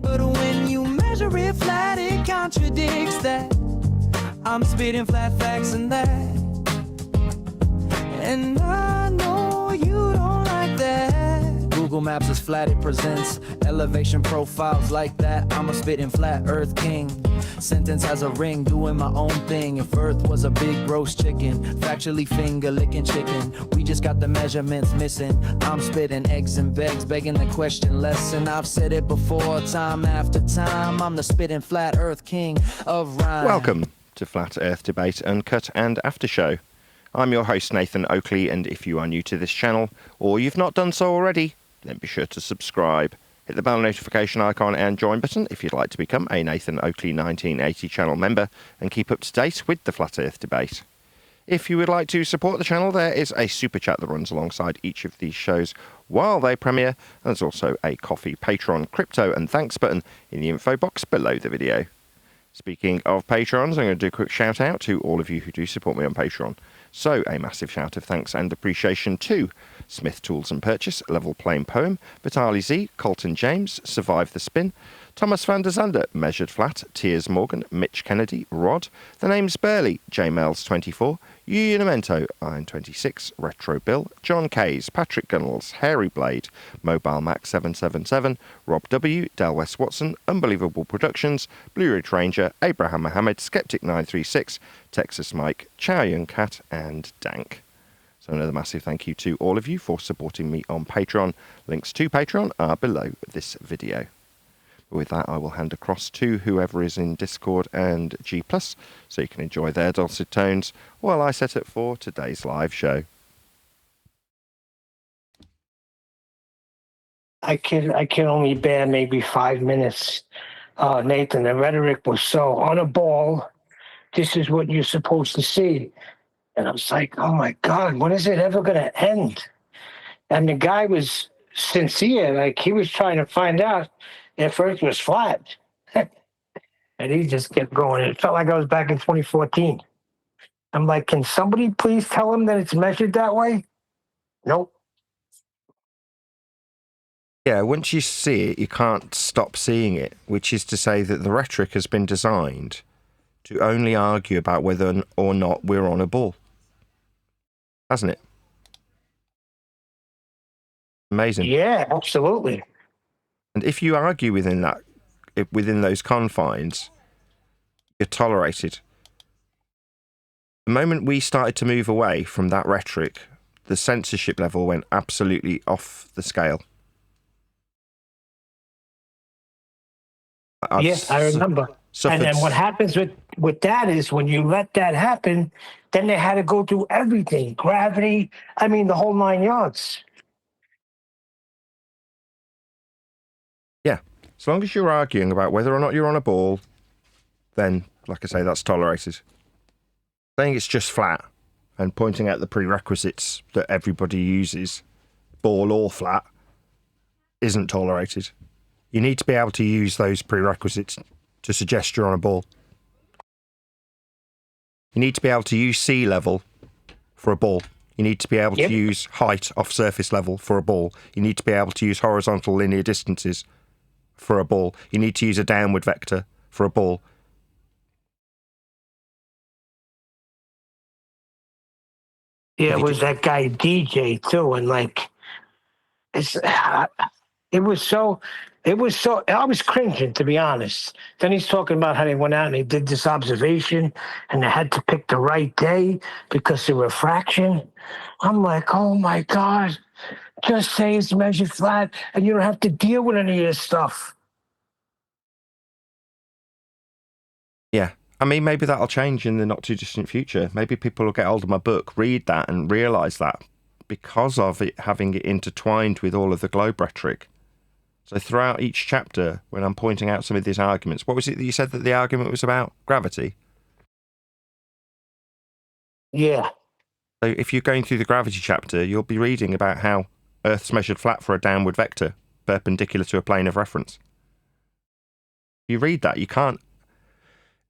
But when you measure it flat, it contradicts that. I'm spitting flat facts and that. And I know you don't like that. Google Maps is flat, it presents elevation profiles like that. I'm a spitting flat earth king. Sentence has a ring, doing my own thing. If Earth was a big roast chicken, factually finger licking chicken. We just got the measurements missing. I'm spitting eggs and begs, begging the question lesson. I've said it before, time after time. I'm the spitting flat Earth king of rhyme. Welcome to Flat Earth Debate, Uncut and After Show. I'm your host Nathan Oakley, and if you are new to this channel, or you've not done so already, then be sure to subscribe. Hit the bell notification icon and join button if you'd like to become a Nathan Oakley 1980 channel member and keep up to date with the Flat Earth Debate. If you would like to support the channel, there is a super chat that runs alongside each of these shows while they premiere, and there's also a coffee, Patreon, crypto and thanks button in the info box below the video. Speaking of Patrons, I'm going to do a quick shout out to all of you who do support me on Patreon. So, a massive shout of thanks and appreciation to Smith Tools and Purchase, Level Plain Poem, Vitali Z, Colton James, Survive the Spin, Thomas van der Zander, Measured Flat, Tiers Morgan, Mitch Kennedy, Rod, The Name's Burley, JMails24, Unimento, Iron 26, Retro Bill, John Kays, Patrick Gunnels, Hairy Blade, Mobile Mac 777, Rob W, Del West Watson, Unbelievable Productions, Blue Ridge Ranger, Abraham Mohammed, Skeptic 936, Texas Mike, Chow Yun Cat, and Dank. So another massive thank you to all of you for supporting me on Patreon. Links to Patreon are below this video. With that, I will hand across to whoever is in Discord and G+, so you can enjoy their dulcet tones while I set it for today's live show. I can only bear maybe 5 minutes. Nathan, the rhetoric was so on a ball. This is what you're supposed to see. And I was like, oh my God, when is it ever going to end? And the guy was sincere. Like, he was trying to find out if Earth was flat. And he just kept going. It felt like I was back in 2014. I'm like, can somebody please tell him that it's measured that way? Nope. Yeah, once you see it, you can't stop seeing it, which is to say that the rhetoric has been designed to only argue about whether or not we're on a ball. Hasn't it? Amazing. Yeah, absolutely. And if you argue within those confines, you're tolerated. The moment we started to move away from that rhetoric, the censorship level went absolutely off the scale. Yes, I remember. And then what happens with that is when you let that happen, then they had to go through everything. Gravity, I mean, the whole 9 yards. Yeah. As long as you're arguing about whether or not you're on a ball, then, like I say, that's tolerated. Saying it's just flat and pointing out the prerequisites that everybody uses, ball or flat, isn't tolerated. You need to be able to use those prerequisites to suggest you're on a ball. You need to be able to use sea level for a ball. You need to be able to use height off surface level for a ball. You need to be able to use horizontal linear distances for a ball. You need to use a downward vector for a ball. Yeah, it was that guy DJ too, and like, it was so, I was cringing, to be honest. Then he's talking about how they went out and they did this observation and they had to pick the right day because of refraction. I'm like, oh my God, just say it's measured flat and you don't have to deal with any of this stuff. Yeah. I mean, maybe that'll change in the not too distant future. Maybe people will get hold of my book, read that and realise that because of it having it intertwined with all of the globe rhetoric. So throughout each chapter, when I'm pointing out some of these arguments, what was it that you said that the argument was about? Gravity? Yeah. So if you're going through the gravity chapter, you'll be reading about how Earth's measured flat for a downward vector, perpendicular to a plane of reference. You read that, you can't...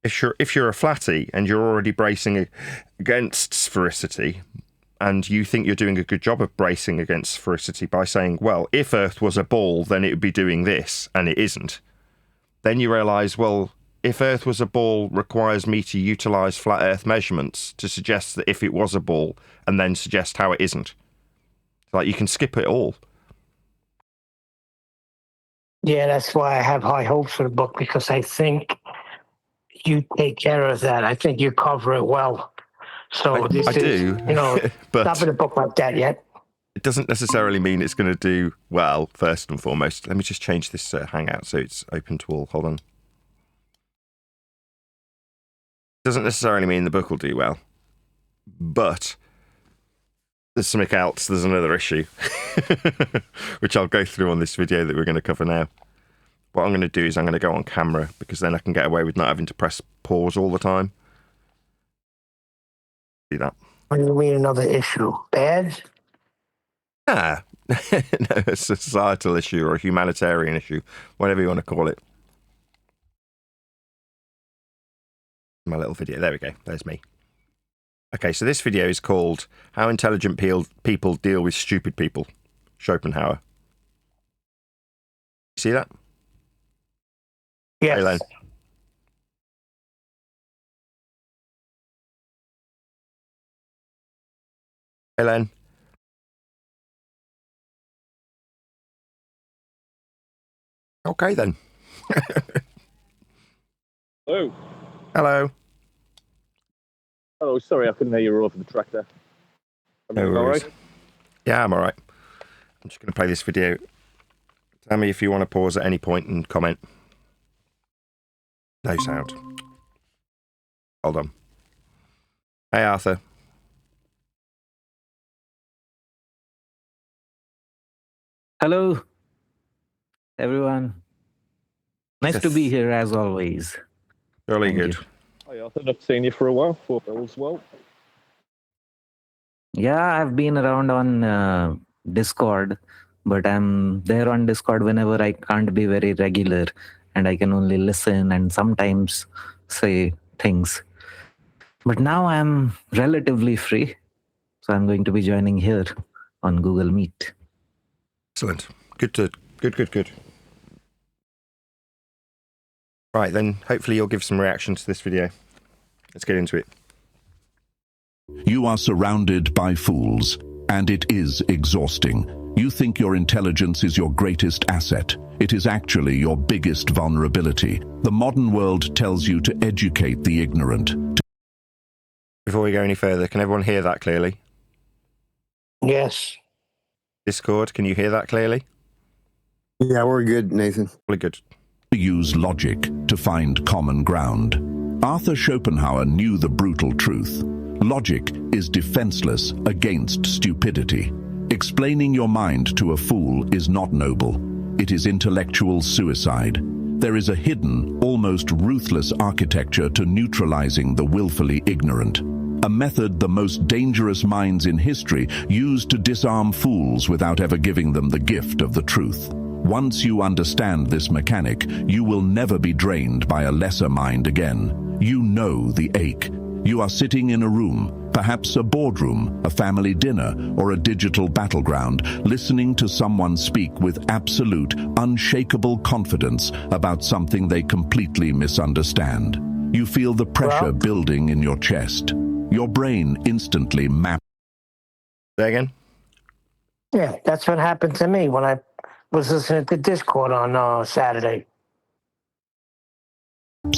If you're a flatty and you're already bracing against sphericity, and you think you're doing a good job of bracing against sphericity by saying, well, if Earth was a ball, then it would be doing this, and it isn't, then you realise, well, if Earth was a ball requires me to utilise flat Earth measurements to suggest that if it was a ball and then suggest how it isn't. Like, you can skip it all. Yeah, that's why I have high hopes for the book, because I think you take care of that. I think you cover it well. So I do, but not been a book like that yet. it doesn't necessarily mean it's going to do well, first and foremost. Let me just change this Hangout so it's open to all. Hold on. Doesn't necessarily mean the book will do well, but there's something else. There's another issue, which I'll go through on this video that we're going to cover now. What I'm going to do is I'm going to go on camera, because then I can get away with not having to press pause all the time. See that? What do you mean another issue? Bad? No, a societal issue or a humanitarian issue, whatever you want to call it. My little video. There we go. There's me. Okay, so this video is called How Intelligent People Deal with Stupid People. Schopenhauer. See that? Yes. Hey, Len. Hey, Len. Okay, then. Hello. Hello. Oh, sorry, I couldn't hear you over the tractor. No worries. Yeah, I'm all right. I'm just going to play this video. Tell me if you want to pause at any point and comment. No sound. Hold on. Hey, Arthur. Hello, everyone. Nice to be here as always. Jolly Thank good. you. Hi, Arthur. Not seen you for a while. Hope all's well. Yeah, I've been around on Discord, but I'm there on Discord whenever I can't be very regular, and I can only listen and sometimes say things. But now I'm relatively free, so I'm going to be joining here on Google Meet. Excellent. Good. Right, then hopefully you'll give some reaction to this video. Let's get into it. You are surrounded by fools, and it is exhausting. You think your intelligence is your greatest asset. It is actually your biggest vulnerability. The modern world tells you to educate the ignorant. Before we go any further, can everyone hear that clearly? Yes. Discord, can you hear that clearly? Yeah, we're good, Nathan. Really good. To use logic to find common ground. Arthur Schopenhauer knew the brutal truth. Logic is defenseless against stupidity. Explaining your mind to a fool is not noble. It is intellectual suicide. There is a hidden, almost ruthless architecture to neutralizing the willfully ignorant. A method the most dangerous minds in history used to disarm fools without ever giving them the gift of the truth. Once you understand this mechanic, you will never be drained by a lesser mind again. You know the ache. You are sitting in a room, perhaps a boardroom, a family dinner, or a digital battleground, listening to someone speak with absolute, unshakable confidence about something they completely misunderstand. You feel the pressure building in your chest. Your brain instantly maps. Say again? Yeah, that's what happened to me when I was listening to Discord on Saturday.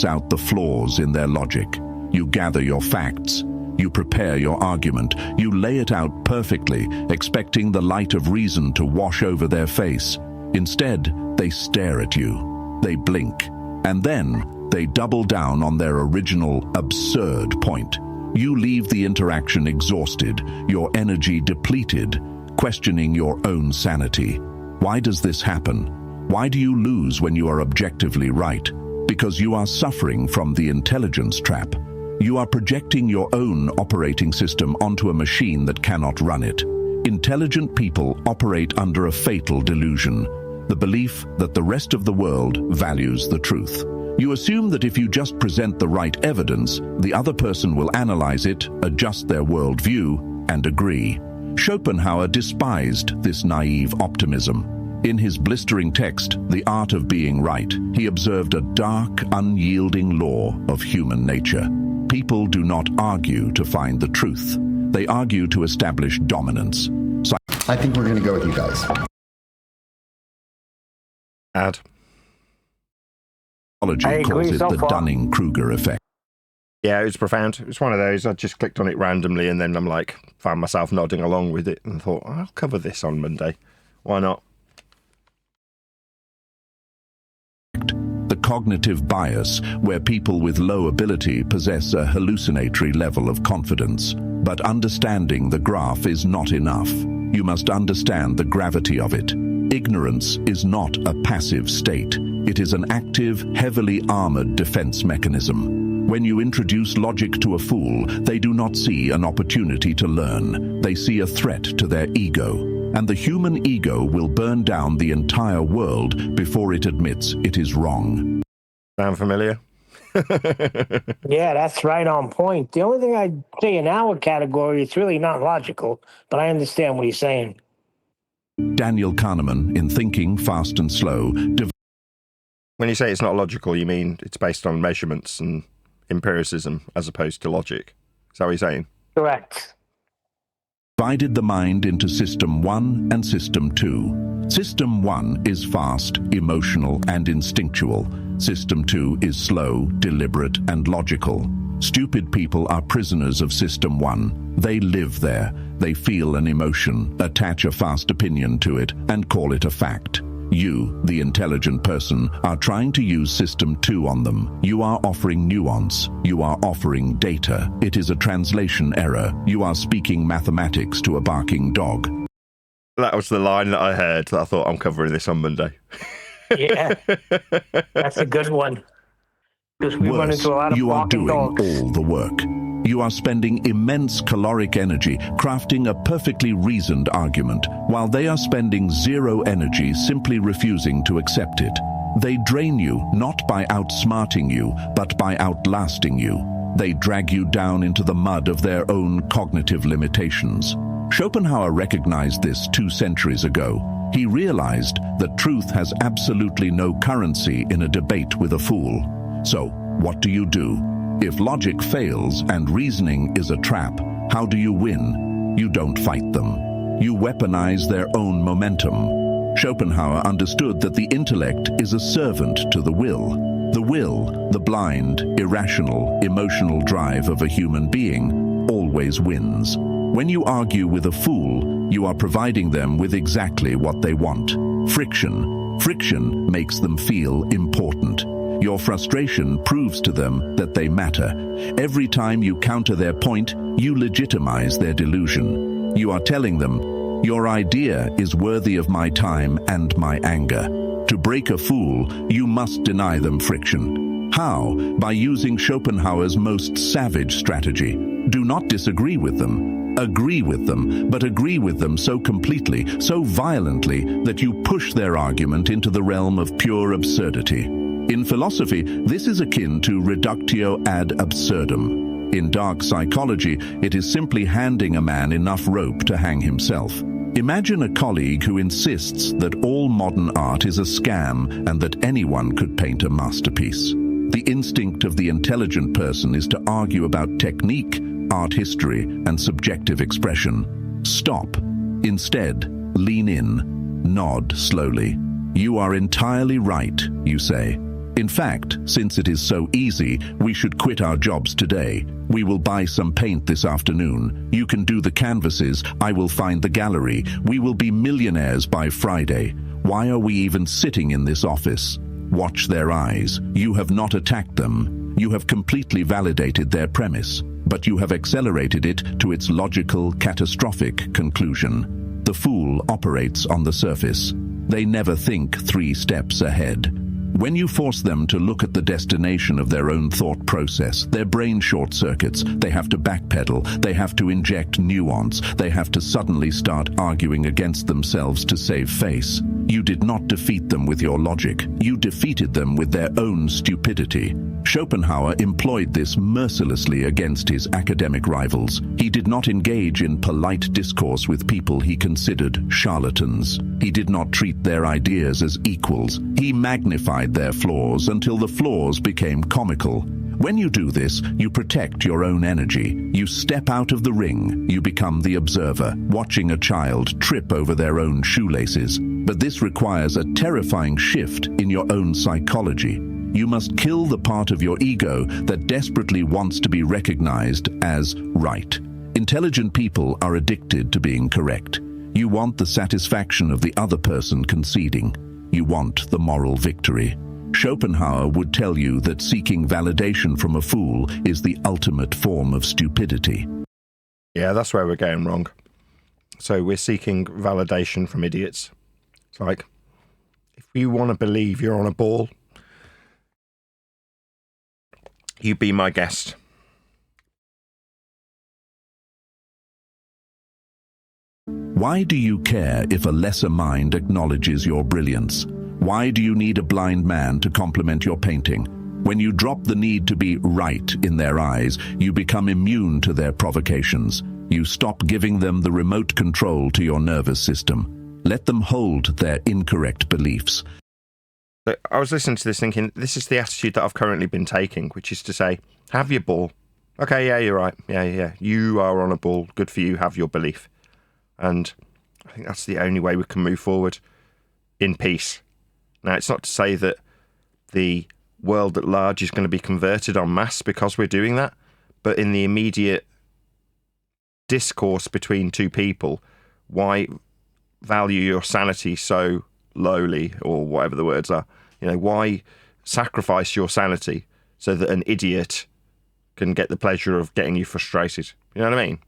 Out the flaws in their logic. You gather your facts. You prepare your argument. You lay it out perfectly, expecting the light of reason to wash over their face. Instead, they stare at you. They blink. And then they double down on their original absurd point. You leave the interaction exhausted, your energy depleted, questioning your own sanity. Why does this happen? Why do you lose when you are objectively right? Because you are suffering from the intelligence trap. You are projecting your own operating system onto a machine that cannot run it. Intelligent people operate under a fatal delusion, the belief that the rest of the world values the truth. You assume that if you just present the right evidence, the other person will analyze it, adjust their worldview, and agree. Schopenhauer despised this naive optimism. In his blistering text, The Art of Being Right, he observed a dark, unyielding law of human nature. People do not argue to find the truth. They argue to establish dominance. I think we're going to go with you guys. Ad. Psychology calls it the Dunning-Kruger effect. Yeah, it was profound. It was one of those, I just clicked on it randomly and then I'm like, found myself nodding along with it and thought, I'll cover this on Monday. Why not? The cognitive bias, where people with low ability possess a hallucinatory level of confidence. But understanding the graph is not enough. You must understand the gravity of it. Ignorance is not a passive state. It is an active, heavily armored defense mechanism. When you introduce logic to a fool, they do not see an opportunity to learn. They see a threat to their ego. And the human ego will burn down the entire world before it admits it is wrong. Sound familiar? Yeah, that's right on point. The only thing I'd say in our category, it's really not logical, but I understand what he's saying. Daniel Kahneman, in Thinking, Fast and Slow, When you say it's not logical, you mean it's based on measurements and empiricism as opposed to logic. Is that what you're saying? Correct. divided the mind into System 1 and System 2. System 1 is fast, emotional, and instinctual. System 2 is slow, deliberate, and logical. Stupid people are prisoners of System 1. They live there. They feel an emotion, attach a fast opinion to it, and call it a fact. You, the intelligent person, are trying to use System 2 on them. You are offering nuance. You are offering data. It is a translation error. You are speaking mathematics to a barking dog. That was the line that I heard. I thought, I'm covering this on Monday. Yeah, that's a good one. Because we run into a lot of you are barking doing dogs. all the work. You are spending immense caloric energy crafting a perfectly reasoned argument, while they are spending zero energy simply refusing to accept it. They drain you not by outsmarting you, but by outlasting you. They drag you down into the mud of their own cognitive limitations. Schopenhauer recognized this 2 centuries ago. He realized that truth has absolutely no currency in a debate with a fool. So, what do? If logic fails and reasoning is a trap, how do you win? You don't fight them. You weaponize their own momentum. Schopenhauer understood that the intellect is a servant to the will. The will, the blind, irrational, emotional drive of a human being, always wins. When you argue with a fool, you are providing them with exactly what they want. Friction. Friction makes them feel important. Your frustration proves to them that they matter. Every time you counter their point, you legitimize their delusion. You are telling them, your idea is worthy of my time and my anger. To break a fool, you must deny them friction. How? By using Schopenhauer's most savage strategy. Do not disagree with them. Agree with them, but agree with them so completely, so violently, that you push their argument into the realm of pure absurdity. In philosophy, this is akin to reductio ad absurdum. In dark psychology, it is simply handing a man enough rope to hang himself. Imagine a colleague who insists that all modern art is a scam and that anyone could paint a masterpiece. The instinct of the intelligent person is to argue about technique, art history, and subjective expression. Stop. Instead, lean in. Nod slowly. You are entirely right, you say. In fact, since it is so easy, we should quit our jobs today. We will buy some paint this afternoon. You can do the canvases. I will find the gallery. We will be millionaires by Friday. Why are we even sitting in this office? Watch their eyes. You have not attacked them. You have completely validated their premise, but you have accelerated it to its logical, catastrophic conclusion. The fool operates on the surface. They never think 3 steps ahead. When you force them to look at the destination of their own thought process, their brain short-circuits. They have to backpedal. They have to inject nuance. They have to suddenly start arguing against themselves to save face. You did not defeat them with your logic. You defeated them with their own stupidity. Schopenhauer employed this mercilessly against his academic rivals. He did not engage in polite discourse with people he considered charlatans. He did not treat their ideas as equals. He magnified their flaws until the flaws became comical. When you do this, you protect your own energy. You step out of the ring. You become the observer, watching a child trip over their own shoelaces. But this requires a terrifying shift in your own psychology. You must kill the part of your ego that desperately wants to be recognized as right. Intelligent people are addicted to being correct. You want the satisfaction of the other person conceding. You want the moral victory. Schopenhauer would tell you that seeking validation from a fool is the ultimate form of stupidity. Yeah, that's where we're going wrong. So we're seeking validation from idiots. It's like, if you want to believe you're on a ball, you be my guest. Why do you care if a lesser mind acknowledges your brilliance? Why do you need a blind man to compliment your painting? When you drop the need to be right in their eyes, you become immune to their provocations. You stop giving them the remote control to your nervous system. Let them hold their incorrect beliefs. I was listening to this thinking, this is the attitude that I've currently been taking, which is to say, have your ball. Okay, yeah, you're right. Yeah. You are on a ball. Good for you. Have your belief. And I think that's the only way we can move forward in peace. Now, it's not to say that the world at large is going to be converted en masse because we're doing that, but in the immediate discourse between two people, why value your sanity so lowly, or whatever the words are? You know, why sacrifice your sanity so that an idiot can get the pleasure of getting you frustrated? You know what I mean?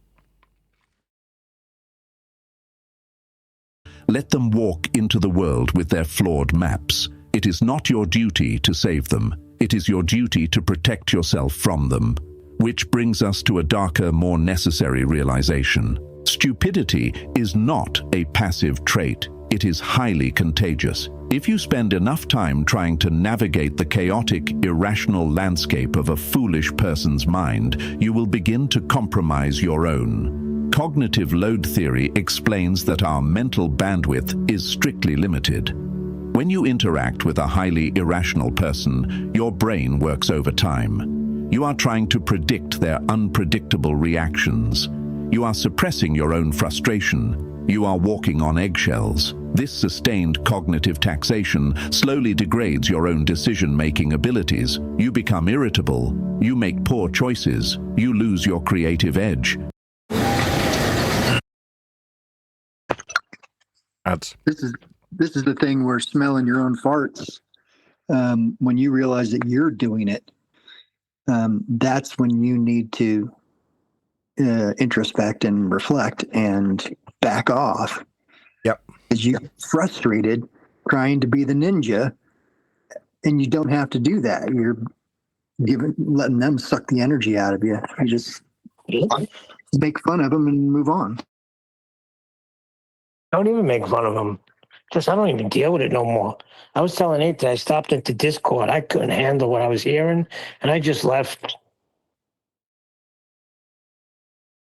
Let them walk into the world with their flawed maps. It is not your duty to save them. It is your duty to protect yourself from them. Which brings us to a darker, more necessary realization. Stupidity is not a passive trait. It is highly contagious. If you spend enough time trying to navigate the chaotic, irrational landscape of a foolish person's mind, you will begin to compromise your own. Cognitive load theory explains that our mental bandwidth is strictly limited. When you interact with a highly irrational person, your brain works overtime. You are trying to predict their unpredictable reactions. You are suppressing your own frustration. You are walking on eggshells. This sustained cognitive taxation slowly degrades your own decision-making abilities. You become irritable. You make poor choices. You lose your creative edge. Ads. This is the thing where smelling your own farts, when you realize that you're doing it, that's when you need to introspect and reflect and back off. Yep. Because you're frustrated trying to be the ninja, and you don't have to do that. You're letting them suck the energy out of you. You just make fun of them and move on. Don't even make fun of them. Just, I don't even deal with it no more. I was telling Nathan, I stopped into Discord. I couldn't handle what I was hearing, and I just left.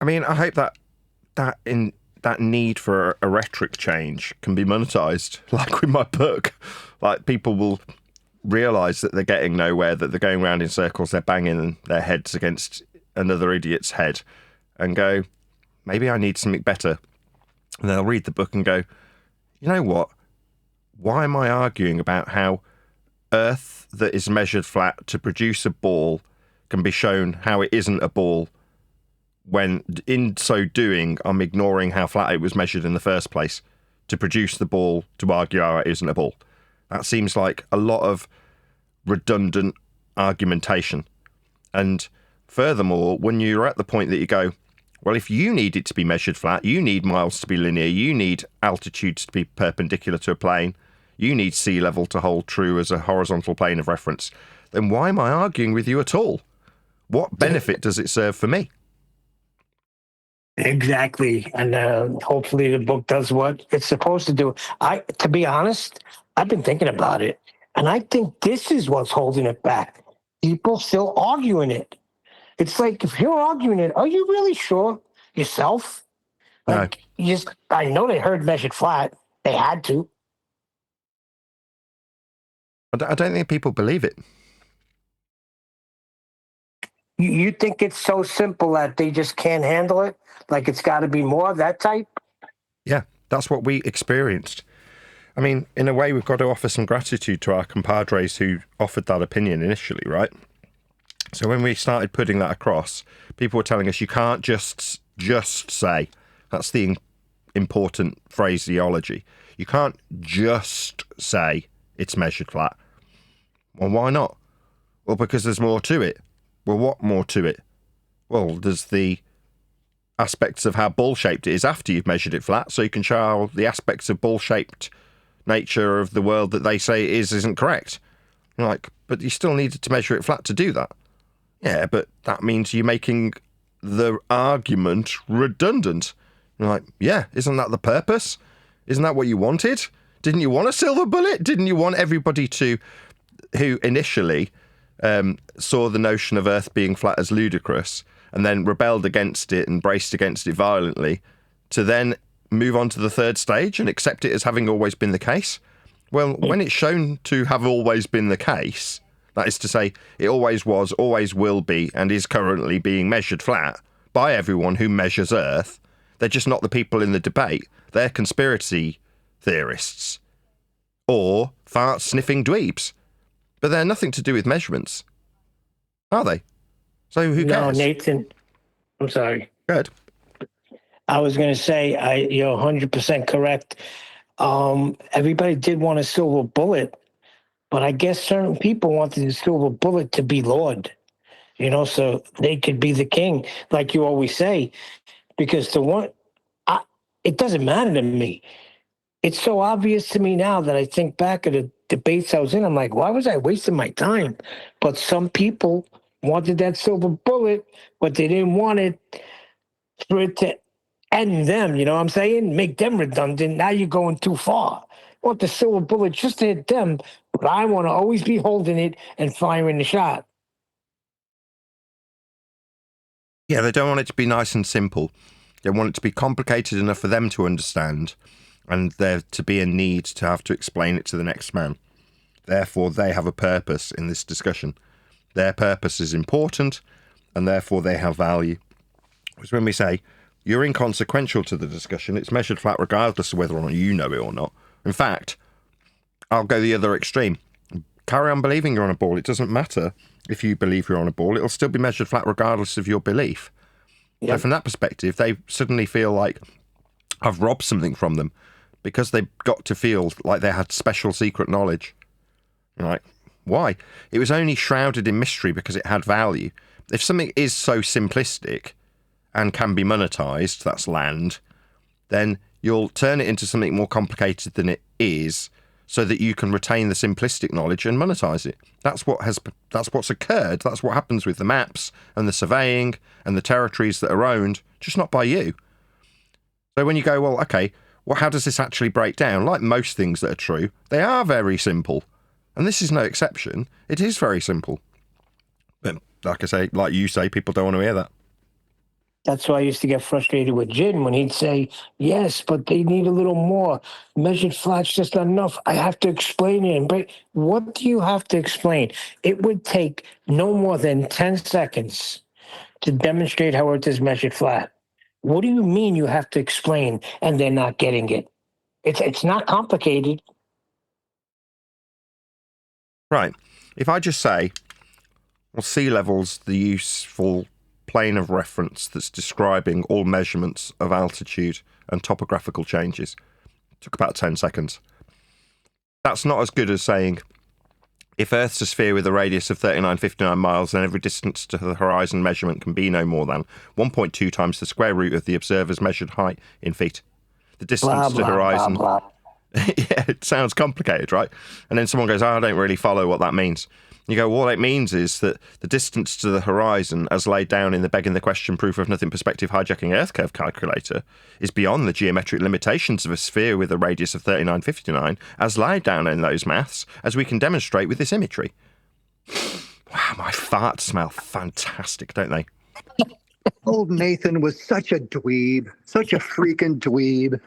I mean, I hope that need for a rhetoric change can be monetized, like with my book. Like, people will realize that they're getting nowhere, that they're going around in circles, they're banging their heads against another idiot's head, and go, maybe I need something better. And they'll read the book and go, you know what? Why am I arguing about how Earth that is measured flat to produce a ball can be shown how it isn't a ball, when in so doing I'm ignoring how flat it was measured in the first place to produce the ball to argue how it isn't a ball? That seems like a lot of redundant argumentation. And furthermore, when you're at the point that you go, well, if you need it to be measured flat, you need miles to be linear, you need altitudes to be perpendicular to a plane, you need sea level to hold true as a horizontal plane of reference, then why am I arguing with you at all? What benefit does it serve for me? Exactly. And hopefully the book does what it's supposed to do. To be honest, I've been thinking about it. And I think this is what's holding it back. People still arguing it. It's like, if you're arguing it, are you really sure yourself? No. Like, I know they heard measured flat. They had to. I don't think people believe it. You think it's so simple that they just can't handle it? Like, it's got to be more of that type? Yeah, that's what we experienced. I mean, in a way, we've got to offer some gratitude to our compadres who offered that opinion initially, right? So when we started putting that across, people were telling us you can't just say. That's the important phraseology. You can't just say it's measured flat. Well, why not? Well, because there's more to it. Well, what more to it? Well, there's the aspects of how ball-shaped it is after you've measured it flat, so you can show the aspects of ball-shaped nature of the world that they say isn't correct. You're like, but you still needed to measure it flat to do that. Yeah, but that means you're making the argument redundant. You're like, yeah, isn't that the purpose? Isn't that what you wanted? Didn't you want a silver bullet? Didn't you want everybody who initially saw the notion of Earth being flat as ludicrous and then rebelled against it and braced against it violently, to then move on to the third stage and accept it as having always been the case? Well, when it's shown to have always been the case, that is to say, it always was, always will be, and is currently being measured flat by everyone who measures Earth, they're just not the people in the debate. They're conspiracy theorists or fart-sniffing dweebs. But they're nothing to do with measurements, are they? So who cares? No, Nathan, I'm sorry. Good. I was going to say, you're 100% correct. Everybody did want a silver bullet, but I guess certain people wanted the silver bullet to be Lord, so they could be the king, like you always say. Because it doesn't matter to me. It's so obvious to me now that I think back at the debates I was in. I'm like, why was I wasting my time? But some people wanted that silver bullet, but they didn't want it for it to end them. You know what I'm saying? Make them redundant. Now you're going too far. I want the silver bullet just to hit them, but I want to always be holding it and firing the shot. Yeah, they don't want it to be nice and simple. They want it to be complicated enough for them to understand, and there to be a need to have to explain it to the next man. Therefore, they have a purpose in this discussion. Their purpose is important, and therefore they have value. Because when we say, you're inconsequential to the discussion, it's measured flat regardless of whether or not you know it or not. In fact, I'll go the other extreme. Carry on believing you're on a ball. It doesn't matter if you believe you're on a ball. It'll still be measured flat regardless of your belief. Yep. So from that perspective, they suddenly feel like I've robbed something from them because they got to feel like they had special secret knowledge. You're like, why? It was only shrouded in mystery because it had value. If something is so simplistic and can be monetized, that's land, then you'll turn it into something more complicated than it is so that you can retain the simplistic knowledge and monetize it. That's what's occurred. That's what happens with the maps and the surveying and the territories that are owned, just not by you. So when you go, well, okay, well, how does this actually break down? Like most things that are true, they are very simple. And this is no exception. It is very simple. But like I say, like you say, people don't want to hear that. That's why I used to get frustrated with Jin when he'd say, yes, but they need a little more. Measured flat's just not enough. I have to explain it. And break. What do you have to explain? It would take no more than 10 seconds to demonstrate how Earth is measured flat. What do you mean you have to explain and they're not getting it? It's not complicated. Right. If I just say, well, sea level's the useful plane of reference that's describing all measurements of altitude and topographical changes. It took about 10 seconds. That's not as good as saying, if Earth's a sphere with a radius of 3959 miles, then every distance to the horizon measurement can be no more than 1.2 times the square root of the observer's measured height in feet. The distance to horizon... Blah, blah. Yeah, it sounds complicated, right? And then someone goes, I don't really follow what that means. You go, all it means is that the distance to the horizon, as laid down in the begging the question proof of nothing perspective hijacking Earth curve calculator, is beyond the geometric limitations of a sphere with a radius of 3959, as laid down in those maths, as we can demonstrate with this imagery. Wow, my farts smell fantastic, don't they? Old Nathan was such a dweeb, such a freaking dweeb.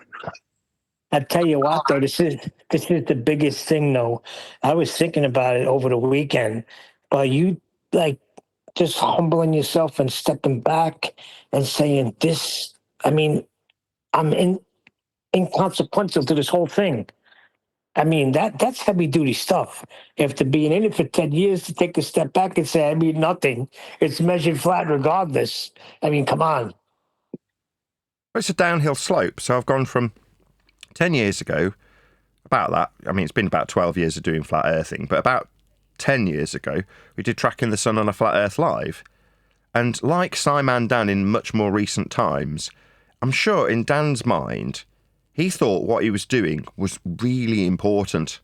I tell you what, though, this is the biggest thing, though. I was thinking about it over the weekend, but you like just humbling yourself and stepping back and saying this. I mean, I'm inconsequential to this whole thing. I mean, that's heavy duty stuff. After being in it for 10 years, to take a step back and say, I mean, nothing. It's measured flat regardless. I mean, come on. It's a downhill slope. So I've gone from 10 years ago, about that. I mean, it's been about 12 years of doing flat earthing, but about 10 years ago, we did Tracking the Sun on a Flat Earth Live. And like Simon Dan in much more recent times, I'm sure in Dan's mind, he thought what he was doing was really important.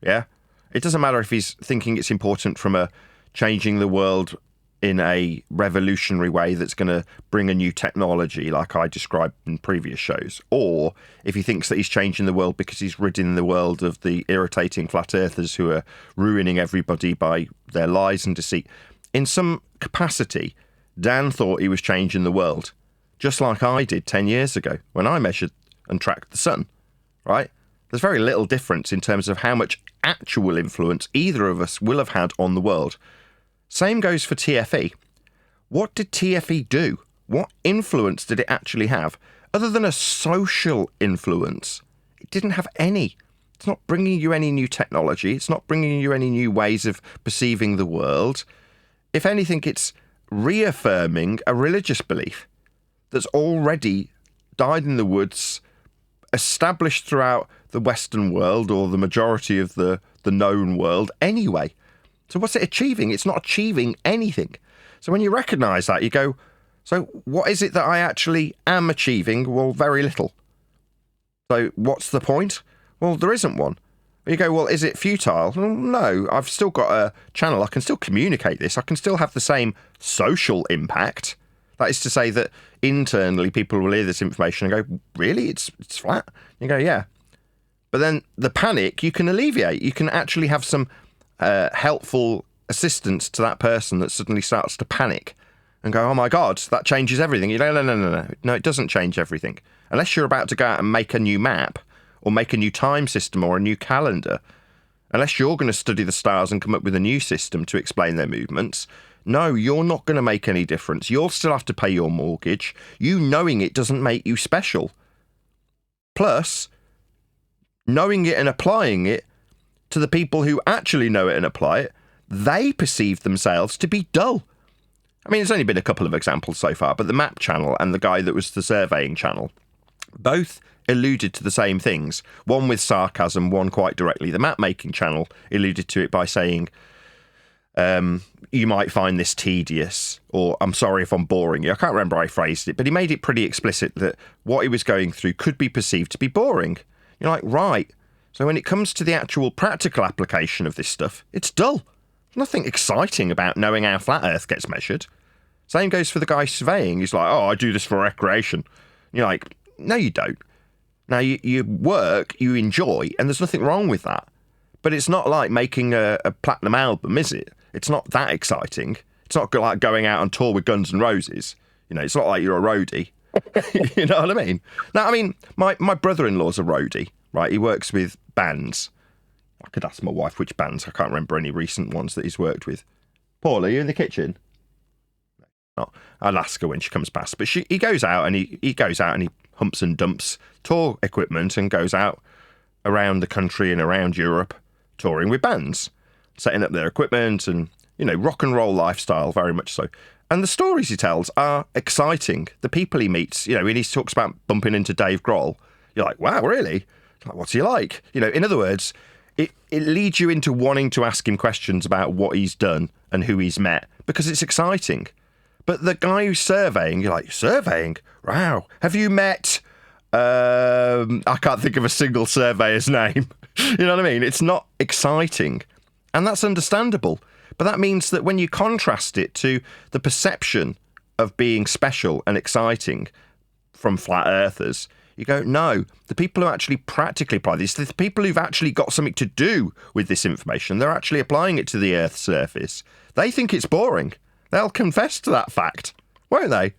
Yeah? It doesn't matter if he's thinking it's important from a changing the world in a revolutionary way that's going to bring a new technology like I described in previous shows, or if he thinks that he's changing the world because he's ridding the world of the irritating flat earthers who are ruining everybody by their lies and deceit. In some capacity, Dan thought he was changing the world, just like I did 10 years ago when I measured and tracked the sun, right? There's very little difference in terms of how much actual influence either of us will have had on the world. Same goes for TFE. What did TFE do? What influence did it actually have? Other than a social influence, it didn't have any. It's not bringing you any new technology. It's not bringing you any new ways of perceiving the world. If anything, it's reaffirming a religious belief that's already died in the woods, established throughout the Western world or the majority of the known world anyway. So what's it achieving? It's not achieving anything. So when you recognise that, you go, so what is it that I actually am achieving? Well, very little. So what's the point? Well, there isn't one. You go, well, is it futile? Well, no, I've still got a channel. I can still communicate this. I can still have the same social impact. That is to say that internally people will hear this information and go, really? It's flat? You go, yeah. But then the panic you can alleviate. You can actually have some helpful assistance to that person that suddenly starts to panic and go, oh my God, that changes everything. You go, no. No, it doesn't change everything. Unless you're about to go out and make a new map or make a new time system or a new calendar, unless you're going to study the stars and come up with a new system to explain their movements, no, you're not going to make any difference. You'll still have to pay your mortgage. You knowing it doesn't make you special. Plus, knowing it and applying it to the people who actually know it and apply it, they perceive themselves to be dull. I mean, there's only been a couple of examples so far, but the map channel and the guy that was the surveying channel both alluded to the same things, one with sarcasm, one quite directly. The map making channel alluded to it by saying, you might find this tedious, or I'm sorry if I'm boring you. I can't remember how I phrased it, but he made it pretty explicit that what he was going through could be perceived to be boring. You're like, right. So when it comes to the actual practical application of this stuff, it's dull. Nothing exciting about knowing how flat Earth gets measured. Same goes for the guy surveying. He's like, oh, I do this for recreation. You're like, no, you don't. Now, you work, you enjoy, and there's nothing wrong with that. But it's not like making a platinum album, is it? It's not that exciting. It's not like going out on tour with Guns N' Roses. You know, it's not like you're a roadie. You know what I mean? Now, I mean, my brother-in-law's a roadie, right? He works with bands. I could ask my wife which bands. I can't remember any recent ones that he's worked with. Paul, are you in the kitchen? No. I'll ask her when she comes past. But he goes out and he goes out and he humps and dumps tour equipment and goes out around the country and around Europe touring with bands, setting up their equipment and, you know, rock and roll lifestyle, very much so. And the stories he tells are exciting. The people he meets, you know, when he talks about bumping into Dave Grohl, you're like, wow, really? Like, what's he like? You know, in other words, it leads you into wanting to ask him questions about what he's done and who he's met because it's exciting. But the guy who's surveying, you're like, surveying? Wow. Have you met... I can't think of a single surveyor's name. You know what I mean? It's not exciting. And that's understandable. But that means that when you contrast it to the perception of being special and exciting from flat earthers, you go, no, the people who actually practically apply this, the people who've actually got something to do with this information, they're actually applying it to the Earth's surface. They think it's boring. They'll confess to that fact, won't they?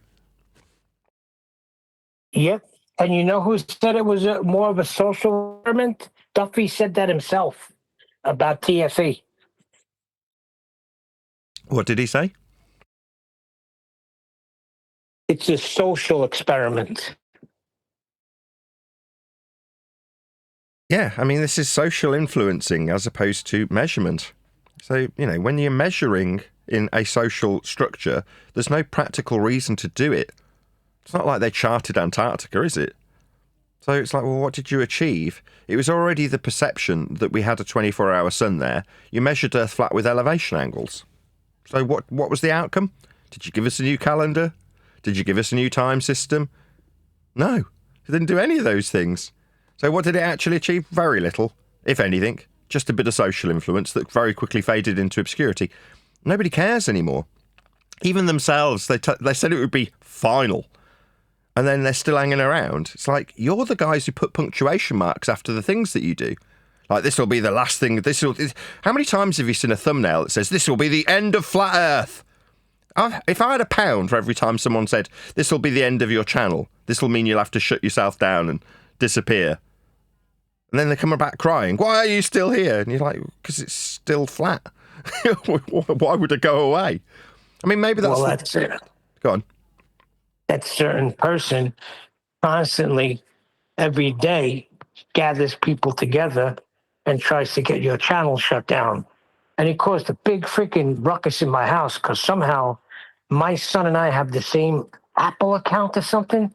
Yep. And you know who said it was more of a social experiment? Duffy said that himself about TFE. What did he say? It's a social experiment. Yeah, I mean, this is social influencing as opposed to measurement. So, you know, when you're measuring in a social structure, there's no practical reason to do it. It's not like they charted Antarctica, is it? So it's like, well, what did you achieve? It was already the perception that we had a 24-hour sun there. You measured Earth flat with elevation angles. So what was the outcome? Did you give us a new calendar? Did you give us a new time system? No, it didn't do any of those things. So what did it actually achieve? Very little, if anything. Just a bit of social influence that very quickly faded into obscurity. Nobody cares anymore. Even themselves, they said it would be final. And then they're still hanging around. It's like, you're the guys who put punctuation marks after the things that you do. Like, this will be the last thing. How many times have you seen a thumbnail that says, this will be the end of Flat Earth? If I had £1 for every time someone said, this will be the end of your channel, this will mean you'll have to shut yourself down and disappear. And then they come back crying, why are you still here? And you're like, because it's still flat. Why would it go away? I mean, maybe that's... Well, that's it. Go on. That certain person constantly, every day, gathers people together and tries to get your channel shut down. And it caused a big freaking ruckus in my house because somehow my son and I have the same Apple account or something.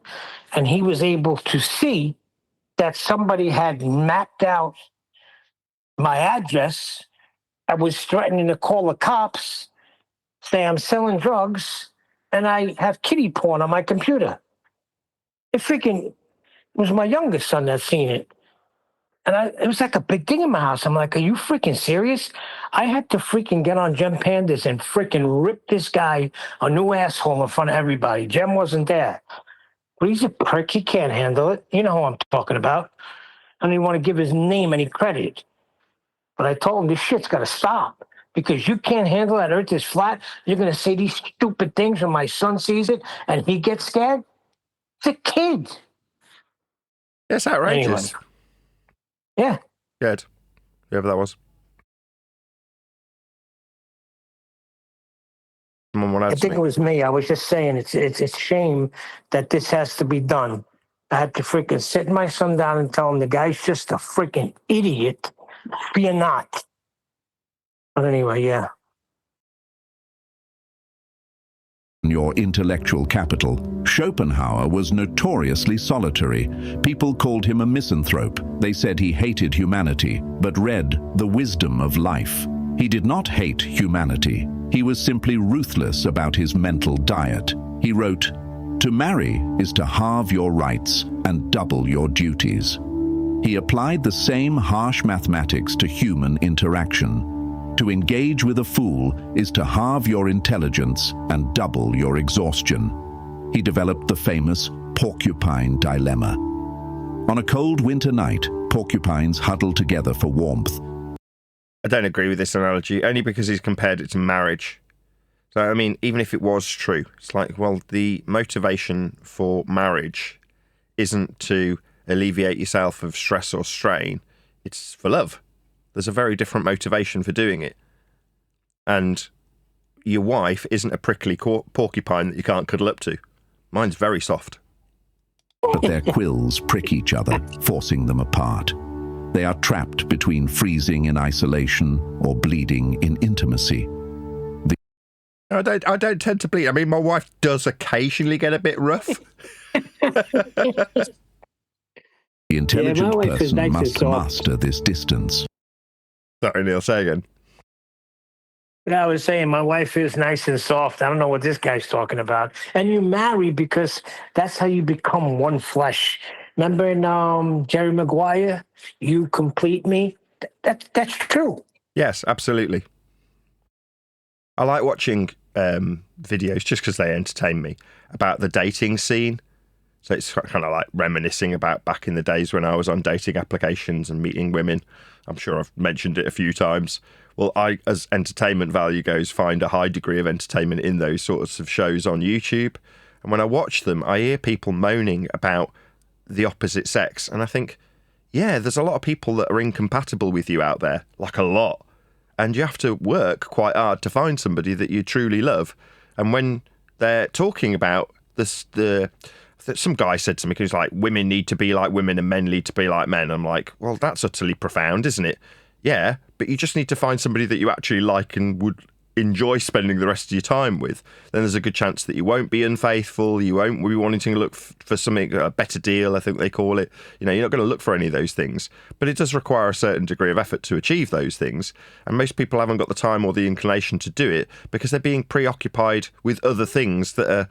And he was able to see that somebody had mapped out my address. I was threatening to call the cops, say I'm selling drugs, and I have kiddie porn on my computer. It was my youngest son that seen it. And it was like a big thing in my house. I'm like, are you freaking serious? I had to freaking get on Jem Pandas and freaking rip this guy a new asshole in front of everybody. Jem wasn't there. But he's a prick. He can't handle it. You know who I'm talking about. I don't even want to give his name any credit. But I told him this shit's got to stop. Because you can't handle that Earth is flat. You're going to say these stupid things when my son sees it and he gets scared. It's a kid. It's outrageous. Anyway. Yeah. Good. Whoever that was. I think it was me. I was just saying it's a shame that this has to be done. I had to freaking sit my son down and tell him the guy's just a freaking idiot. Fear not. But anyway, yeah. Your intellectual capital, Schopenhauer was notoriously solitary. People called him a misanthrope. They said he hated humanity, but read The Wisdom of Life. He did not hate humanity. He was simply ruthless about his mental diet. He wrote, "To marry is to halve your rights and double your duties." He applied the same harsh mathematics to human interaction. To engage with a fool is to halve your intelligence and double your exhaustion. He developed the famous porcupine dilemma. On a cold winter night, porcupines huddle together for warmth. I don't agree with this analogy, only because he's compared it to marriage. So, I mean, even if it was true, it's like, well, the motivation for marriage isn't to alleviate yourself of stress or strain. It's for love. There's a very different motivation for doing it. And your wife isn't a prickly porcupine that you can't cuddle up to. Mine's very soft. But their quills prick each other, forcing them apart. They are trapped between freezing in isolation or bleeding in intimacy. I don't tend to bleed. I mean, my wife does occasionally get a bit rough. The intelligent person must master this distance. Sorry, Neil, say again. But I was saying my wife is nice and soft. I don't know what this guy's talking about. And you marry because that's how you become one flesh. Remember in Jerry Maguire, you complete me? That's true. Yes, absolutely. I like watching videos just because they entertain me about the dating scene. So it's kind of like reminiscing about back in the days when I was on dating applications and meeting women. I'm sure I've mentioned it a few times. Well, I, as entertainment value goes, find a high degree of entertainment in those sorts of shows on YouTube. And when I watch them, I hear people moaning about the opposite sex. And I think, yeah, there's a lot of people that are incompatible with you out there, like a lot. And you have to work quite hard to find somebody that you truly love. And when they're talking about this, some guy said to me, he's like, women need to be like women and men need to be like men. I'm like, well, that's utterly profound, isn't it? Yeah, but you just need to find somebody that you actually like and would enjoy spending the rest of your time with. Then there's a good chance that you won't be unfaithful. You won't be wanting to look for something, a better deal, I think they call it. You know, you're not going to look for any of those things. But it does require a certain degree of effort to achieve those things. And most people haven't got the time or the inclination to do it because they're being preoccupied with other things that are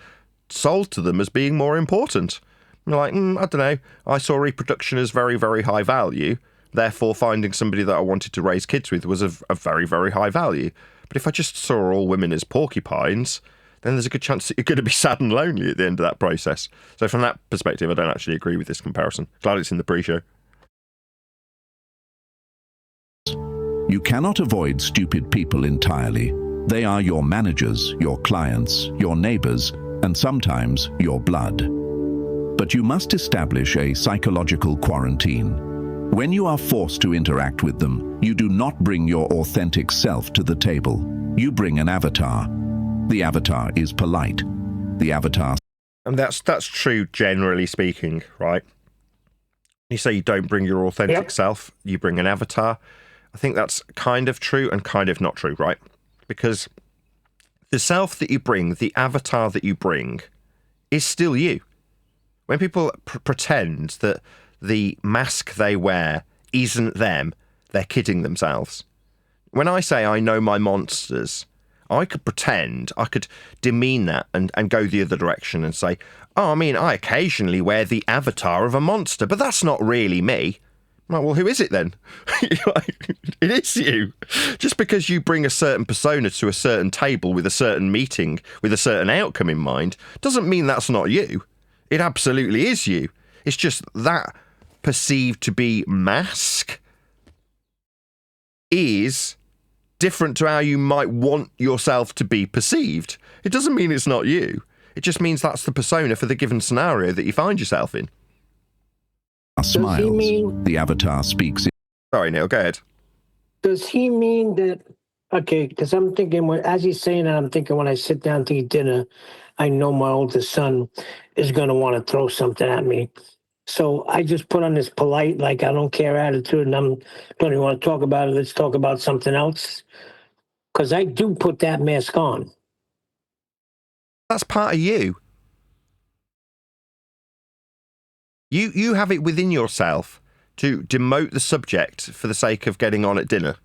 sold to them as being more important. You're like, I don't know, I saw reproduction as very, very high value. Therefore, finding somebody that I wanted to raise kids with was of very, very high value. But if I just saw all women as porcupines, then there's a good chance that you're going to be sad and lonely at the end of that process. So from that perspective, I don't actually agree with this comparison. Glad it's in the pre-show. You cannot avoid stupid people entirely. They are your managers, your clients, your neighbors, and sometimes your blood. But you must establish a psychological quarantine. When you are forced to interact with them, you do not bring your authentic self to the table. You bring an avatar. The avatar is polite. The avatar... And that's true, generally speaking, right? You say you don't bring your authentic self, you bring an avatar. I think that's kind of true and kind of not true, right? Because the self that you bring, the avatar that you bring, is still you. When people pretend that the mask they wear isn't them, they're kidding themselves. When I say I know my monsters, I could pretend, I could demean that and go the other direction and say, oh, I mean, I occasionally wear the avatar of a monster, but that's not really me. I'm like, well, who is it then? It is you. Just because you bring a certain persona to a certain table with a certain meeting, with a certain outcome in mind, doesn't mean that's not you. It absolutely is you. It's just that perceived to be mask is different to how you might want yourself to be perceived. It doesn't mean it's not you. It just means that's the persona for the given scenario that you find yourself in. Smiles. The avatar speaks. Sorry, Neil, go ahead. Does he mean that, okay, because I'm thinking, as he's saying that, I'm thinking when I sit down to eat dinner, I know my oldest son is going to want to throw something at me. So I just put on this polite, like, I don't care attitude, and don't even want to talk about it. Let's talk about something else. Because I do put that mask on. That's part of you. You have it within yourself to demote the subject for the sake of getting on at dinner.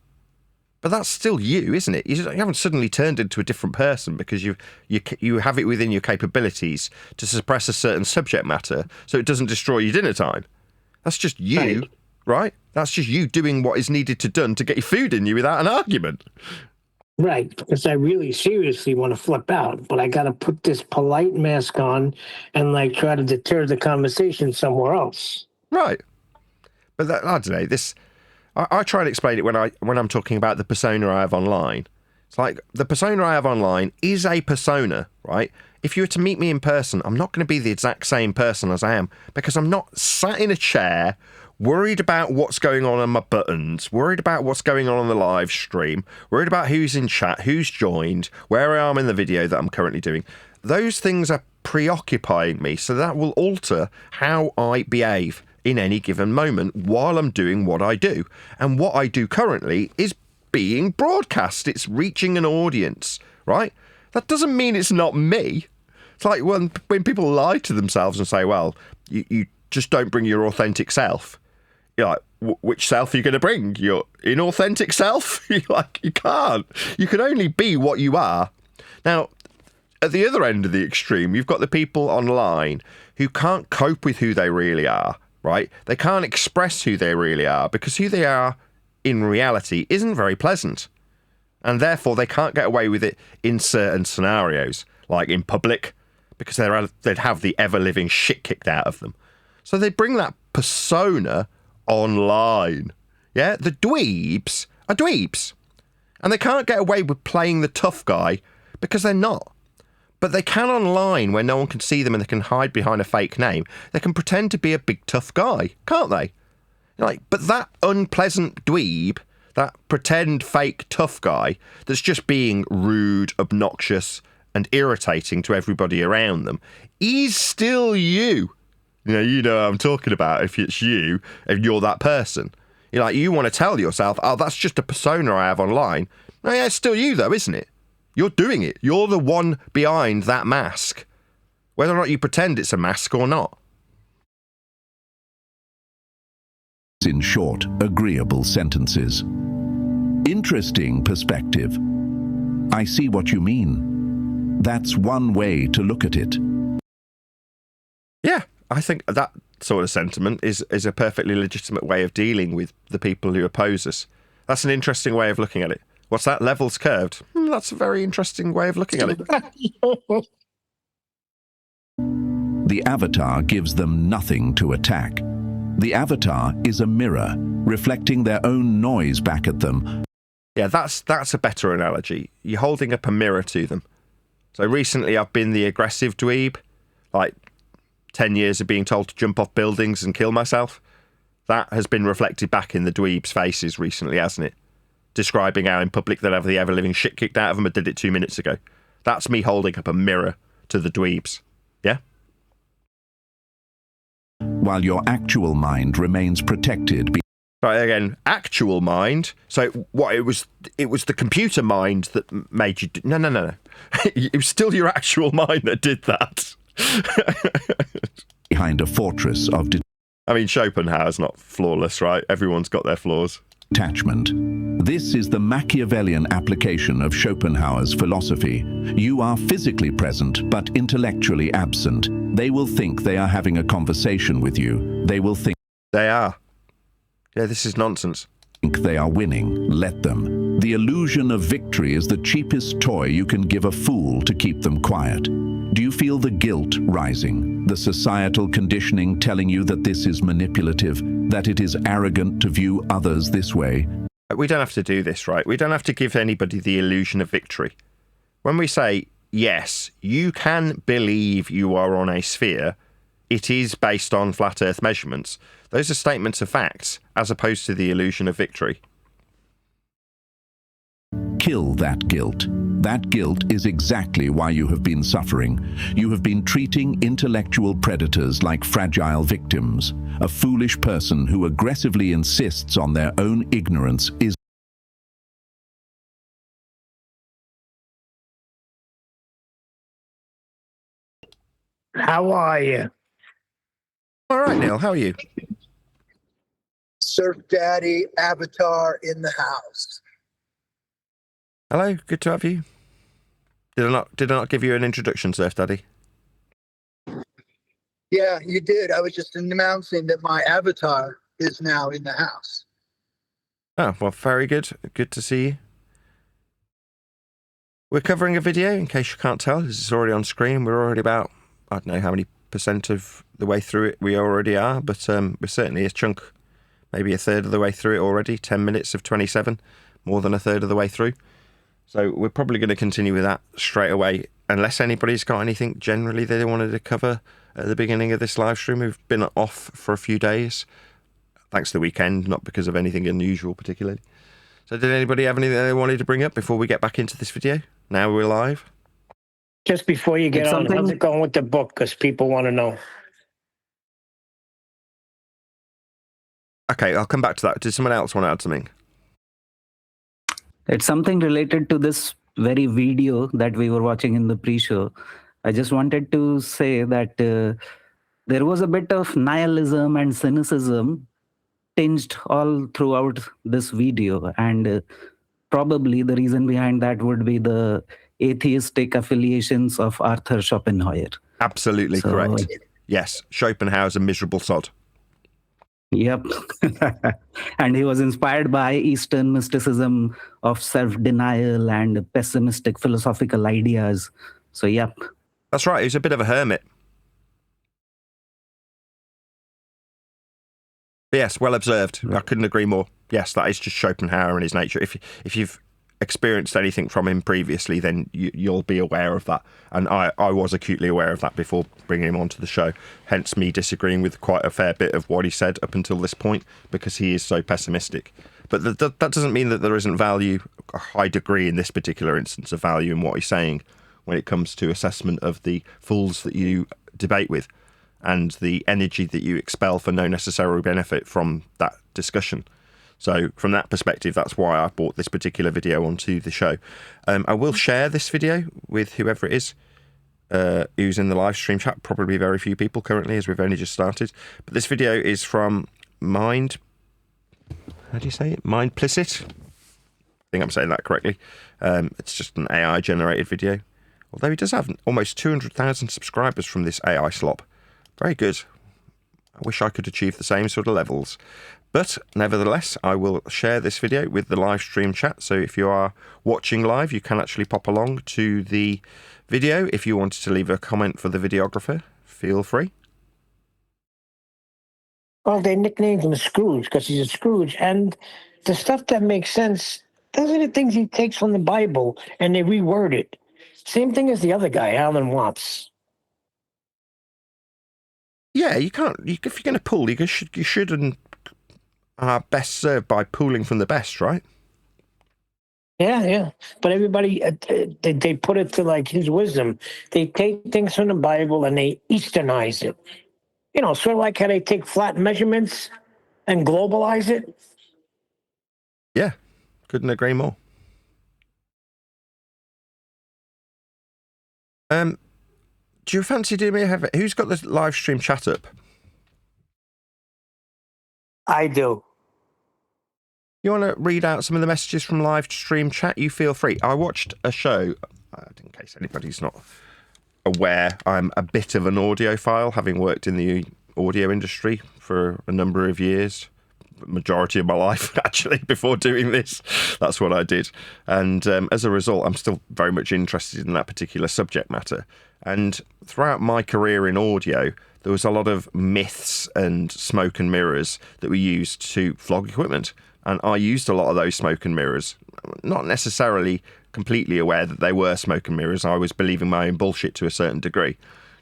But that's still you, isn't it? You haven't suddenly turned into a different person because you have it within your capabilities to suppress a certain subject matter so it doesn't destroy your dinner time. That's just you, right? That's just you doing what is needed to done to get your food in you without an argument. Right, because I really seriously want to flip out, but I got to put this polite mask on and like try to deter the conversation somewhere else. Right. But that, I don't know, this... I try and explain it when I'm talking about the persona I have online. It's like the persona I have online is a persona, right? If you were to meet me in person, I'm not going to be the exact same person as I am because I'm not sat in a chair worried about what's going on my buttons, worried about what's going on the live stream, worried about who's in chat, who's joined, where I am in the video that I'm currently doing. Those things are preoccupying me, so that will alter how I behave in any given moment while I'm doing what I do. And what I do currently is being broadcast. It's reaching an audience, right? That doesn't mean it's not me. It's like when people lie to themselves and say, well, you just don't bring your authentic self. You're like, which self are you going to bring? Your inauthentic self? You're like, you can't. You can only be what you are. Now, at the other end of the extreme, you've got the people online who can't cope with who they really are. Right? They can't express who they really are because who they are in reality isn't very pleasant. And therefore, they can't get away with it in certain scenarios, like in public, because they'd have the ever-living shit kicked out of them. So they bring that persona online. Yeah, the dweebs are dweebs. And they can't get away with playing the tough guy because they're not. But they can online where no one can see them and they can hide behind a fake name. They can pretend to be a big tough guy, can't they? Like, but that unpleasant dweeb, that pretend fake tough guy that's just being rude, obnoxious and irritating to everybody around them, he's still you. You know what I'm talking about if it's you, if you're that person. You're like, you want to tell yourself, oh, that's just a persona I have online. No, yeah, it's still you though, isn't it? You're doing it. You're the one behind that mask. Whether or not you pretend it's a mask or not. In short, agreeable sentences. Interesting perspective. I see what you mean. That's one way to look at it. Yeah, I think that sort of sentiment is a perfectly legitimate way of dealing with the people who oppose us. That's an interesting way of looking at it. What's that? Levels curved? That's a very interesting way of looking at it. The avatar gives them nothing to attack. The avatar is a mirror, reflecting their own noise back at them. Yeah, that's a better analogy. You're holding up a mirror to them. So recently I've been the aggressive dweeb, like 10 years of being told to jump off buildings and kill myself. That has been reflected back in the dweebs' faces recently, hasn't it? Describing how in public they'll have the ever-living shit kicked out of them. I did it 2 minutes ago. That's me holding up a mirror to the dweebs. Yeah? While your actual mind remains protected. Right, again, actual mind. So what, it was the computer mind that made you do... No. It was still your actual mind that did that. Behind a fortress of I mean, Schopenhauer's not flawless, right? Everyone's got their flaws. Detachment. This is the Machiavellian application of Schopenhauer's philosophy. You are physically present, but intellectually absent. They will think they are having a conversation with you. They will think they are. Yeah, this is nonsense. They are winning. Let them. The illusion of victory is the cheapest toy you can give a fool to keep them quiet. Do you feel the guilt rising? The societal conditioning telling you that this is manipulative, that it is arrogant to view others this way? We don't have to do this, right? We don't have to give anybody the illusion of victory. When we say, yes, you can believe you are on a sphere, it is based on flat earth measurements. Those are statements of facts, as opposed to the illusion of victory. Kill that guilt. That guilt is exactly why you have been suffering. You have been treating intellectual predators like fragile victims. A foolish person who aggressively insists on their own ignorance is How are you? All right, Neil, how are you? Surf Daddy Avatar in the house. Hello, good to have you. Did I not give you an introduction, Surf Daddy? Yeah, you did. I was just announcing that my avatar is now in the house. Oh, well, very good. Good to see you. We're covering a video, in case you can't tell, because it's already on screen. We're already about, I don't know how many % of the way through it we already are, but we're certainly a chunk, maybe a third of the way through it already. 10 minutes of 27, more than a third of the way through. So we're probably going to continue with that straight away, unless anybody's got anything generally they wanted to cover at the beginning of this live stream. We've been off for a few days, thanks to the weekend, not because of anything unusual particularly. So did anybody have anything they wanted to bring up before we get back into this video? Now we're live. Just before you get on, how's it going with the book? Because people want to know. Okay, I'll come back to that. Did someone else want to add something? It's something related to this very video that we were watching in the pre-show. I just wanted to say that there was a bit of nihilism and cynicism tinged all throughout this video. And probably the reason behind that would be the atheistic affiliations of Arthur Schopenhauer. Absolutely correct. Yes, Schopenhauer's a miserable sod. Yep. And he was inspired by Eastern mysticism of self-denial and pessimistic philosophical ideas. So, yep. That's right. He was a bit of a hermit. But yes, well observed. I couldn't agree more. Yes, that is just Schopenhauer and his nature. If you've experienced anything from him previously, then you'll be aware of that. And I was acutely aware of that before bringing him onto the show. Hence me disagreeing with quite a fair bit of what he said up until this point, because he is so pessimistic. But that doesn't mean that there isn't value, a high degree in this particular instance of value in what he's saying when it comes to assessment of the fools that you debate with and the energy that you expel for no necessary benefit from that discussion. So from that perspective, that's why I brought this particular video onto the show. I will share this video with whoever it is who's in the live stream chat. Probably very few people currently, as we've only just started. But this video is from Mind... How do you say it? Mindplicit? I think I'm saying that correctly. It's just an AI-generated video. Although he does have almost 200,000 subscribers from this AI slop. Very good. I wish I could achieve the same sort of levels. But nevertheless, I will share this video with the live stream chat. So if you are watching live, you can actually pop along to the video. If you wanted to leave a comment for the videographer, feel free. Well, they nicknamed him Scrooge because he's a Scrooge. And the stuff that makes sense, those are the things he takes from the Bible and they reword it. Same thing as the other guy, Alan Watts. Yeah, you can't. If you're going to pull, you should and are best served by pulling from the best, right? Yeah. But everybody, they put it to like his wisdom. They take things from the Bible and they Easternize it. You know, sort of like how they take flat measurements and globalize it. Yeah, couldn't agree more. Do you fancy doing me a favor? Who's got the live stream chat up? I do. You want to read out some of the messages from live stream chat? You feel free. I watched a show, in case anybody's not aware, I'm a bit of an audiophile, having worked in the audio industry for a number of years. Majority of my life, actually, before doing this. That's what I did. And as a result, I'm still very much interested in that particular subject matter. And throughout my career in audio, there was a lot of myths and smoke and mirrors that were used to flog equipment. And I used a lot of those smoke and mirrors, not necessarily completely aware that they were smoke and mirrors. I was believing my own bullshit to a certain degree.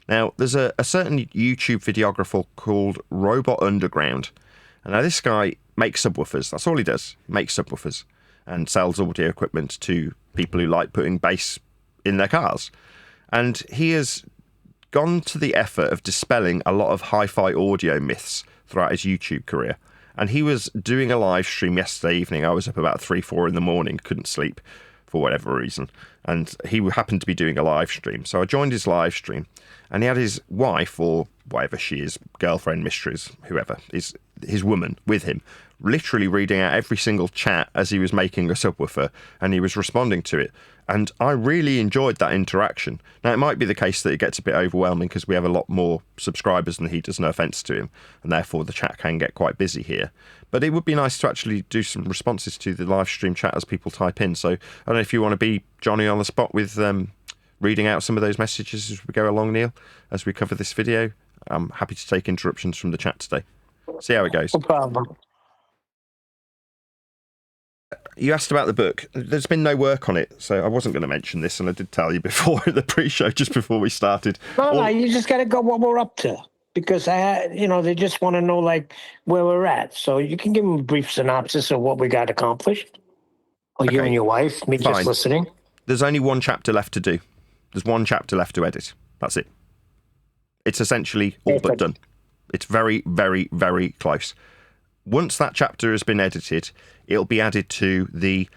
Now, there's a certain YouTube videographer called Robot Underground. And now this guy makes subwoofers. That's all he does. He makes subwoofers and sells audio equipment to people who like putting bass in their cars. And he has gone to the effort of dispelling a lot of hi-fi audio myths throughout his YouTube career. And he was doing a live stream yesterday evening. I was up about 3-4 in the morning, couldn't sleep for whatever reason. And he happened to be doing a live stream. So I joined his live stream and he had his wife, or whatever she is, girlfriend, mistress, whoever, is his woman with him, literally reading out every single chat as he was making a subwoofer and he was responding to it. And I really enjoyed that interaction. Now, it might be the case that it gets a bit overwhelming because we have a lot more subscribers than he does, no offence to him, and therefore the chat can get quite busy here. But it would be nice to actually do some responses to the live stream chat as people type in. So I don't know if you want to be Johnny on the spot with reading out some of those messages as we go along, Neil, as we cover this video. I'm happy to take interruptions from the chat today. See how it goes. No problem. You asked about the book. There's been no work on it, so I wasn't going to mention this, and I did tell you before in the pre-show, just before we started. No, you just got to go what we're up to, because they just want to know like where we're at. So you can give them a brief synopsis of what we got accomplished. Or you and your wife, me just listening. There's only one chapter left to do. There's one chapter left to edit. That's it. It's essentially all but done. It's very, very, very close. Once that chapter has been edited, it'll be added to the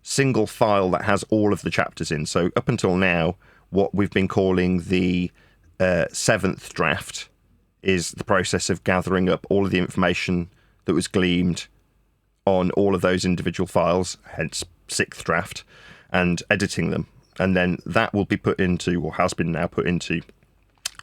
single file that has all of the chapters in. So up until now, what we've been calling the 7th draft is the process of gathering up all of the information that was gleaned on all of those individual files, hence 6th draft, and editing them. And then that will be put into, or has been now put into,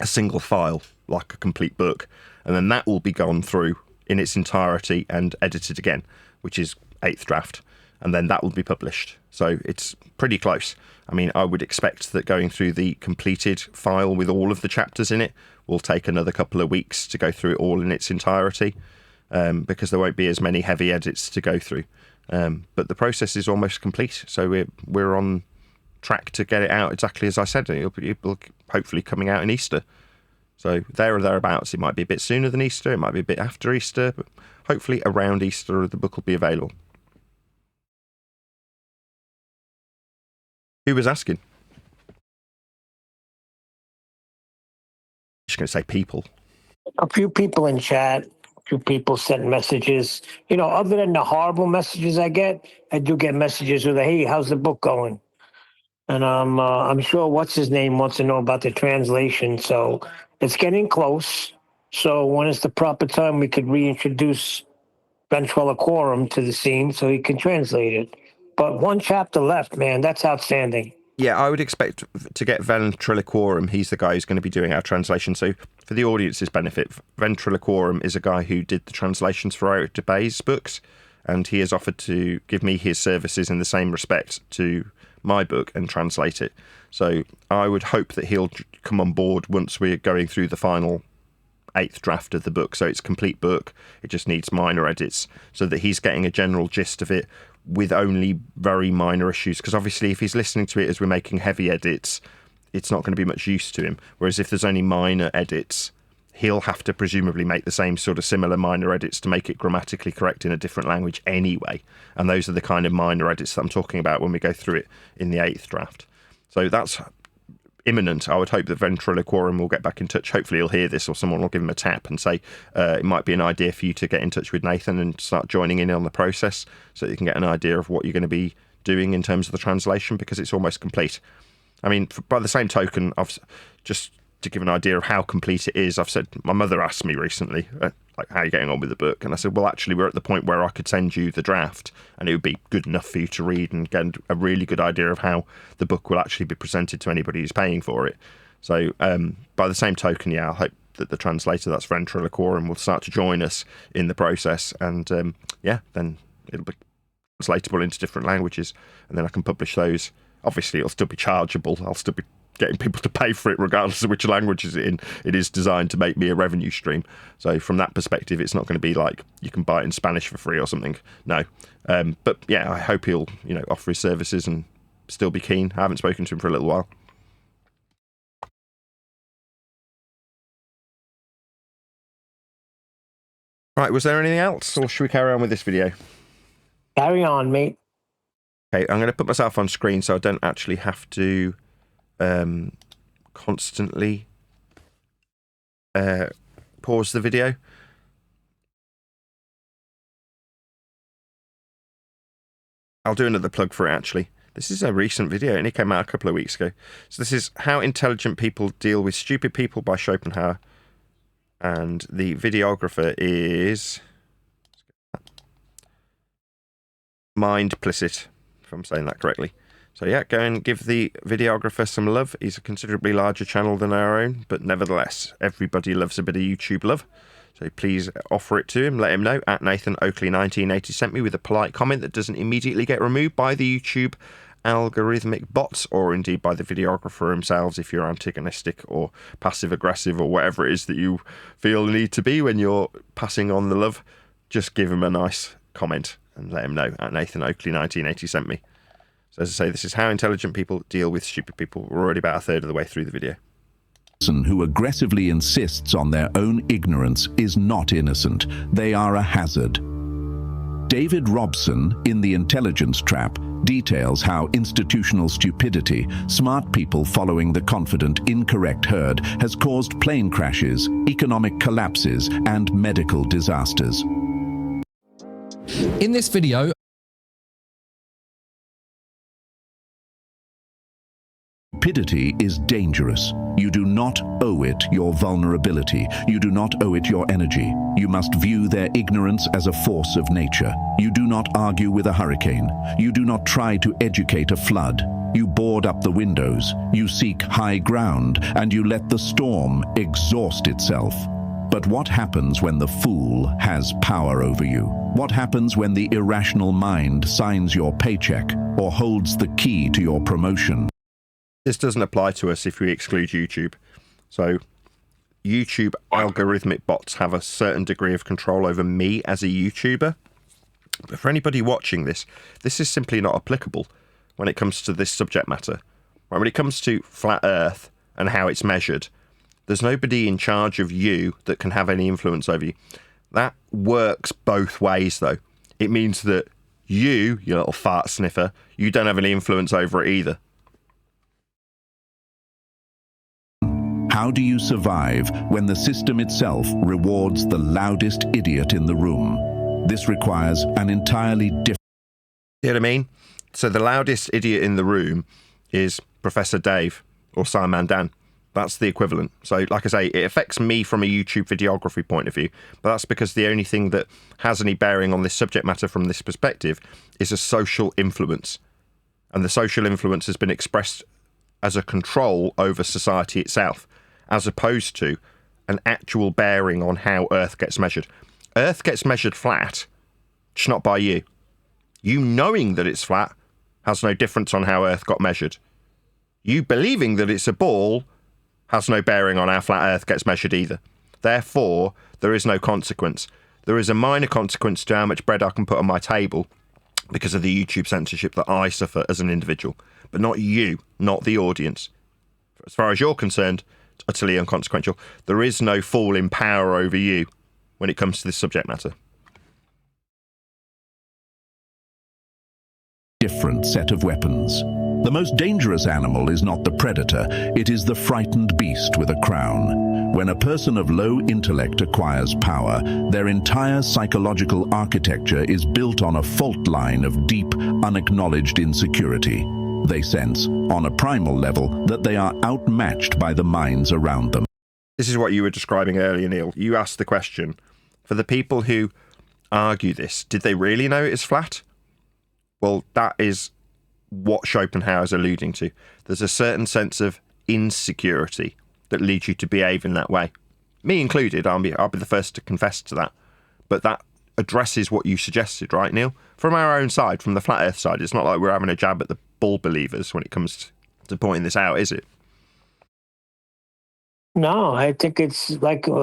a single file, like a complete book. And then that will be gone through in its entirety and edited again, which is 8th draft, and then that will be published. So it's pretty close. I mean, I would expect that going through the completed file with all of the chapters in it will take another couple of weeks to go through it all in its entirety, because there won't be as many heavy edits to go through. But the process is almost complete, so we're on track to get it out exactly as I said. It'll be hopefully coming out in Easter. So there or thereabouts. It might be a bit sooner than Easter, it might be a bit after Easter, but hopefully around Easter the book will be available. Who was asking? Just going to say people. A few people in chat, a few people sent messages. You know, other than the horrible messages I do get messages with, hey, how's the book going? And I'm sure what's his name wants to know about the translation. So it's getting close. So when is the proper time we could reintroduce Ventriloquorum to the scene so he can translate it? But one chapter left, man. That's outstanding. Yeah, I would expect to get Ventriloquorum. He's the guy who's going to be doing our translation. So for the audience's benefit, Ventriloquorum is a guy who did the translations for Eric DeBay's books, and he has offered to give me his services in the same respect to my book and translate it. So I would hope that he'll come on board once we're going through the final 8th draft of the book. So it's a complete book. It just needs minor edits so that he's getting a general gist of it with only very minor issues. Because obviously if he's listening to it as we're making heavy edits, it's not going to be much use to him. Whereas if there's only minor edits, he'll have to presumably make the same sort of similar minor edits to make it grammatically correct in a different language anyway. And those are the kind of minor edits that I'm talking about when we go through it in the 8th draft. So that's imminent. I would hope that Ventriloquorum will get back in touch. Hopefully he'll hear this, or someone will give him a tap and say, it might be an idea for you to get in touch with Nathan and start joining in on the process so that you can get an idea of what you're going to be doing in terms of the translation, because it's almost complete. I mean, by the same token, I've just to give an idea of how complete it is, I've said, my mother asked me recently, like, how are you getting on with the book? And I said, well, actually, we're at the point where I could send you the draft and it would be good enough for you to read and get a really good idea of how the book will actually be presented to anybody who's paying for it. So by the same token, yeah, I hope that the translator, that's Ventriloquorum, will start to join us in the process. And yeah, then it'll be translatable into different languages, and then I can publish those. Obviously, it'll still be chargeable. I'll still be getting people to pay for it regardless of which language it's in. It is designed to make me a revenue stream. So from that perspective, it's not going to be like you can buy it in Spanish for free or something. No. But yeah, I hope he'll, offer his services and still be keen. I haven't spoken to him for a little while. Right, was there anything else, or should we carry on with this video? Carry on, mate. Okay, I'm going to put myself on screen so I don't actually have to constantly pause the video. I'll do another plug for it, actually. This is a recent video, and it came out a couple of weeks ago. So this is How Intelligent People Deal with Stupid People by Schopenhauer. And the videographer is Mindplicit, if I'm saying that correctly. So yeah, go and give the videographer some love. He's a considerably larger channel than our own, but nevertheless, everybody loves a bit of YouTube love. So please offer it to him. Let him know at Nathan Oakley 1980 sent me with a polite comment that doesn't immediately get removed by the YouTube algorithmic bots, or indeed by the videographer themselves if you're antagonistic or passive aggressive or whatever it is that you feel the need to be when you're passing on the love. Just give him a nice comment and let him know at Nathan Oakley 1980 sent me. So as I say, this is How Intelligent People Deal with Stupid People. We're already about a third of the way through the video. Who aggressively insists on their own ignorance is not innocent. They are a hazard. David Robson, in The Intelligence Trap, details how institutional stupidity, smart people following the confident, incorrect herd, has caused plane crashes, economic collapses, and medical disasters. In this video, Stupidity is dangerous. You do not owe it your vulnerability. You do not owe it your energy. You must view their ignorance as a force of nature. You do not argue with a hurricane. You do not try to educate a flood. You board up the windows. You seek high ground, and you let the storm exhaust itself. But what happens when the fool has power over you? What happens when the irrational mind signs your paycheck or holds the key to your promotion? This doesn't apply to us if we exclude YouTube. So YouTube algorithmic bots have a certain degree of control over me as a YouTuber. But for anybody watching this, this is simply not applicable when it comes to this subject matter. Right, when it comes to flat Earth and how it's measured, there's nobody in charge of you that can have any influence over you. That works both ways, though. It means that you little fart sniffer, you don't have any influence over it either. How do you survive when the system itself rewards the loudest idiot in the room? This requires an entirely different... You know what I mean? So the loudest idiot in the room is Professor Dave or Simon Dan. That's the equivalent. So like I say, it affects me from a YouTube videography point of view, but that's because the only thing that has any bearing on this subject matter from this perspective is a social influence. And the social influence has been expressed as a control over society itself, as opposed to an actual bearing on how Earth gets measured. Earth gets measured flat, just not by you. You knowing that it's flat has no difference on how Earth got measured. You believing that it's a ball has no bearing on how flat Earth gets measured either. Therefore, there is no consequence. There is a minor consequence to how much bread I can put on my table because of the YouTube censorship that I suffer as an individual, but not you, not the audience. As far as you're concerned, utterly inconsequential. There is no fool in power over you when it comes to this subject matter. Different set of weapons. The most dangerous animal is not the predator, it is the frightened beast with a crown. When a person of low intellect acquires power, their entire psychological architecture is built on a fault line of deep, unacknowledged insecurity. They sense, on a primal level, that they are outmatched by the minds around them. This is what you were describing earlier, Neil. You asked the question, for the people who argue this, did they really know it is flat? Well, that is what Schopenhauer is alluding to. There's a certain sense of insecurity that leads you to behave in that way. Me included, I'll be the first to confess to that. But that addresses what you suggested, right, Neil? From our own side, from the flat Earth side, it's not like we're having a jab at the bull believers when it comes to pointing this out, is it? No, I think it's like what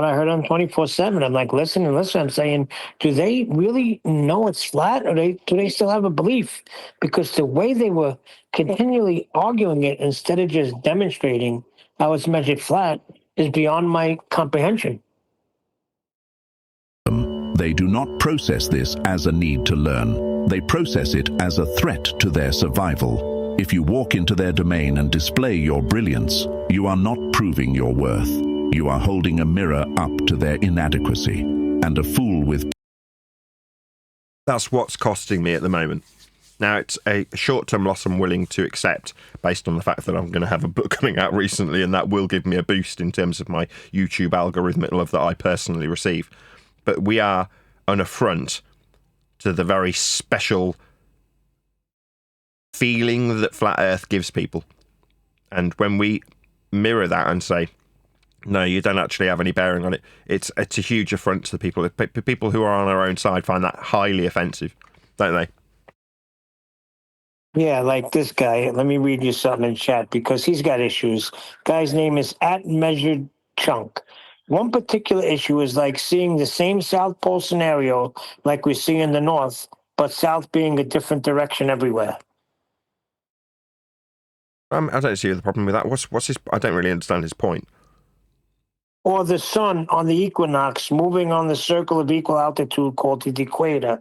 I heard on 24/7. I'm like, listen. I'm saying, do they really know it's flat, or do they still have a belief? Because the way they were continually arguing it instead of just demonstrating how it's measured flat is beyond my comprehension. They do not process this as a need to learn. They process it as a threat to their survival. If you walk into their domain and display your brilliance, you are not proving your worth. You are holding a mirror up to their inadequacy. And a fool with... That's what's costing me at the moment. Now, it's a short-term loss I'm willing to accept based on the fact that I'm going to have a book coming out recently, and that will give me a boost in terms of my YouTube algorithmic love that I personally receive. But we are an affront to the very special feeling that flat Earth gives people. And when we mirror that and say, no, you don't actually have any bearing on it, it's a huge affront to the people. People who are on our own side find that highly offensive, don't they? Yeah, like this guy. Let me read you something in chat because he's got issues. Guy's name is @MeasuredChunk. One particular issue is like seeing the same South Pole scenario like we see in the North, but South being a different direction everywhere. I don't see the problem with that. What's his? I don't really understand his point. Or the sun on the equinox moving on the circle of equal altitude called the equator.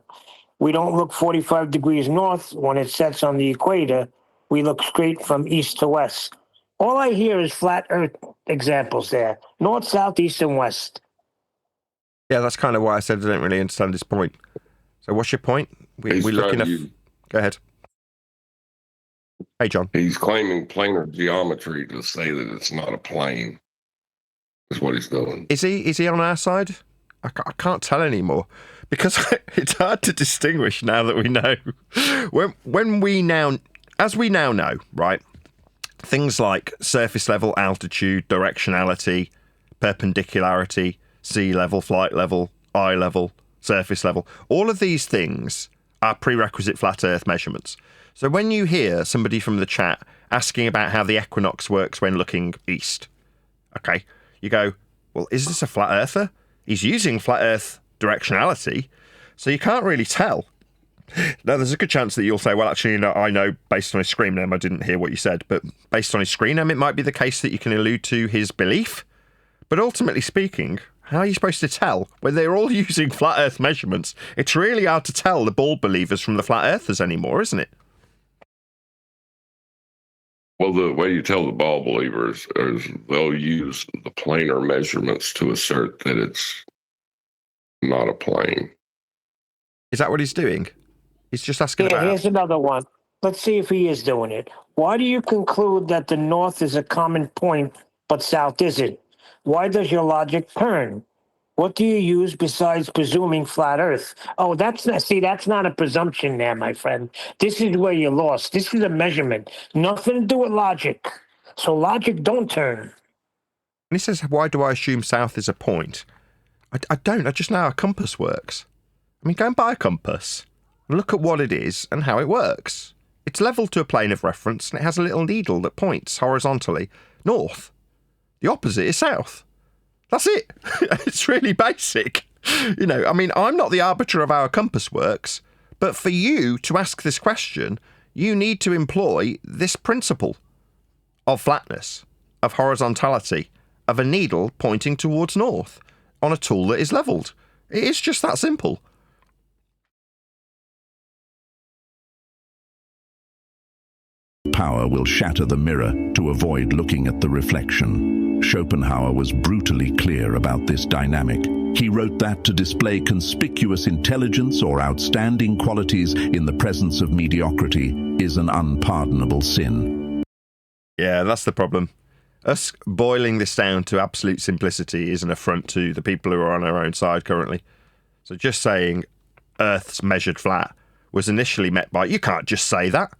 We don't look 45 degrees north when it sets on the equator. We look straight from east to west. All I hear is flat Earth examples there. North, south, east, and west. Yeah, that's kind of why I said I don't really understand his point. So what's your point? We're looking at... Go ahead. Hey, John. He's claiming planar geometry to say that it's not a plane. Is what he's doing. Is he on our side? I can't tell anymore because it's hard to distinguish now that we know. When we now, as we now know, right? Things like surface level, altitude, directionality, perpendicularity, sea level, flight level, eye level, surface level. All of these things are prerequisite flat Earth measurements. So when you hear somebody from the chat asking about how the equinox works when looking east, okay, you go, well, is this a flat earther? He's using flat Earth directionality, so you can't really tell. Now, there's a good chance that you'll say, well, actually, no, I know based on his screen name, I didn't hear what you said, but based on his screen name, it might be the case that you can allude to his belief. But ultimately speaking, how are you supposed to tell when they're all using flat Earth measurements? It's really hard to tell the ball believers from the flat earthers anymore, isn't it? Well, the way you tell the ball believers is they'll use the planar measurements to assert that it's not a plane. Is that what he's doing? He's just asking about... Here's another one. Let's see if he is doing it. Why do you conclude that the north is a common point, but south isn't? Why does your logic turn? What do you use besides presuming flat Earth? Oh, that's not a presumption there, my friend. This is where you're lost. This is a measurement. Nothing to do with logic. So logic don't turn. And he says, why do I assume south is a point? I don't. I just know how a compass works. I mean, go and buy a compass and look at what it is and how it works. It's leveled to a plane of reference and it has a little needle that points horizontally north. The opposite is south. That's it. It's really basic. You know, I mean, I'm not the arbiter of how a compass works, but for you to ask this question, you need to employ this principle of flatness, of horizontality, of a needle pointing towards north on a tool that is leveled. It is just that simple. Power will shatter the mirror to avoid looking at the reflection. Schopenhauer was brutally clear about this dynamic. He wrote that to display conspicuous intelligence or outstanding qualities in the presence of mediocrity is an unpardonable sin. Yeah, that's the problem. Us boiling this down to absolute simplicity is an affront to the people who are on our own side currently. So just saying Earth's measured flat was initially met by, you can't just say that.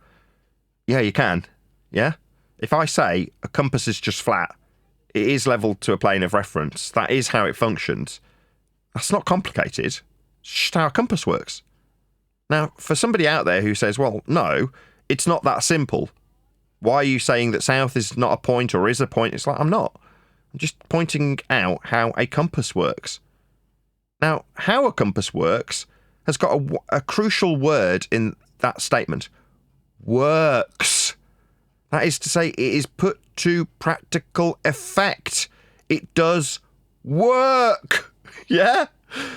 Yeah, you can. Yeah? If I say a compass is just flat, it is leveled to a plane of reference, that is how it functions, that's not complicated. It's just how a compass works. Now, for somebody out there who says, well, no, it's not that simple. Why are you saying that south is not a point or is a point? It's like, I'm not. I'm just pointing out how a compass works. Now, how a compass works has got a crucial word in that statement. Works. That is to say, it is put to practical effect. It does work. Yeah?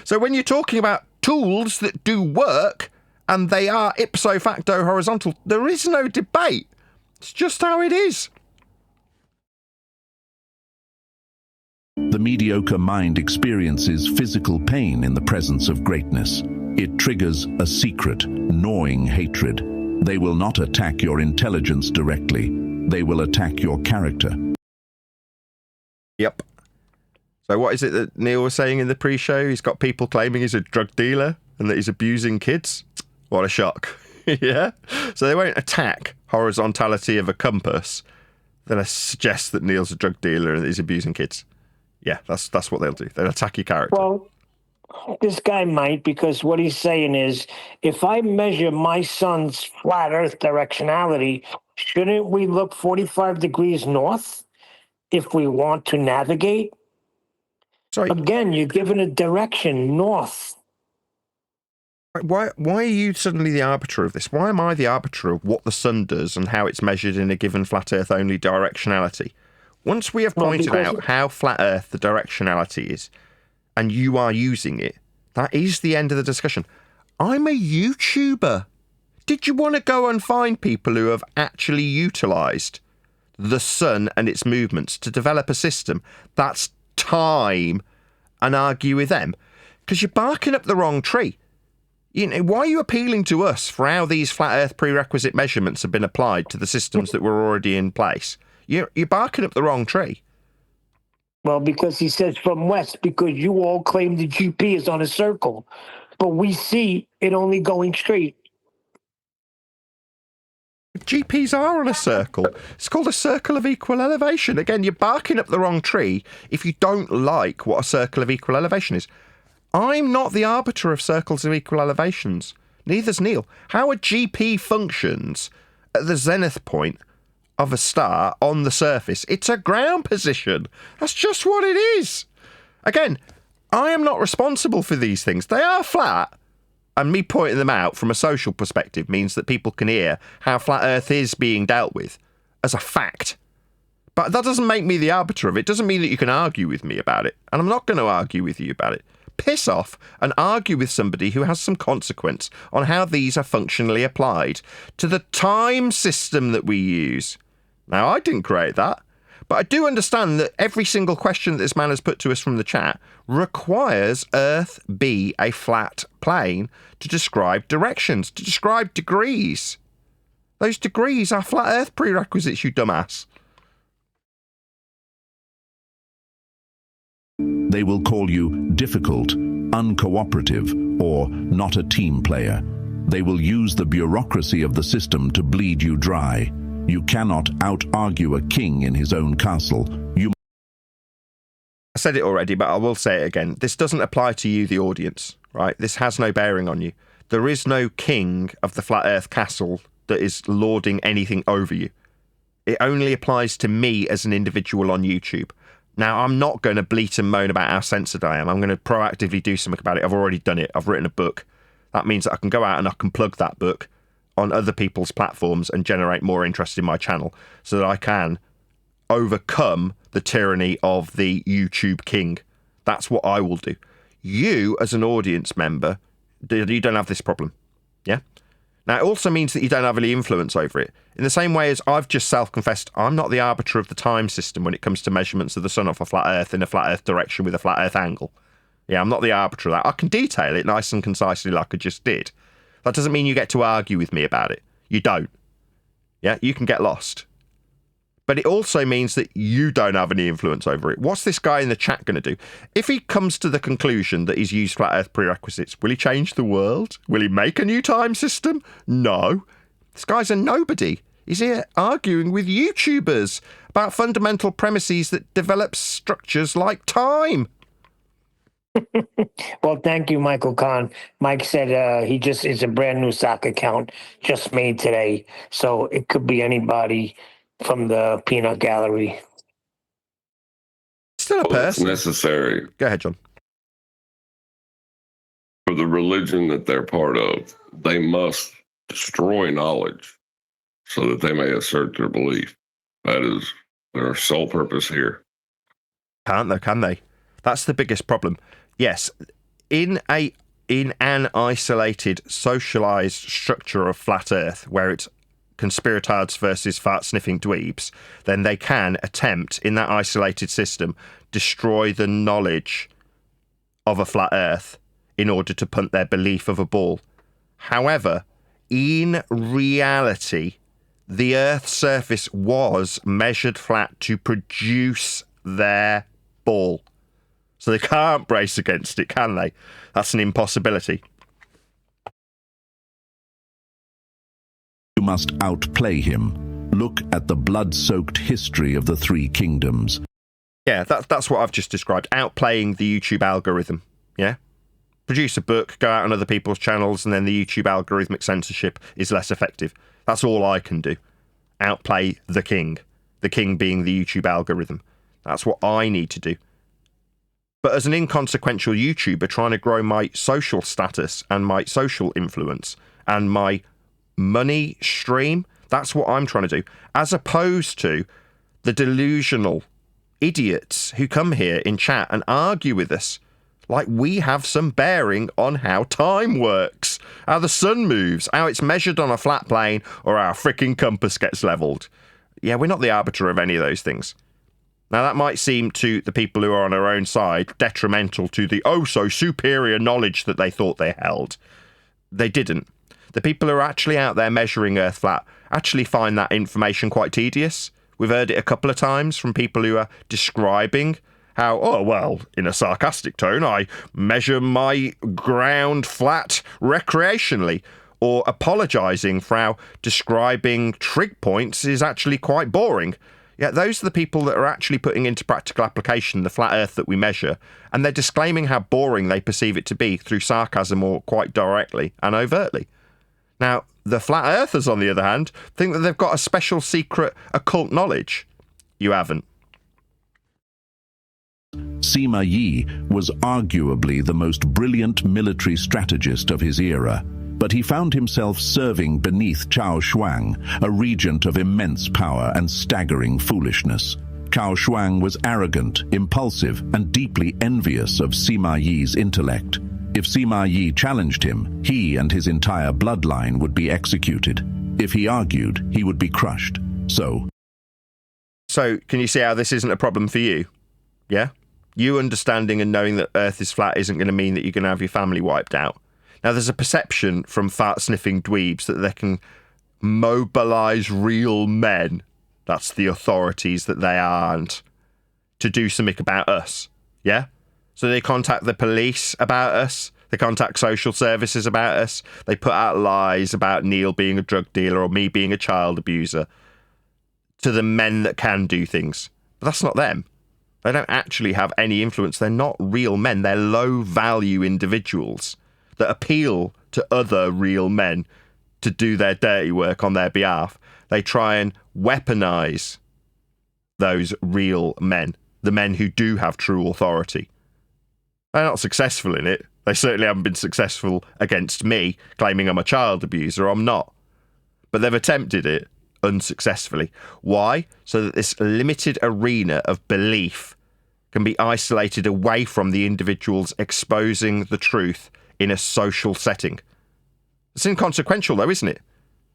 So when you're talking about tools that do work, and they are ipso facto horizontal, there is no debate. It's just how it is. The mediocre mind experiences physical pain in the presence of greatness. It triggers a secret, gnawing hatred. They will not attack your intelligence directly. They will attack your character. Yep. So what is it that Neil was saying in the pre-show? He's got people claiming he's a drug dealer and that he's abusing kids. What a shock. Yeah? So they won't attack horizontality of a compass. Then I suggest that Neil's a drug dealer and that he's abusing kids. Yeah, that's what they'll do. They'll attack your character. Well, this guy might, because what he's saying is, if I measure my son's flat Earth directionality, shouldn't we look 45 degrees north if we want to navigate? Sorry. Again, you're given a direction north. Why are you suddenly the arbiter of this? Why am I the arbiter of what the sun does and how it's measured in a given flat Earth only directionality? Once we have pointed out how flat Earth the directionality is, and you are using it, that is the end of the discussion. I'm a YouTuber. Did you want to go and find people who have actually utilised the sun and its movements to develop a system that's time and argue with them? Because you're barking up the wrong tree. You know, why are you appealing to us for how these flat Earth prerequisite measurements have been applied to the systems that were already in place? You're barking up the wrong tree. Well, because he says from west, because you all claim the GP is on a circle, but we see it only going straight. GPs are on a circle. It's called a circle of equal elevation. Again, you're barking up the wrong tree if you don't like what a circle of equal elevation is. I'm not the arbiter of circles of equal elevations. Neither's Neil. How a GP functions at the zenith point of a star on the surface, it's a ground position. That's just what it is. Again, I am not responsible for these things. They are flat. And me pointing them out from a social perspective means that people can hear how flat Earth is being dealt with as a fact. But that doesn't make me the arbiter of it. It doesn't mean that you can argue with me about it. And I'm not going to argue with you about it. Piss off and argue with somebody who has some consequence on how these are functionally applied to the time system that we use. Now, I didn't create that. But I do understand that every single question that this man has put to us from the chat requires Earth be a flat plane to describe directions, to describe degrees. Those degrees are flat Earth prerequisites, you dumbass. They will call you difficult, uncooperative, or not a team player. They will use the bureaucracy of the system to bleed you dry. You cannot out-argue a king in his own castle. I said it already, but I will say it again. This doesn't apply to you, the audience, right? This has no bearing on you. There is no king of the Flat Earth castle that is lording anything over you. It only applies to me as an individual on YouTube. Now, I'm not going to bleat and moan about how censored I am. I'm going to proactively do something about it. I've already done it. I've written a book. That means that I can go out and I can plug that book on other people's platforms and generate more interest in my channel so that I can overcome the tyranny of the YouTube king. That's what I will do. You, as an audience member, you don't have this problem. Yeah? Now, it also means that you don't have any influence over it. In the same way as I've just self-confessed, I'm not the arbiter of the time system when it comes to measurements of the sun off a flat Earth in a flat Earth direction with a flat Earth angle. Yeah, I'm not the arbiter of that. I can detail it nice and concisely like I just did. That doesn't mean you get to argue with me about it. You don't. Yeah, you can get lost. But it also means that you don't have any influence over it. What's this guy in the chat going to do? If he comes to the conclusion that he's used flat Earth prerequisites, will he change the world? Will he make a new time system? No. This guy's a nobody. He's here arguing with YouTubers about fundamental premises that develop structures like time. Well, thank you, Michael Kahn. Mike said it's a brand new stock account just made today. So it could be anybody from the peanut gallery. Still a person. It's necessary. Go ahead, John. For the religion that they're part of, they must destroy knowledge so that they may assert their belief. That is their sole purpose here. Can't though, can they? That's the biggest problem. Yes, in an isolated, socialized structure of flat Earth, where it's conspiratards versus fart-sniffing dweebs, then they can attempt, in that isolated system, destroy the knowledge of a flat Earth in order to punt their belief of a ball. However, in reality, the Earth's surface was measured flat to produce their ball. So they can't brace against it, can they? That's an impossibility. You must outplay him. Look at the blood-soaked history of the three kingdoms. Yeah, that's what I've just described. Outplaying the YouTube algorithm. Yeah? Produce a book, go out on other people's channels, and then the YouTube algorithmic censorship is less effective. That's all I can do. Outplay the king. The king being the YouTube algorithm. That's what I need to do. But as an inconsequential YouTuber trying to grow my social status and my social influence and my money stream, that's what I'm trying to do. As opposed to the delusional idiots who come here in chat and argue with us like we have some bearing on how time works, how the sun moves, how it's measured on a flat plane, or how a freaking compass gets leveled. Yeah, we're not the arbiter of any of those things. Now, that might seem to the people who are on our own side detrimental to the oh-so-superior knowledge that they thought they held. They didn't. The people who are actually out there measuring Earth flat actually find that information quite tedious. We've heard it a couple of times from people who are describing how, oh, well, in a sarcastic tone, I measure my ground flat recreationally. or apologising for how describing trig points is actually quite boring. Yet those are the people that are actually putting into practical application the flat earth that we measure, and they're disclaiming how boring they perceive it to be through sarcasm or quite directly and overtly. Now, the flat earthers, on the other hand, think that they've got a special secret occult knowledge. You haven't. Sima Yi was arguably the most brilliant military strategist of his era, but he found himself serving beneath Cao Shuang, a regent of immense power and staggering foolishness. Cao Shuang was arrogant, impulsive, and deeply envious of Sima Yi's intellect. If Sima Yi challenged him, he and his entire bloodline would be executed. If he argued, he would be crushed. So, can you see how this isn't a problem for you? Yeah? You understanding and knowing that Earth is flat isn't going to mean that you're going to have your family wiped out. Now, there's a perception from fart-sniffing dweebs that they can mobilise real men, that's the authorities that they aren't, to do something about us, yeah? So they contact the police about us, they contact social services about us, they put out lies about Neil being a drug dealer or me being a child abuser to the men that can do things. But that's not them. They don't actually have any influence. They're not real men. They're low-value individuals that appeal to other real men to do their dirty work on their behalf. They try and weaponize those real men, the men who do have true authority. They're not successful in it. They certainly haven't been successful against me, claiming I'm a child abuser. I'm not. But they've attempted it unsuccessfully. Why? So that this limited arena of belief can be isolated away from the individuals exposing the truth in a social setting. It's inconsequential though, isn't it?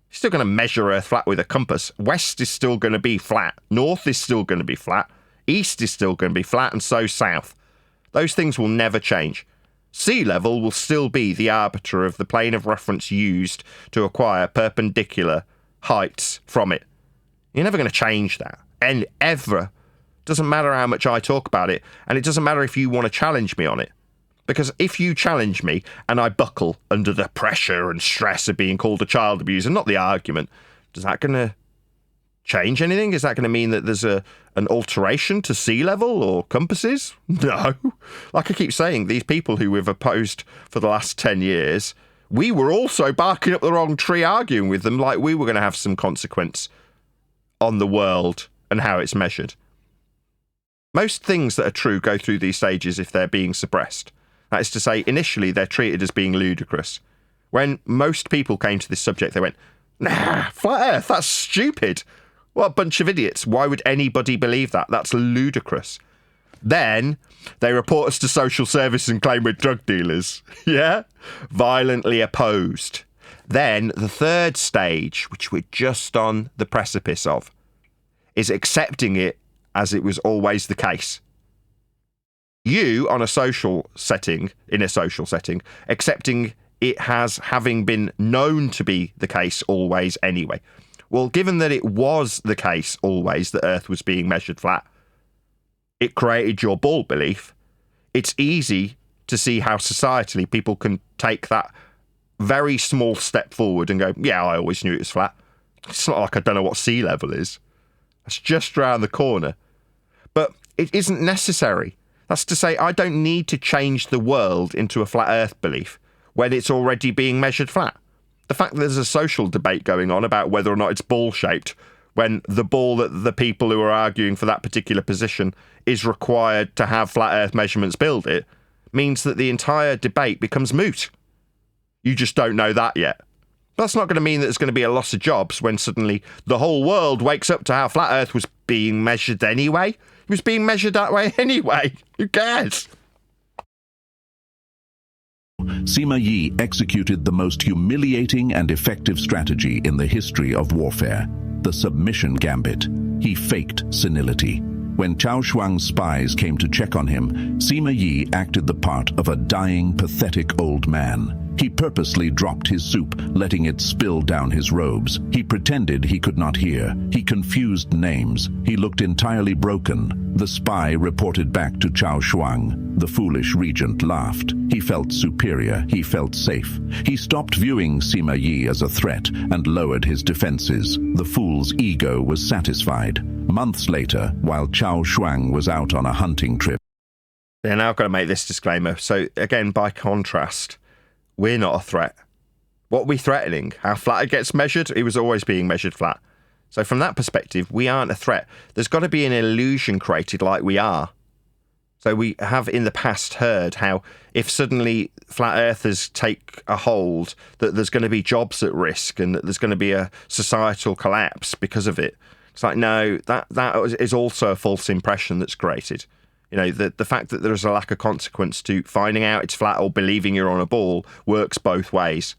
You're still going to measure Earth flat with a compass. West is still going to be flat. North is still going to be flat. East is still going to be flat, and so south. Those things will never change. Sea level will still be the arbiter of the plane of reference used to acquire perpendicular heights from it. You're never going to change that. And ever. Doesn't matter how much I talk about it, and it doesn't matter if you want to challenge me on it. Because if you challenge me and I buckle under the pressure and stress of being called a child abuser, not the argument, is that going to change anything? Is that going to mean that there's an alteration to sea level or compasses? No. Like I keep saying, these people who we've opposed for the last 10 years, we were also barking up the wrong tree arguing with them like we were going to have some consequence on the world and how it's measured. Most things that are true go through these stages if they're being suppressed. That is to say, initially they're treated as being ludicrous. When most people came to this subject, they went, nah, flat Earth, that's stupid. What a bunch of idiots. Why would anybody believe that? That's ludicrous. Then they report us to social services and claim we're drug dealers. Yeah? Violently opposed. Then the third stage, which we're just on the precipice of, is accepting it as it was always the case. You, in a social setting, accepting it as having been known to be the case always anyway. Well, given that it was the case always that Earth was being measured flat, it created your ball belief. It's easy to see how societally people can take that very small step forward and go, yeah, I always knew it was flat. It's not like I don't know what sea level is. That's just around the corner. But it isn't necessary. That's to say, I don't need to change the world into a flat Earth belief when it's already being measured flat. The fact that there's a social debate going on about whether or not it's ball-shaped, when the ball that the people who are arguing for that particular position is required to have flat Earth measurements build it, means that the entire debate becomes moot. You just don't know that yet. That's not going to mean that there's going to be a loss of jobs when suddenly the whole world wakes up to how flat Earth was being measured anyway. It was being measured that way anyway. Who cares? Sima Yi executed the most humiliating and effective strategy in the history of warfare, the submission gambit. He faked senility. When Cao Shuang's spies came to check on him, Sima Yi acted the part of a dying, pathetic old man. He purposely dropped his soup, letting it spill down his robes. He pretended he could not hear. He confused names. He looked entirely broken. The spy reported back to Chao Shuang. The foolish regent laughed. He felt superior. He felt safe. He stopped viewing Sima Yi as a threat and lowered his defenses. The fool's ego was satisfied. Months later, while Chao Shuang was out on a hunting trip. Yeah, now I've got to make this disclaimer. So again, by contrast, we're not a threat. What are we threatening? How flat it gets measured? It was always being measured flat. So from that perspective, we aren't a threat. There's got to be an illusion created like we are. So we have in the past heard how if suddenly flat earthers take a hold, that there's going to be jobs at risk and that there's going to be a societal collapse because of it. It's like, no, that is also a false impression that's created. You know, the fact that there is a lack of consequence to finding out it's flat or believing you're on a ball works both ways.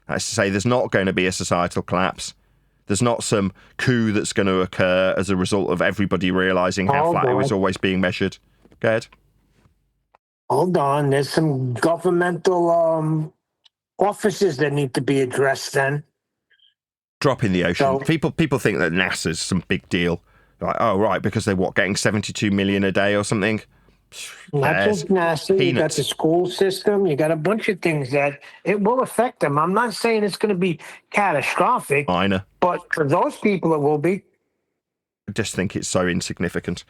That's to say, there's not going to be a societal collapse. There's not some coup that's going to occur as a result of everybody realising how flat it was always being measured. Go ahead. Hold on. There's some governmental offices that need to be addressed then. Drop in the ocean. So, people think that NASA's some big deal. Like, oh, right, because they're getting 72 million a day or something? Not just NASA, you got the school system, you got a bunch of things that it will affect them. I'm not saying it's going to be catastrophic, Minor. But for those people it will be. I just think it's so insignificant.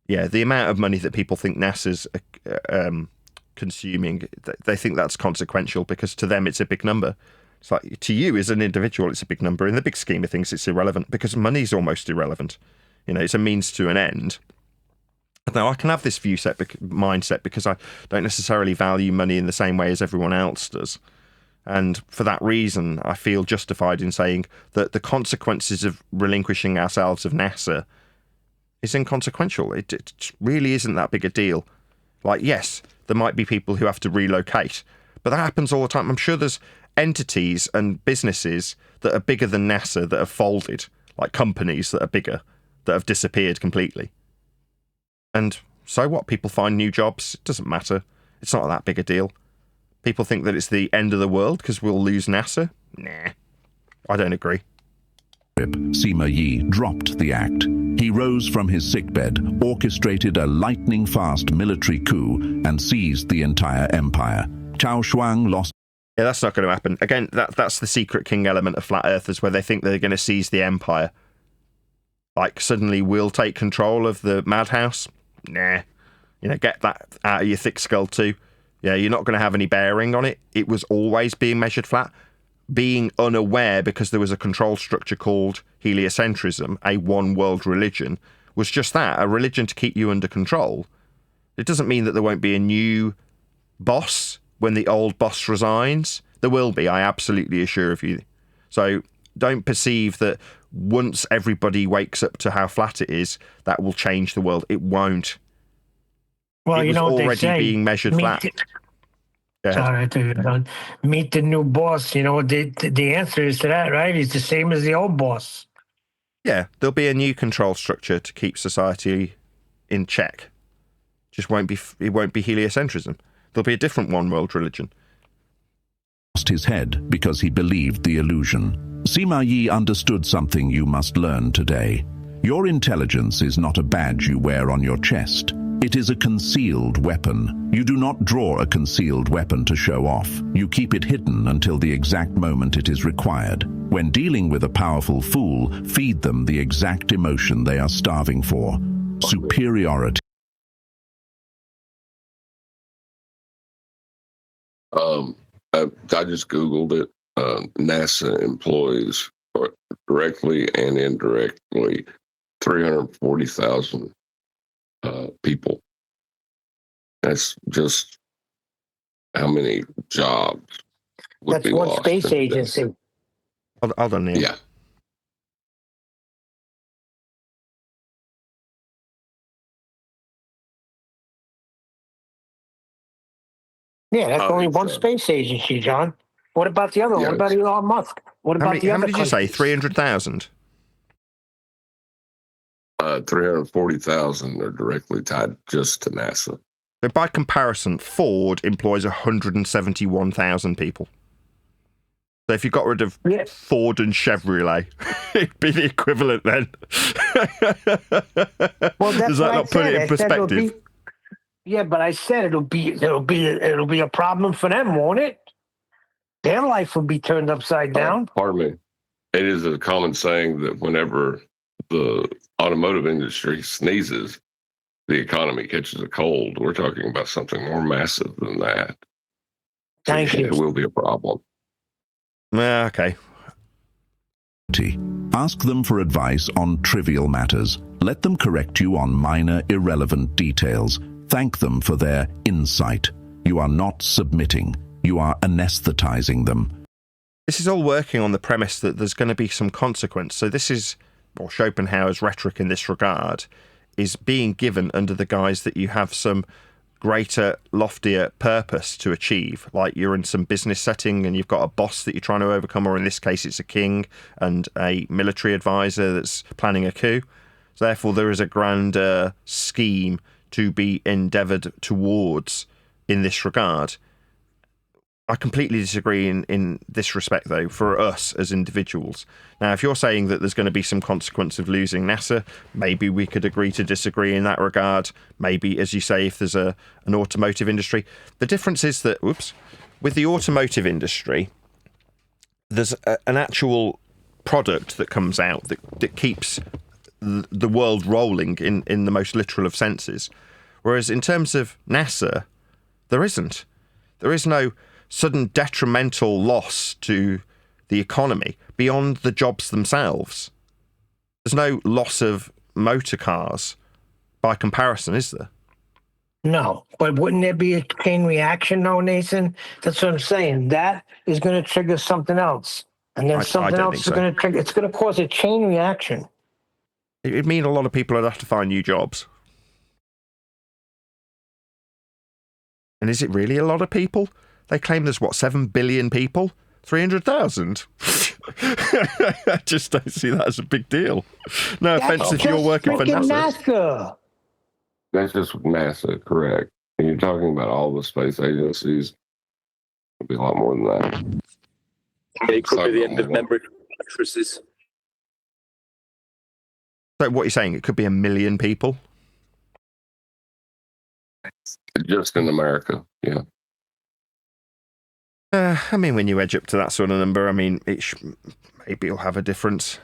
Yeah, the amount of money that people think NASA's consuming, they think that's consequential because to them it's a big number. It's like, to you as an individual, it's a big number. In the big scheme of things, it's irrelevant because money's almost irrelevant. You know, it's a means to an end. Now, I can have this mindset because I don't necessarily value money in the same way as everyone else does. And for that reason, I feel justified in saying that the consequences of relinquishing ourselves of NASA is inconsequential. It really isn't that big a deal. Like, yes, there might be people who have to relocate, but that happens all the time. I'm sure there's entities and businesses that are bigger than NASA that have folded, like companies that are bigger, that have disappeared completely. And so what? People find new jobs. It doesn't matter. It's not that big a deal. People think that it's the end of the world because we'll lose NASA. Nah, I don't agree. Sima Yi dropped the act. He rose from his sickbed, orchestrated a lightning-fast military coup, and seized the entire empire. Chao Shuang lost. Yeah, that's not going to happen. Again, that's the secret king element of flat earthers, where they think they're going to seize the empire. Like, suddenly we'll take control of the madhouse. Nah. You know, get that out of your thick skull too. Yeah, you're not going to have any bearing on it. It was always being measured flat. Being unaware because there was a control structure called heliocentrism, a one-world religion, was just that, a religion to keep you under control. It doesn't mean that there won't be a new boss when the old boss resigns. There will be, I absolutely assure you. So don't perceive that once everybody wakes up to how flat it is, that will change the world. It won't. Well, it you know what already they say, being measured flat. Sorry, meet the new boss. You know, the answer is to that, right? He's the same as the old boss. Yeah, there'll be a new control structure to keep society in check. It won't be heliocentrism. There'll be a different one-world religion. Lost his head because he believed the illusion. Sima Yi understood something you must learn today. Your intelligence is not a badge you wear on your chest. It is a concealed weapon. You do not draw a concealed weapon to show off. You keep it hidden until the exact moment it is required. When dealing with a powerful fool, feed them the exact emotion they are starving for. Superiority. I just Googled it. NASA employs directly and indirectly 340,000 people. That's just how many jobs would That's be one lost. space agency. Hold on, Neil. Yeah. Yeah, that's only one space agency, John. What about the other one? What about Elon Musk? What about the How other many did you say? 300,000? 340,000 are directly tied just to NASA. So by comparison, Ford employs 171,000 people. So if you got rid of Ford and Chevrolet, it'd be the equivalent then. Well, that's Does that what not put it in perspective? Yeah, but I said it'll be a problem for them, won't it? Their life will be turned upside down. Pardon me. It is a common saying that whenever the automotive industry sneezes, the economy catches a cold. We're talking about something more massive than that. Thank you. It will be a problem. Yeah, okay. Ask them for advice on trivial matters. Let them correct you on minor, irrelevant details. Thank them for their insight. You are not submitting. You are anesthetizing them. This is all working on the premise that there's going to be some consequence. So this is, well, Schopenhauer's rhetoric in this regard is being given under the guise that you have some greater, loftier purpose to achieve. Like you're in some business setting and you've got a boss that you're trying to overcome, or in this case it's a king and a military advisor that's planning a coup. So therefore there is a grander scheme to be endeavoured towards in this regard. I completely disagree in this respect, though, for us as individuals. Now, if you're saying that there's going to be some consequence of losing NASA, maybe we could agree to disagree in that regard. Maybe, as you say, if there's an automotive industry. The difference is that, with the automotive industry, there's an actual product that comes out that keeps the world rolling in the most literal of senses. Whereas in terms of NASA, there isn't. There is no sudden detrimental loss to the economy beyond the jobs themselves. There's no loss of motor cars by comparison, is there? No, but wouldn't there be a chain reaction, though, Nathan? That's what I'm saying. That is going to trigger something else, and then something else is going to trigger. It's going to cause a chain reaction. It'd mean a lot of people would have to find new jobs. And is it really a lot of people? They claim there's, 7 billion people? 300,000? I just don't see that as a big deal. No offense if you're working for NASA. That's just NASA, correct. And you're talking about all the space agencies. It'll be a lot more than that. It could be the end of memory mattresses. So what you're saying, it could be 1 million people? Just in America, yeah. I mean, when you edge up to that sort of number, I mean, maybe it'll have a difference.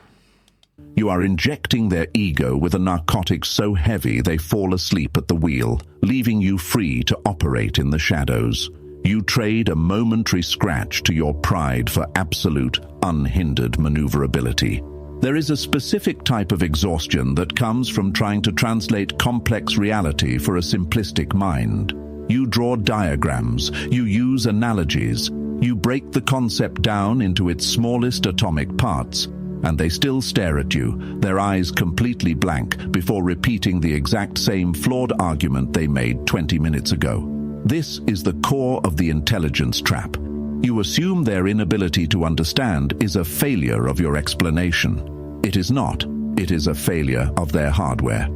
You are injecting their ego with a narcotic so heavy they fall asleep at the wheel, leaving you free to operate in the shadows. You trade a momentary scratch to your pride for absolute, unhindered maneuverability. There is a specific type of exhaustion that comes from trying to translate complex reality for a simplistic mind. You draw diagrams, you use analogies, you break the concept down into its smallest atomic parts, and they still stare at you, their eyes completely blank, before repeating the exact same flawed argument they made 20 minutes ago. This is the core of the intelligence trap. You assume their inability to understand is a failure of your explanation. It is not. It is a failure of their hardware.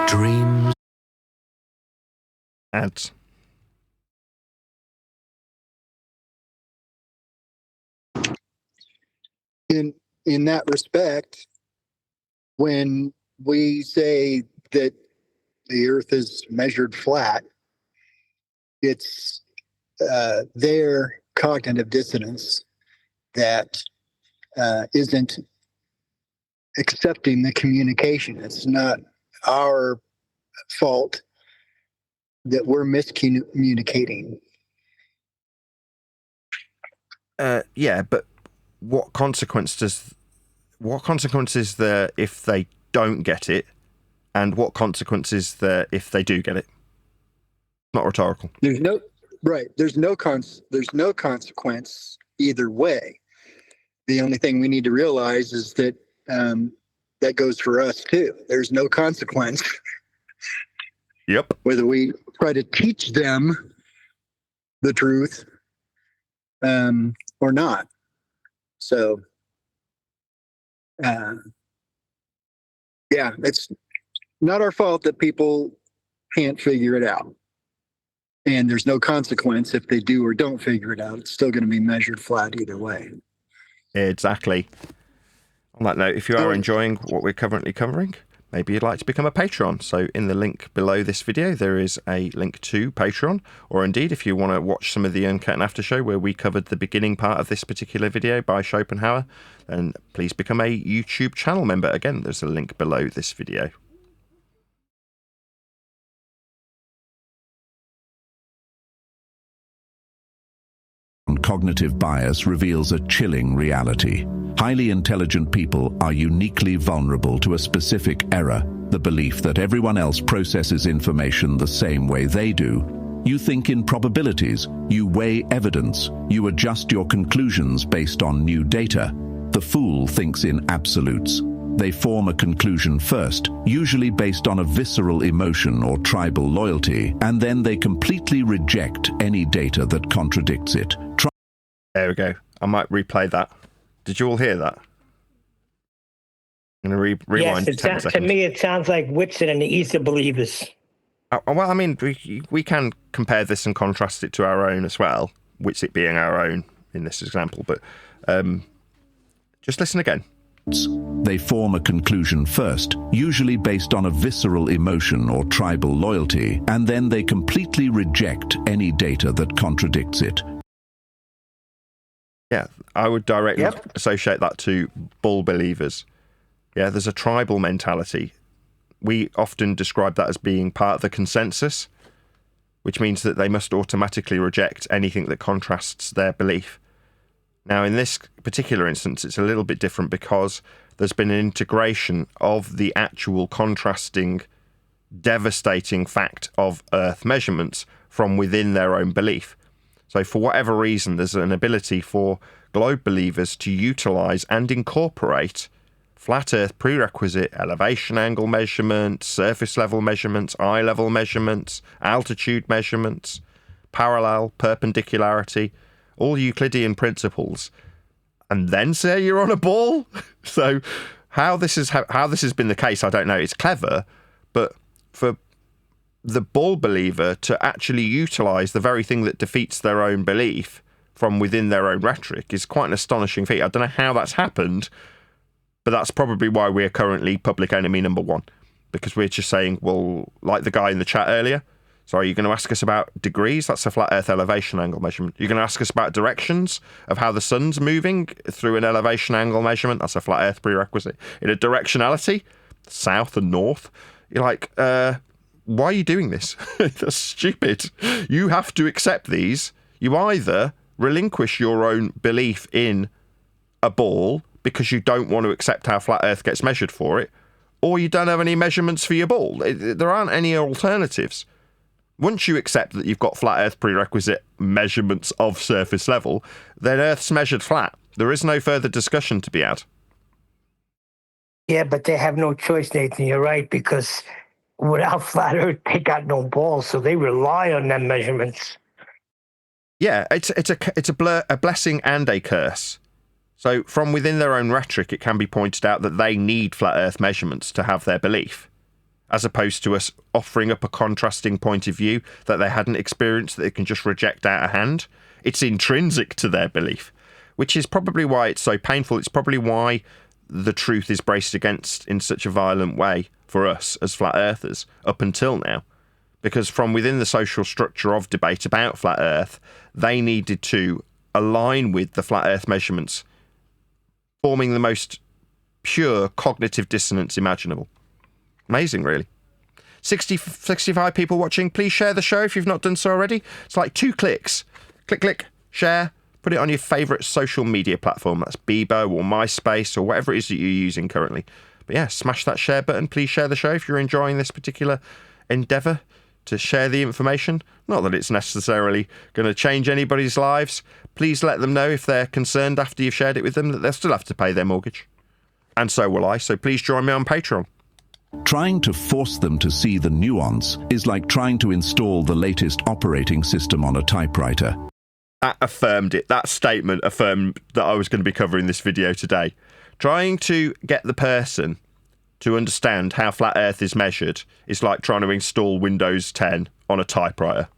Dreams. Ads. In that respect, when we say that the Earth is measured flat, it's their cognitive dissonance that isn't accepting the communication. It's not our fault that we're miscommunicating. Yeah, but what consequence is there if they don't get it, and what consequence is there if they do get it? Not rhetorical. There's no consequence either way. The only thing we need to realize is that that goes for us too. There's no consequence. Yep. Whether we try to teach them the truth or not. So, yeah, it's not our fault that people can't figure it out. And there's no consequence if they do or don't figure it out. It's still going to be measured flat either way. Exactly. On that note, if you are enjoying what we're currently covering, maybe you'd like to become a Patreon. So in the link below this video, there is a link to Patreon. Or indeed, if you want to watch some of the Uncut and After Show where we covered the beginning part of this particular video by Schopenhauer, then please become a YouTube channel member. Again, there's a link below this video. Cognitive bias reveals a chilling reality. Highly intelligent people are uniquely vulnerable to a specific error, the belief that everyone else processes information the same way they do. You think in probabilities, you weigh evidence, you adjust your conclusions based on new data. The fool thinks in absolutes. They form a conclusion first, usually based on a visceral emotion or tribal loyalty, and then they completely reject any data that contradicts it. There we go. I might replay that. Did you all hear that? I'm going to rewind 10 seconds. To me, it sounds like Whitson and the Ether Believers. Well, I mean, we can compare this and contrast it to our own as well, which it being our own in this example, but just listen again. They form a conclusion first, usually based on a visceral emotion or tribal loyalty, and then they completely reject any data that contradicts it. Yeah, I would directly associate that to bull believers. Yeah, there's a tribal mentality. We often describe that as being part of the consensus, which means that they must automatically reject anything that contrasts their belief. Now, in this particular instance, it's a little bit different because there's been an integration of the actual contrasting, devastating fact of Earth measurements from within their own belief. So for whatever reason, there's an ability for globe believers to utilize and incorporate flat Earth prerequisite elevation angle measurements, surface level measurements, eye level measurements, altitude measurements, parallel, perpendicularity, all Euclidean principles, and then say you're on a ball. So how this has been the case, I don't know. It's clever, but for the ball believer to actually utilize the very thing that defeats their own belief from within their own rhetoric is quite an astonishing feat. I don't know how that's happened, but that's probably why we're currently public enemy number one, because we're just saying, well, like the guy in the chat earlier, so are you going to ask us about degrees? That's a flat Earth elevation angle measurement. You're going to ask us about directions of how the sun's moving through an elevation angle measurement? That's a flat Earth prerequisite. In a directionality, south and north, you're like, why are you doing this? That's stupid. You have to accept these. You either relinquish your own belief in a ball because you don't want to accept how flat Earth gets measured for it, or you don't have any measurements for your ball. There aren't any alternatives. Once you accept that you've got flat Earth prerequisite measurements of surface level, then Earth's measured flat. There is no further discussion to be had. Yeah, but they have no choice, Nathan. You're right, because without flat Earth, they got no balls, so they rely on them measurements. Yeah, it's a blessing and a curse. So from within their own rhetoric, it can be pointed out that they need flat Earth measurements to have their belief, as opposed to us offering up a contrasting point of view that they hadn't experienced that they can just reject out of hand. It's intrinsic to their belief, which is probably why it's so painful. It's probably why the truth is braced against in such a violent way for us as flat earthers up until now. Because from within the social structure of debate about flat Earth, they needed to align with the flat Earth measurements, forming the most pure cognitive dissonance imaginable. Amazing, really. 65 people watching. Please share the show if you've not done so already. It's like 2 clicks. Click, share, put it on your favourite social media platform. That's Bebo or MySpace or whatever it is that you're using currently. But yeah, smash that share button. Please share the show if you're enjoying this particular endeavour to share the information. Not that it's necessarily going to change anybody's lives. Please let them know if they're concerned after you've shared it with them that they'll still have to pay their mortgage. And so will I. So please join me on Patreon. Trying to force them to see the nuance is like trying to install the latest operating system on a typewriter. That affirmed it. That statement affirmed that I was going to be covering this video today. Trying to get the person to understand how flat Earth is measured is like trying to install Windows 10 on a typewriter.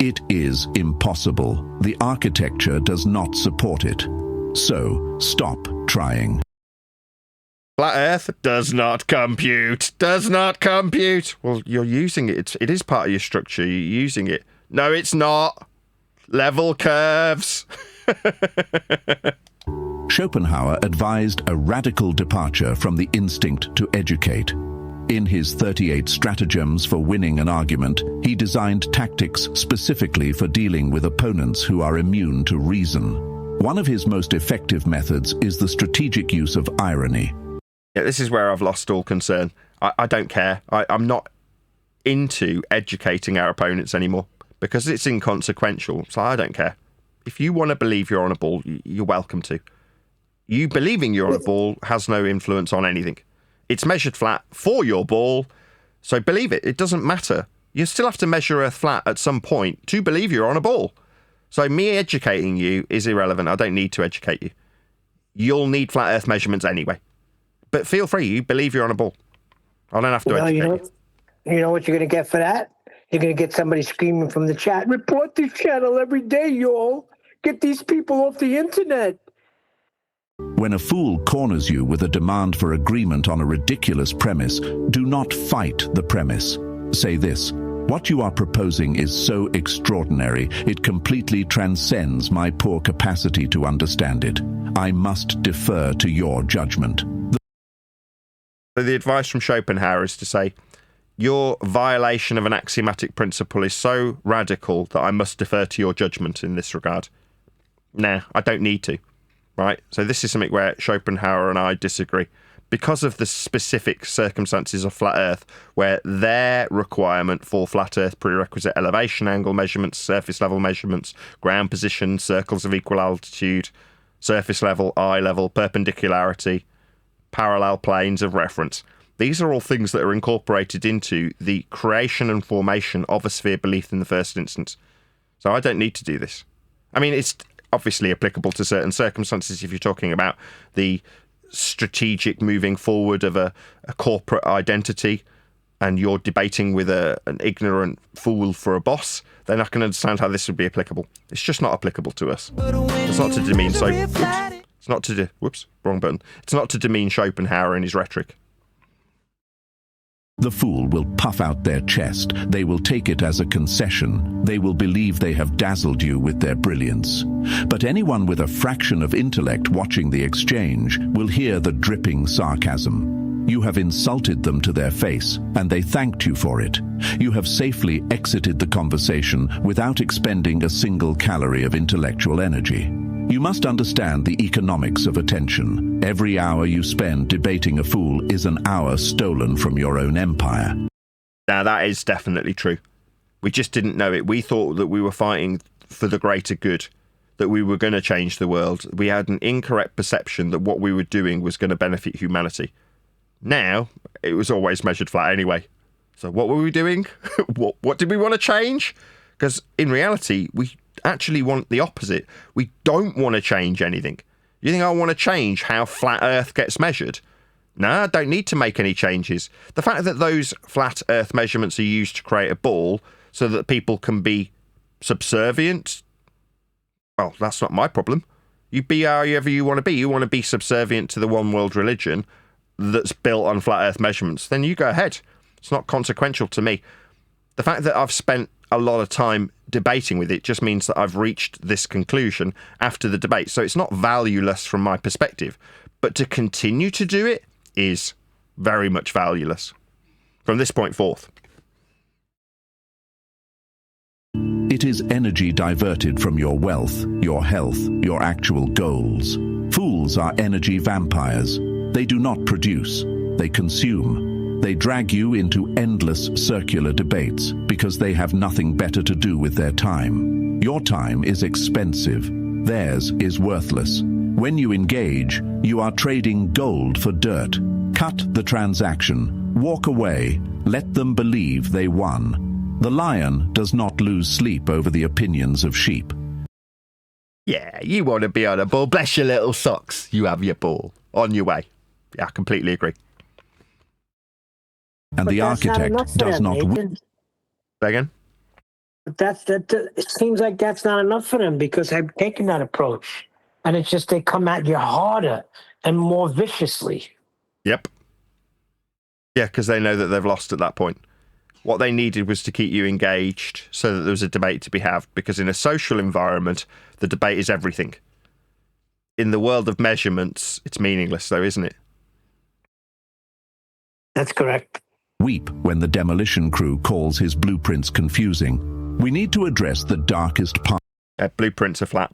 It is impossible. The architecture does not support it. So, stop trying. Flat Earth does not compute. Does not compute. Well, you're using it. It is part of your structure. You're using it. No, it's not. Level curves. Schopenhauer advised a radical departure from the instinct to educate. In his 38 stratagems for winning an argument, he designed tactics specifically for dealing with opponents who are immune to reason. One of his most effective methods is the strategic use of irony. Yeah, this is where I've lost all concern. I don't care. I'm not into educating our opponents anymore because it's inconsequential, so I don't care. If you want to believe you're on a ball, you're welcome to. You believing you're on a ball has no influence on anything. It's measured flat for your ball, so believe it. It doesn't matter. You still have to measure Earth flat at some point to believe you're on a ball. So me educating you is irrelevant. I don't need to educate you. You'll need flat Earth measurements anyway. But feel free, you believe you're on a ball. I don't have to educate you. You know what you're going to get for that? You're going to get somebody screaming from the chat, report this channel every day, y'all. Get these people off the internet. When a fool corners you with a demand for agreement on a ridiculous premise, do not fight the premise. Say this: what you are proposing is so extraordinary, it completely transcends my poor capacity to understand it. I must defer to your judgment. So the advice from Schopenhauer is to say, your violation of an axiomatic principle is so radical that I must defer to your judgment in this regard. Nah, I don't need to. Right? So this is something where Schopenhauer and I disagree. Because of the specific circumstances of flat Earth, where their requirement for flat Earth prerequisite elevation angle measurements, surface level measurements, ground position, circles of equal altitude, surface level, eye level, perpendicularity, parallel planes of reference. These are all things that are incorporated into the creation and formation of a sphere belief in the first instance. So I don't need to do this. I mean, it's obviously applicable to certain circumstances if you're talking about the strategic moving forward of a corporate identity and you're debating with an ignorant fool for a boss, then I can understand how this would be applicable. It's just not applicable to us. It's not to demean it's not to wrong button. It's not to demean Schopenhauer and his rhetoric. The fool will puff out their chest. They will take it as a concession. They will believe they have dazzled you with their brilliance. But anyone with a fraction of intellect watching the exchange will hear the dripping sarcasm. You have insulted them to their face, and they thanked you for it. You have safely exited the conversation without expending a single calorie of intellectual energy. You must understand the economics of attention. Every hour you spend debating a fool is an hour stolen from your own empire. Now, that is definitely true. We just didn't know it. We thought that we were fighting for the greater good, that we were going to change the world. We had an incorrect perception that what we were doing was going to benefit humanity. Now, it was always measured flat anyway. So what were we doing? What did we want to change? Because in reality, we actually want the opposite. We don't want to change anything. You think I want to change how flat Earth gets measured? No, I don't need to make any changes. The fact that those flat Earth measurements are used to create a ball so that people can be subservient, well, that's not my problem. You be however you want to be. You want to be subservient to the one world religion that's built on flat Earth measurements, then you go ahead. It's not consequential to me. The fact that I've spent a lot of time debating with it just means that I've reached this conclusion after the debate. So it's not valueless from my perspective, but to continue to do it is very much valueless from this point forth. It is energy diverted from your wealth, your health, your actual goals. Fools are energy vampires. They do not produce, they consume. They drag you into endless circular debates because they have nothing better to do with their time. Your time is expensive. Theirs is worthless. When you engage, you are trading gold for dirt. Cut the transaction. Walk away. Let them believe they won. The lion does not lose sleep over the opinions of sheep. Yeah, you want to be on a ball. Bless your little socks. You have your ball. On your way. Yeah, I completely agree. And the that's not enough architect for does them, not Nathan. Say again? But it seems like that's not enough for them because I've taken that approach. And it's just they come at you harder and more viciously. Yep. Yeah, because they know that they've lost at that point. What they needed was to keep you engaged so that there was a debate to be had, because in a social environment, the debate is everything. In the world of measurements, it's meaningless though, isn't it? That's correct. Weep when the demolition crew calls his blueprints confusing. We need to address the darkest part Blueprints are flat.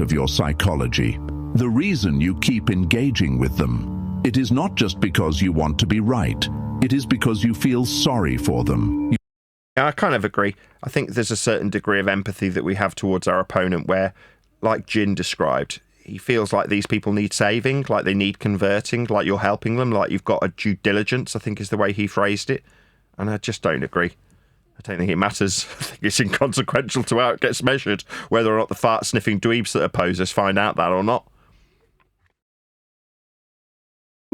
of your psychology. The reason you keep engaging with them. It is not just because you want to be right. It is because you feel sorry for them. Yeah, I kind of agree. I think there's a certain degree of empathy that we have towards our opponent where, like Jin described, he feels like these people need saving, like they need converting, like you're helping them, like you've got a due diligence, I think is the way he phrased it. And I just don't agree. I don't think it matters. I think it's inconsequential to how it gets measured, whether or not the fart-sniffing dweebs that oppose us find out that or not.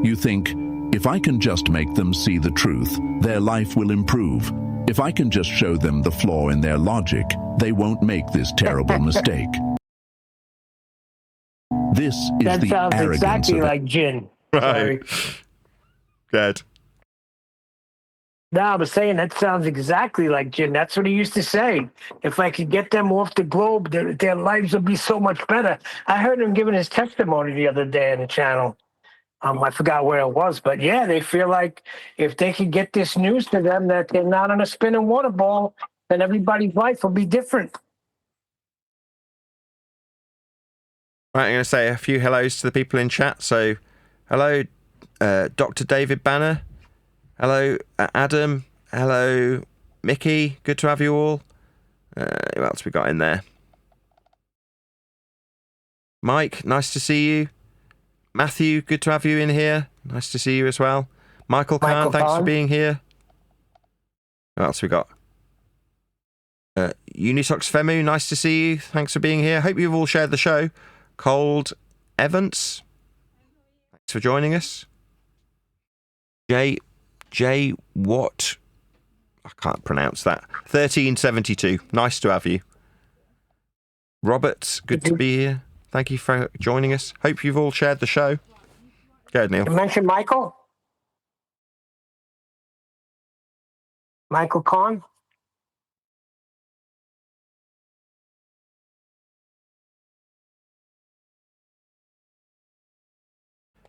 You think, if I can just make them see the truth, their life will improve. If I can just show them the flaw in their logic, they won't make this terrible mistake. This is That the sounds arrogance exactly of like Jin. Right. Sorry. Good. No, I was saying that sounds exactly like Jin. That's what he used to say. If I could get them off the globe, their lives would be so much better. I heard him giving his testimony the other day on the channel. I forgot where it was, but yeah, they feel like if they could get this news to them that they're not on a spinning water ball, then everybody's life will be different. Right, I'm going to say a few hellos to the people in chat. So, hello, Dr. David Banner. Hello, Adam. Hello, Mickey. Good to have you all. Who else we got in there? Mike, nice to see you. Matthew, good to have you in here. Nice to see you as well. Michael Khan, thanks for being here. Who else we got? Unitox Femu, nice to see you. Thanks for being here. Hope you've all shared the show. Cold Evans, thanks for joining us. J Watt, I can't pronounce that. 1372, nice to have you. Robert, good to be here. Thank you for joining us. Hope you've all shared the show. Go ahead, Neil. You mentioned Michael? Michael Kahn?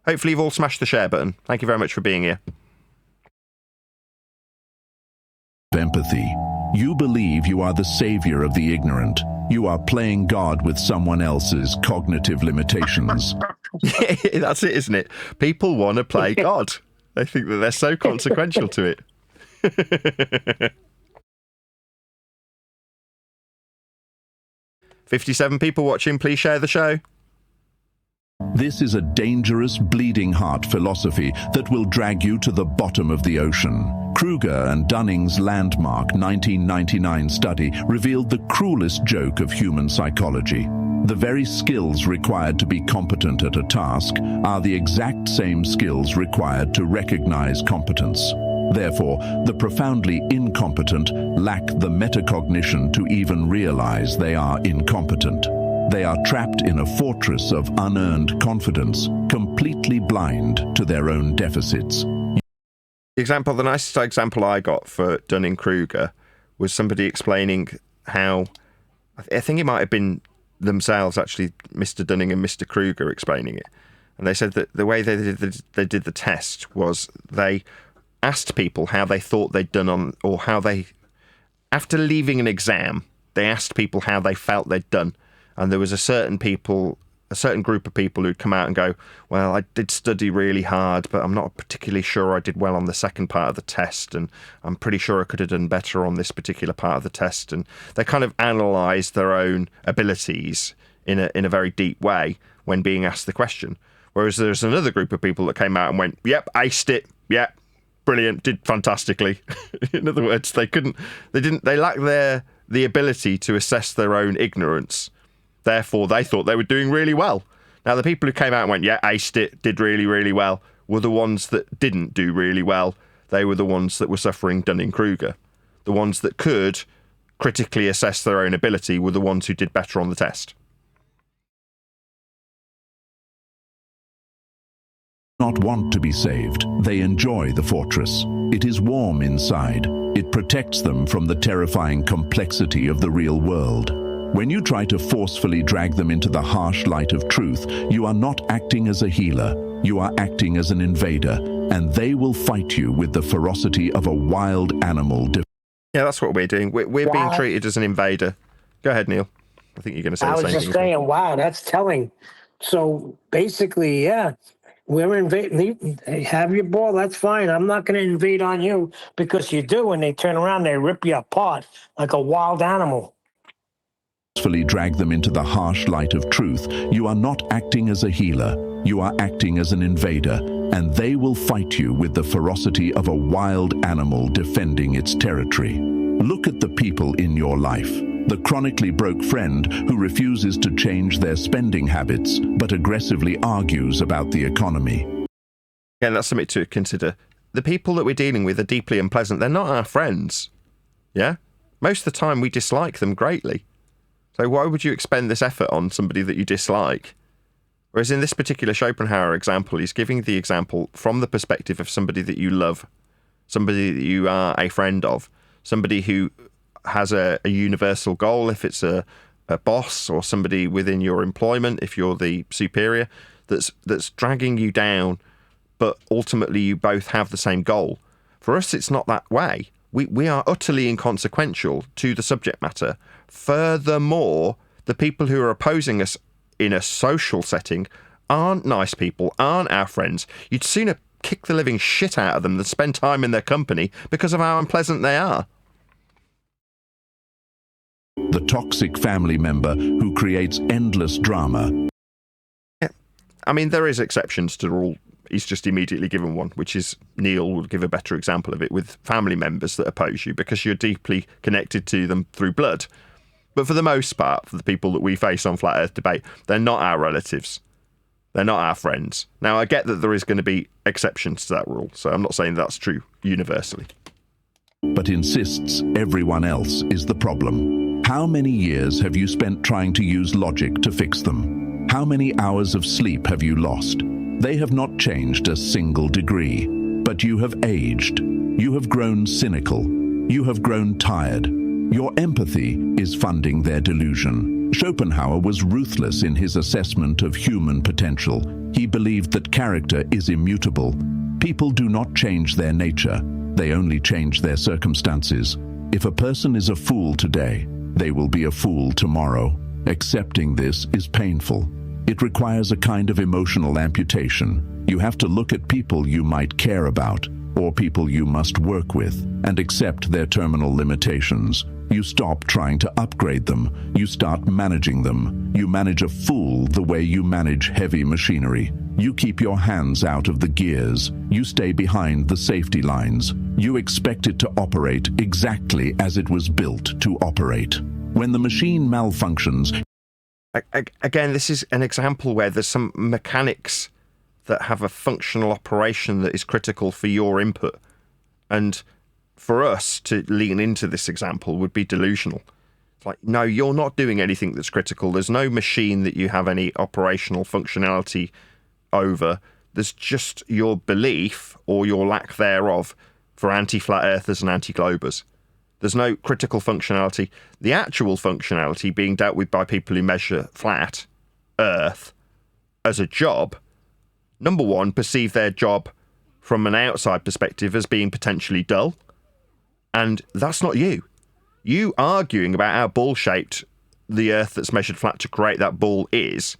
Hopefully you've all smashed the share button. Thank you very much for being here. empathy. You believe you are the savior of the ignorant. You are playing God with someone else's cognitive limitations. That's it, isn't it? People want to play God. They think that they're so consequential to it. 57 people watching, please share the show. This is a dangerous, bleeding heart philosophy that will drag you to the bottom of the ocean. Kruger and Dunning's landmark 1999 study revealed the cruelest joke of human psychology. The very skills required to be competent at a task are the exact same skills required to recognize competence. Therefore, the profoundly incompetent lack the metacognition to even realize they are incompetent. They are trapped in a fortress of unearned confidence, completely blind to their own deficits. The nicest example I got for Dunning-Kruger was somebody explaining how, I think it might have been themselves actually, Mr. Dunning and Mr. Kruger explaining it. And they said that the way they did the test was they asked people how they thought they'd done on, or how they, after leaving an exam, they asked people how they felt they'd done. And there was a certain group of people who'd come out and go, well, I did study really hard, but I'm not particularly sure I did well on the second part of the test, and I'm pretty sure I could have done better on this particular part of the test. And they kind of analysed their own abilities in a very deep way when being asked the question. Whereas there's another group of people that came out and went, yep, aced it, yep, brilliant, did fantastically. In other words, they lacked the ability to assess their own ignorance. Therefore, they thought they were doing really well. Now, the people who came out and went, yeah, aced it, did really, really well, were the ones that didn't do really well. They were the ones that were suffering Dunning-Kruger. The ones that could critically assess their own ability were the ones who did better on the test. Not want to be saved. They enjoy the fortress. It is warm inside. It protects them from the terrifying complexity of the real world. When you try to forcefully drag them into the harsh light of truth, you are not acting as a healer. You are acting as an invader, and they will fight you with the ferocity of a wild animal. Yeah, that's what we're doing. We're being treated as an invader. Go ahead, Neil. I think you're going to say the same thing. I was just saying, wow, that's telling. So basically, yeah, we're invading. Have your ball, that's fine. I'm not going to invade on you because you do. And they turn around, they rip you apart like a wild animal. Forcefully drag them into the harsh light of truth, you are not acting as a healer. You are acting as an invader, and they will fight you with the ferocity of a wild animal defending its territory. Look at the people in your life. The chronically broke friend who refuses to change their spending habits, but aggressively argues about the economy. Yeah, that's something to consider. The people that we're dealing with are deeply unpleasant. They're not our friends. Yeah? Most of the time we dislike them greatly. So why would you expend this effort on somebody that you dislike? Whereas in this particular Schopenhauer example, he's giving the example from the perspective of somebody that you love, somebody that you are a friend of, somebody who has a universal goal, if it's a boss or somebody within your employment, if you're the superior, that's dragging you down, but ultimately you both have the same goal. For us, it's not that way. We are utterly inconsequential to the subject matter. Furthermore, the people who are opposing us in a social setting aren't nice people, aren't our friends. You'd sooner kick the living shit out of them than spend time in their company because of how unpleasant they are. The toxic family member who creates endless drama. Yeah. I mean, there is exceptions to the rule. He's just immediately given one, which is Neil will give a better example of it with family members that oppose you because you're deeply connected to them through blood. But for the most part, for the people that we face on Flat Earth Debate, they're not our relatives. They're not our friends. Now, I get that there is going to be exceptions to that rule, so I'm not saying that's true universally. But insists everyone else is the problem. How many years have you spent trying to use logic to fix them? How many hours of sleep have you lost? They have not changed a single degree, but you have aged. You have grown cynical. You have grown tired. Your empathy is funding their delusion. Schopenhauer was ruthless in his assessment of human potential. He believed that character is immutable. People do not change their nature. They only change their circumstances. If a person is a fool today, they will be a fool tomorrow. Accepting this is painful. It requires a kind of emotional amputation. You have to look at people you might care about, or people you must work with, and accept their terminal limitations. You stop trying to upgrade them. You start managing them. You manage a fool the way you manage heavy machinery. You keep your hands out of the gears. You stay behind the safety lines. You expect it to operate exactly as it was built to operate. When the machine malfunctions... Again, this is an example where there's some mechanics that have a functional operation that is critical for your input. And for us to lean into this example would be delusional. It's like, no, you're not doing anything that's critical. There's no machine that you have any operational functionality over. There's just your belief or your lack thereof for anti-flat earthers and anti-globers. There's no critical functionality. The actual functionality being dealt with by people who measure flat Earth as a job, number one, perceive their job from an outside perspective as being potentially dull. And that's not you. You arguing about how ball-shaped the Earth that's measured flat to create that ball is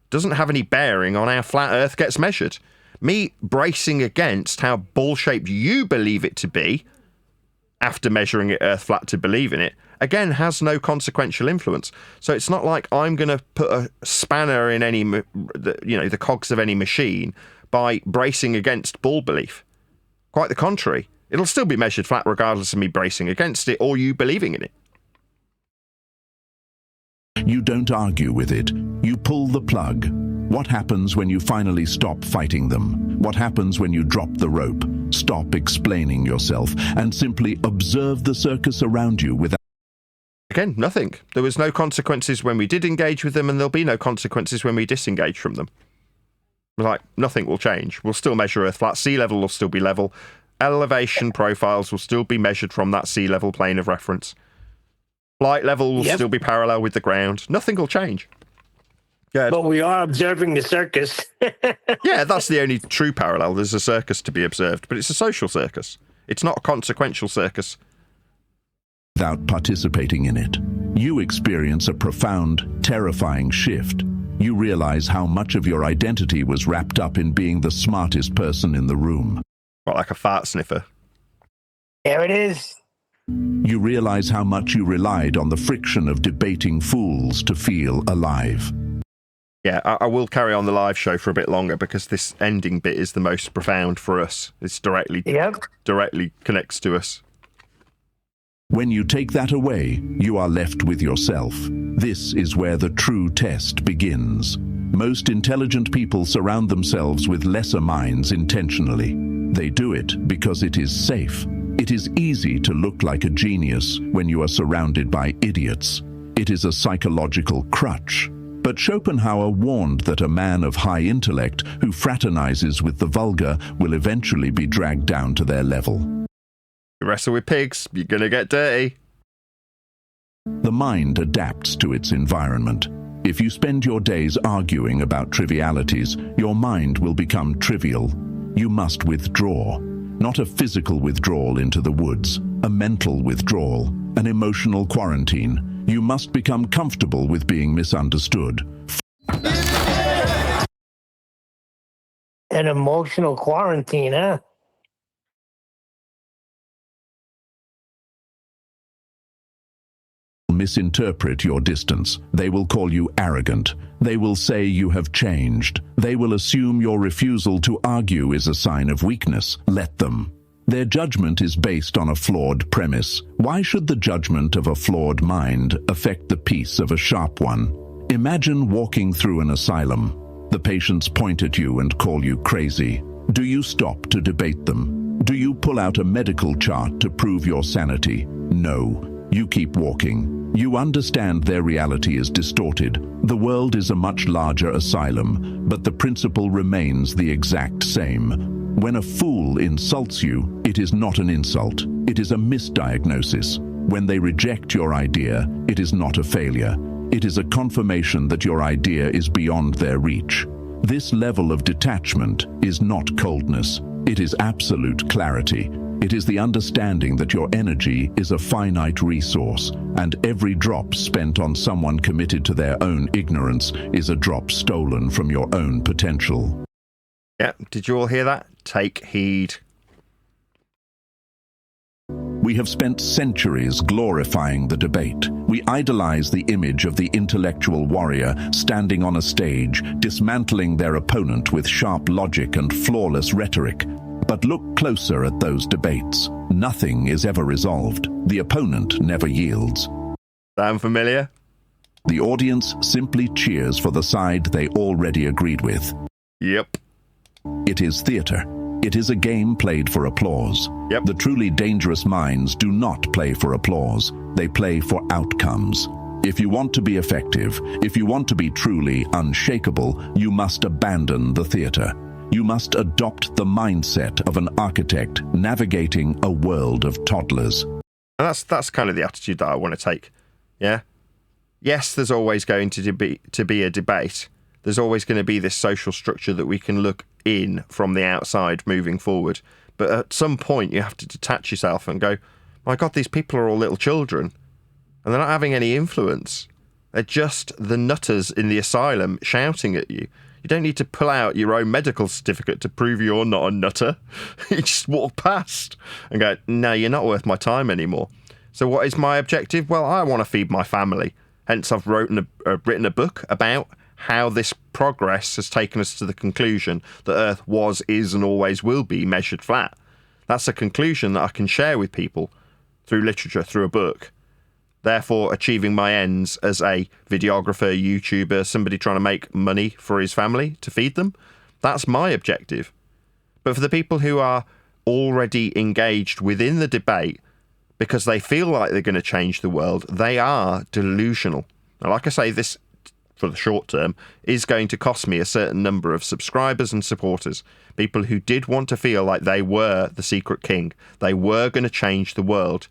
doesn't have any bearing on how flat Earth gets measured. Me bracing against how ball-shaped you believe it to be after measuring it Earth flat to believe in it, again, has no consequential influence. So it's not like I'm going to put a spanner in any, the cogs of any machine by bracing against ball belief. Quite the contrary. It'll still be measured flat regardless of me bracing against it or you believing in it. You don't argue with it. You pull the plug. What happens when you finally stop fighting them? What happens when you drop the rope, stop explaining yourself, and simply observe the circus around you without... Again, nothing. There was no consequences when we did engage with them, and there'll be no consequences when we disengage from them. Like, nothing will change. We'll still measure Earth flat. Sea level will still be level. Elevation profiles will still be measured from that sea level plane of reference. Flight level will still be parallel with the ground. Nothing will change. Good. But we are observing the circus. Yeah, that's the only true parallel. There's a circus to be observed, but it's a social circus. It's not a consequential circus. Without participating in it, you experience a profound, terrifying shift. You realize how much of your identity was wrapped up in being the smartest person in the room. What, like a fart sniffer? There it is. You realize how much you relied on the friction of debating fools to feel alive. Yeah, I will carry on the live show for a bit longer because this ending bit is the most profound for us. It's directly connects to us. When you take that away, you are left with yourself. This is where the true test begins. Most intelligent people surround themselves with lesser minds intentionally. They do it because it is safe. It is easy to look like a genius when you are surrounded by idiots. It is a psychological crutch. But Schopenhauer warned that a man of high intellect who fraternizes with the vulgar will eventually be dragged down to their level. You wrestle with pigs, you're gonna get dirty. The mind adapts to its environment. If you spend your days arguing about trivialities, your mind will become trivial. You must withdraw. Not a physical withdrawal into the woods, a mental withdrawal, an emotional quarantine. You must become comfortable with being misunderstood. An emotional quarantine, huh? Misinterpret your distance. They will call you arrogant. They will say you have changed. They will assume your refusal to argue is a sign of weakness. Let them. Their judgment is based on a flawed premise. Why should the judgment of a flawed mind affect the peace of a sharp one? Imagine walking through an asylum. The patients point at you and call you crazy. Do you stop to debate them? Do you pull out a medical chart to prove your sanity? No. You keep walking. You understand their reality is distorted. The world is a much larger asylum, but the principle remains the exact same. When a fool insults you, it is not an insult. It is a misdiagnosis. When they reject your idea, it is not a failure. It is a confirmation that your idea is beyond their reach. This level of detachment is not coldness. It is absolute clarity. It is the understanding that your energy is a finite resource, and every drop spent on someone committed to their own ignorance is a drop stolen from your own potential. Yeah, did you all hear that? Take heed. We have spent centuries glorifying the debate. We idolize the image of the intellectual warrior standing on a stage, dismantling their opponent with sharp logic and flawless rhetoric. But look closer at those debates. Nothing is ever resolved. The opponent never yields. Sound familiar? The audience simply cheers for the side they already agreed with. Yep. It is theater. It is a game played for applause. Yep. The truly dangerous minds do not play for applause. They play for outcomes. If you want to be effective, if you want to be truly unshakable, you must abandon the theater. You must adopt the mindset of an architect navigating a world of toddlers. And that's kind of the attitude that I want to take. Yeah? Yes, there's always going to be a debate. There's always going to be this social structure that we can look in from the outside moving forward. But at some point you have to detach yourself and go, my God, these people are all little children. And they're not having any influence. They're just the nutters in the asylum shouting at you. You don't need to pull out your own medical certificate to prove you're not a nutter. You just walk past and go, no, you're not worth my time anymore. So what is my objective? Well, I want to feed my family. Hence, I've written a book about how this progress has taken us to the conclusion that Earth was, is, and always will be measured flat. That's a conclusion that I can share with people through literature, through a book. therefore achieving my ends as a videographer, YouTuber, somebody trying to make money for his family to feed them. That's my objective. But for the people who are already engaged within the debate because they feel like they're going to change the world, they are delusional. Now, like I say, this, for the short term, is going to cost me a certain number of subscribers and supporters. People who did want to feel like they were the secret king. They were going to change the world.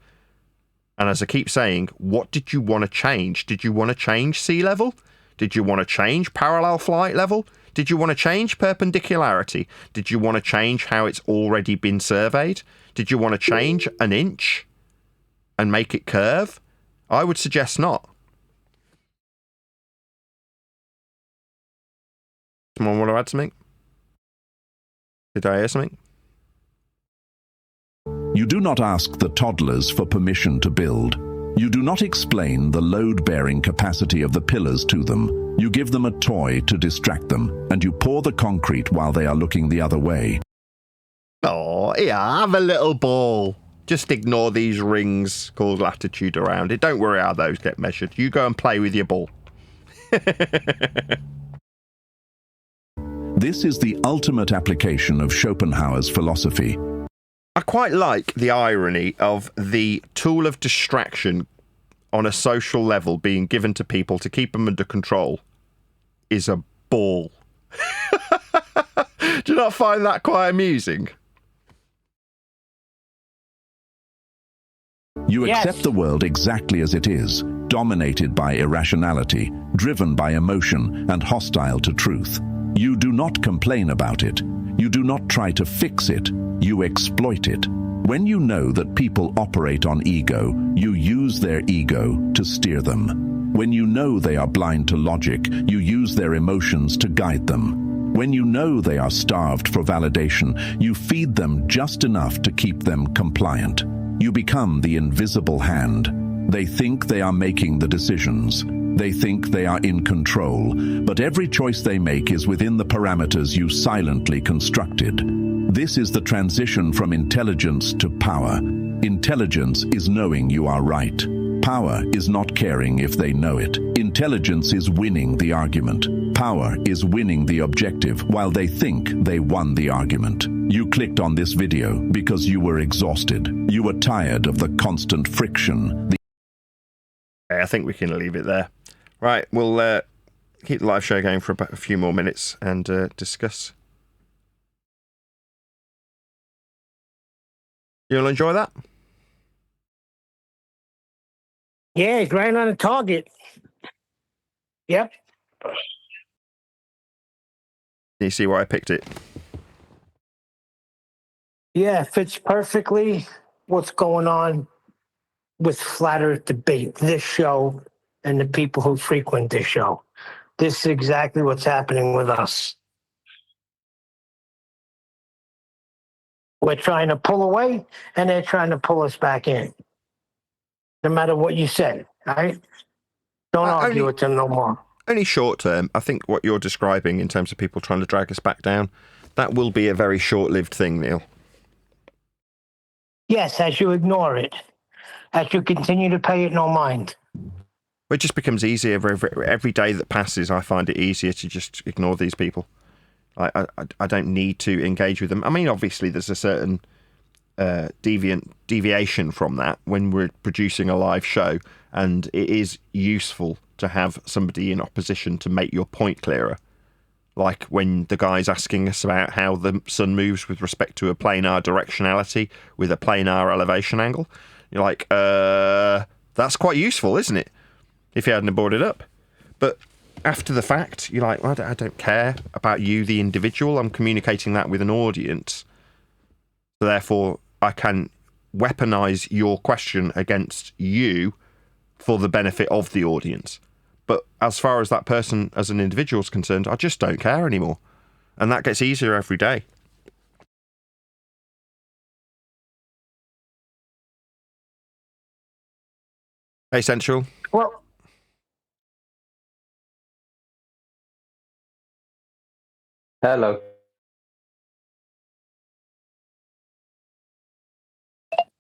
And as I keep saying, what did you want to change? Did you want to change sea level? Did you want to change parallel flight level? Did you want to change perpendicularity? Did you want to change how it's already been surveyed? Did you want to change an inch and make it curve? I would suggest not. Someone want to add something? Did I hear something? You do not ask the toddlers for permission to build. You do not explain the load-bearing capacity of the pillars to them. You give them a toy to distract them, and you pour the concrete while they are looking the other way. Oh, yeah, have a little ball. Just ignore these rings called latitude around it. Don't worry how those get measured. You go and play with your ball. This is the ultimate application of Schopenhauer's philosophy. I quite like the irony of the tool of distraction on a social level being given to people to keep them under control is a ball. Do you not find that quite amusing? You Yes. accept the world exactly as it is, dominated by irrationality, driven by emotion, and hostile to truth. You do not complain about it. You do not try to fix it. You exploit it. When you know that people operate on ego, you use their ego to steer them. When you know they are blind to logic, you use their emotions to guide them. When you know they are starved for validation, you feed them just enough to keep them compliant. You become the invisible hand. They think they are making the decisions. They think they are in control, but every choice they make is within the parameters you silently constructed. This is the transition from intelligence to power. Intelligence is knowing you are right. Power is not caring if they know it. Intelligence is winning the argument. Power is winning the objective while they think they won the argument. You clicked on this video because you were exhausted. You were tired of the constant friction. I think we can leave it there. Right, we'll keep the live show going for about a few more minutes and discuss. You'll enjoy that? Yeah, he's right on the target. Yep. You see why I picked it? Yeah, fits perfectly what's going on with Flat Earth debate, this show, and the people who frequent this show. This is exactly what's happening with us. We're trying to pull away, and they're trying to pull us back in. No matter what you say, right? Don't argue with them no more. Only short term. I think what you're describing in terms of people trying to drag us back down, that will be a very short-lived thing, Neil. Yes, as you ignore it, as you continue to pay it no mind. It just becomes easier every day that passes. I find it easier to just ignore these people. I don't need to engage with them. I mean, obviously, there's a certain deviation from that when we're producing a live show, and it is useful to have somebody in opposition to make your point clearer. Like when the guy's asking us about how the sun moves with respect to a planar directionality with a planar elevation angle. You're like, that's quite useful, isn't it? If you hadn't brought it up. But after the fact, you're like, well, I don't care about you, the individual. I'm communicating that with an audience. So therefore, I can weaponize your question against you for the benefit of the audience. But as far as that person as an individual is concerned, I just don't care anymore. And that gets easier every day. Hey, Central. Well, Hello.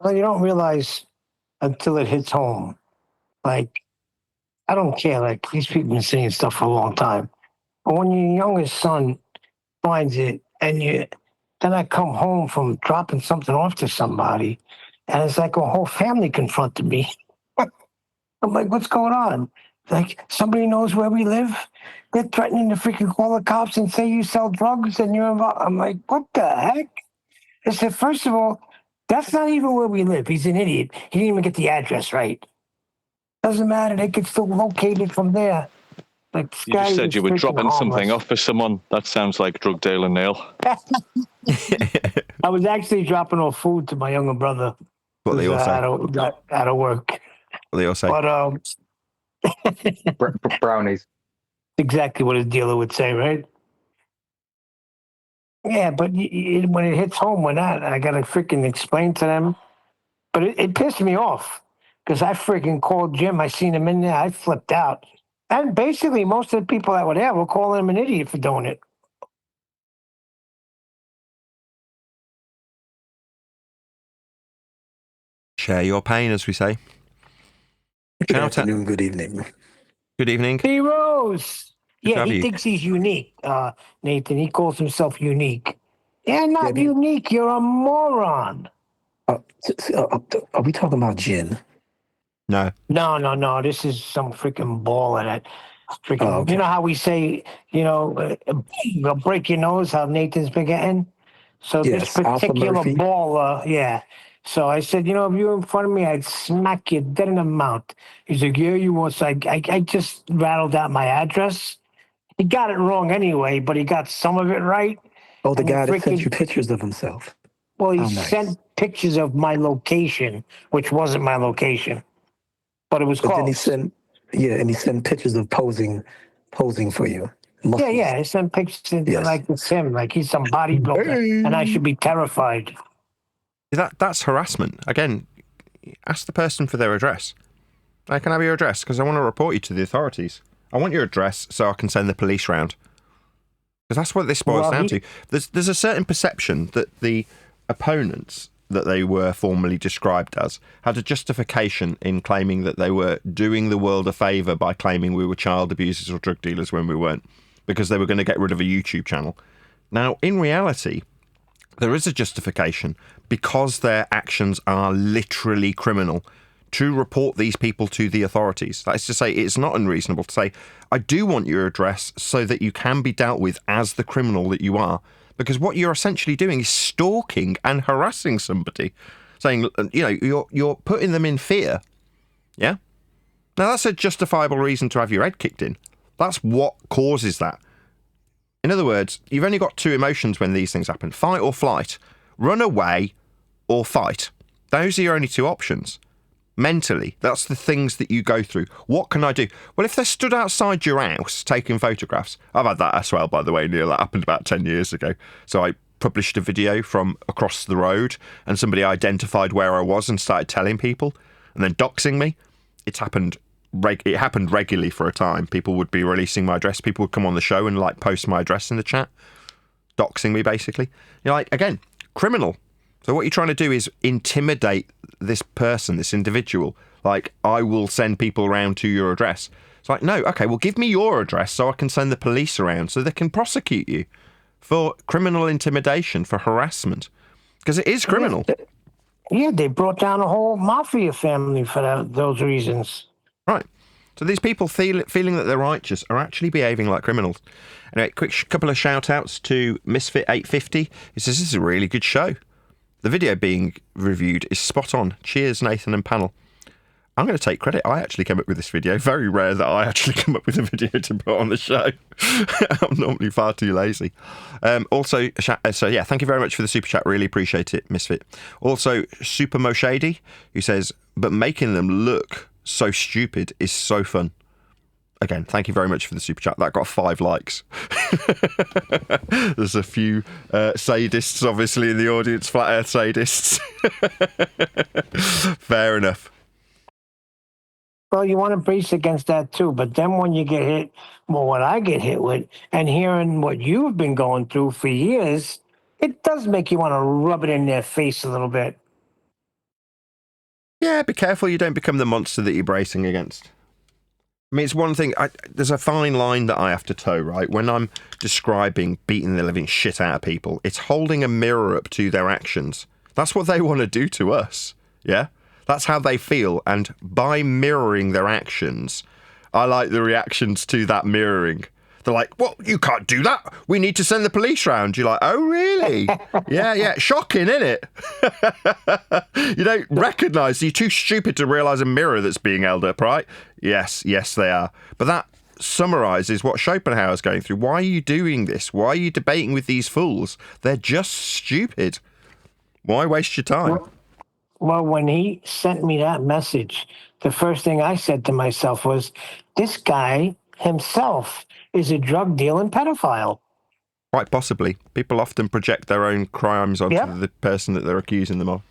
you don't realize until it hits home. like, I don't care. Like, these people been saying stuff for a long time. But when your youngest son finds it, then I come home from dropping something off to somebody, and it's like a whole family confronted me. I'm like, what's going on? Like, somebody knows where we live. They're threatening to freaking call the cops and say you sell drugs and you're involved. I'm like, what the heck? I said, first of all, that's not even where we live. He's an idiot. He didn't even get the address right. Doesn't matter. They could still locate it from there. Like, this You guy just said is you were freaking dropping something harmless. off for someone. That sounds like drug dealer, Neil. I was actually dropping off food to my younger brother. What they who's, all say. out of work. What they all say. But brownies. Exactly what his dealer would say, right? Yeah, but when it hits home, when I gotta freaking explain to them. But it pissed me off because I freaking called Jim. I seen him in there. I flipped out. And basically, most of the people that were there were calling him an idiot for doing it. Share your pain, as we say. Good afternoon, good evening. Good evening. He Rose. Good to Yeah, have he you. thinks he's unique, Nathan. He calls himself unique. You're not unique. You're a moron. Are we talking about gin? No. No. This is some freaking baller that freaking. Oh, okay. You know how we say, you'll break your nose. How Nathan's been getting. So Yes, this Alpha particular Murphy. baller, yeah. So I said, if you were in front of me, I'd smack you dead in the mouth. He's like, yeah, you want? So I just rattled out my address. He got it wrong anyway, but he got some of it right. Oh, the And he guy that sent freaking- you pictures of himself. Well, he Oh, nice. sent pictures of my location, which wasn't my location, but it was But close. then he sent pictures of posing for you. Muscles. Yeah, he sent pictures Yes. like it's him, like he's some bodybuilder, and I should be terrified. That's harassment. Again, ask the person for their address. I can have your address because I want to report you to the authorities. I want your address so I can send the police round. Because that's what this boils down to. There's a certain perception that the opponents that they were formerly described as had a justification in claiming that they were doing the world a favour by claiming we were child abusers or drug dealers when we weren't, because they were going to get rid of a YouTube channel. Now, in reality, there is a justification because their actions are literally criminal to report these people to the authorities. That is to say, it's not unreasonable to say, I do want your address so that you can be dealt with as the criminal that you are. Because what you're essentially doing is stalking and harassing somebody, saying, you're putting them in fear. Yeah? Now, that's a justifiable reason to have your head kicked in. That's what causes that. In other words, you've only got two emotions when these things happen. Fight or flight. Run away or fight. Those are your only two options. Mentally, that's the things that you go through. What can I do? Well, if they're stood outside your house taking photographs, I've had that as well, by the way, Neil. That happened about 10 years ago. So I published a video from across the road and somebody identified where I was and started telling people and then doxing me. It happened regularly for a time. People would be releasing my address. People would come on the show and post my address in the chat, doxing me basically. Again, criminal. So what you're trying to do is intimidate this person, this individual. I will send people around to your address. It's no, okay, well, give me your address so I can send the police around so they can prosecute you for criminal intimidation, for harassment. Because it is criminal. Yeah, they brought down a whole mafia family for those reasons. Right. So these people feeling that they're righteous are actually behaving like criminals. Anyway, quick couple of shout-outs to Misfit850. He says, this is a really good show. The video being reviewed is spot on. Cheers, Nathan and panel. I'm going to take credit. I actually came up with this video. Very rare that I actually come up with a video to put on the show. I'm normally far too lazy. Also, thank you very much for the super chat. Really appreciate it, Misfit. Also, Super Moshady, who says, but making them look so stupid is so fun. Again, thank you very much for the super chat. That got 5 likes. There's a few sadists, obviously, in the audience. Flat Earth sadists. Fair enough. Well, you want to brace against that too, but then when you get hit, what I get hit with, and hearing what you've been going through for years, it does make you want to rub it in their face a little bit. Yeah, be careful you don't become the monster that you're bracing against. I mean, it's one thing, there's a fine line that I have to toe, right? When I'm describing beating the living shit out of people, it's holding a mirror up to their actions. That's what they want to do to us, yeah? That's how they feel, and by mirroring their actions, I like the reactions to that mirroring. They're like, well, you can't do that. We need to send the police round. You're like, oh, really? Yeah. Shocking, isn't it? You don't recognise, you're too stupid to realise a mirror that's being held up, right? Yes, they are. But that summarises what Schopenhauer's going through. Why are you doing this? Why are you debating with these fools? They're just stupid. Why waste your time? Well, when he sent me that message, the first thing I said to myself was, this guy himself is a drug dealing pedophile. Quite possibly. People often project their own crimes onto the person that they're accusing them of.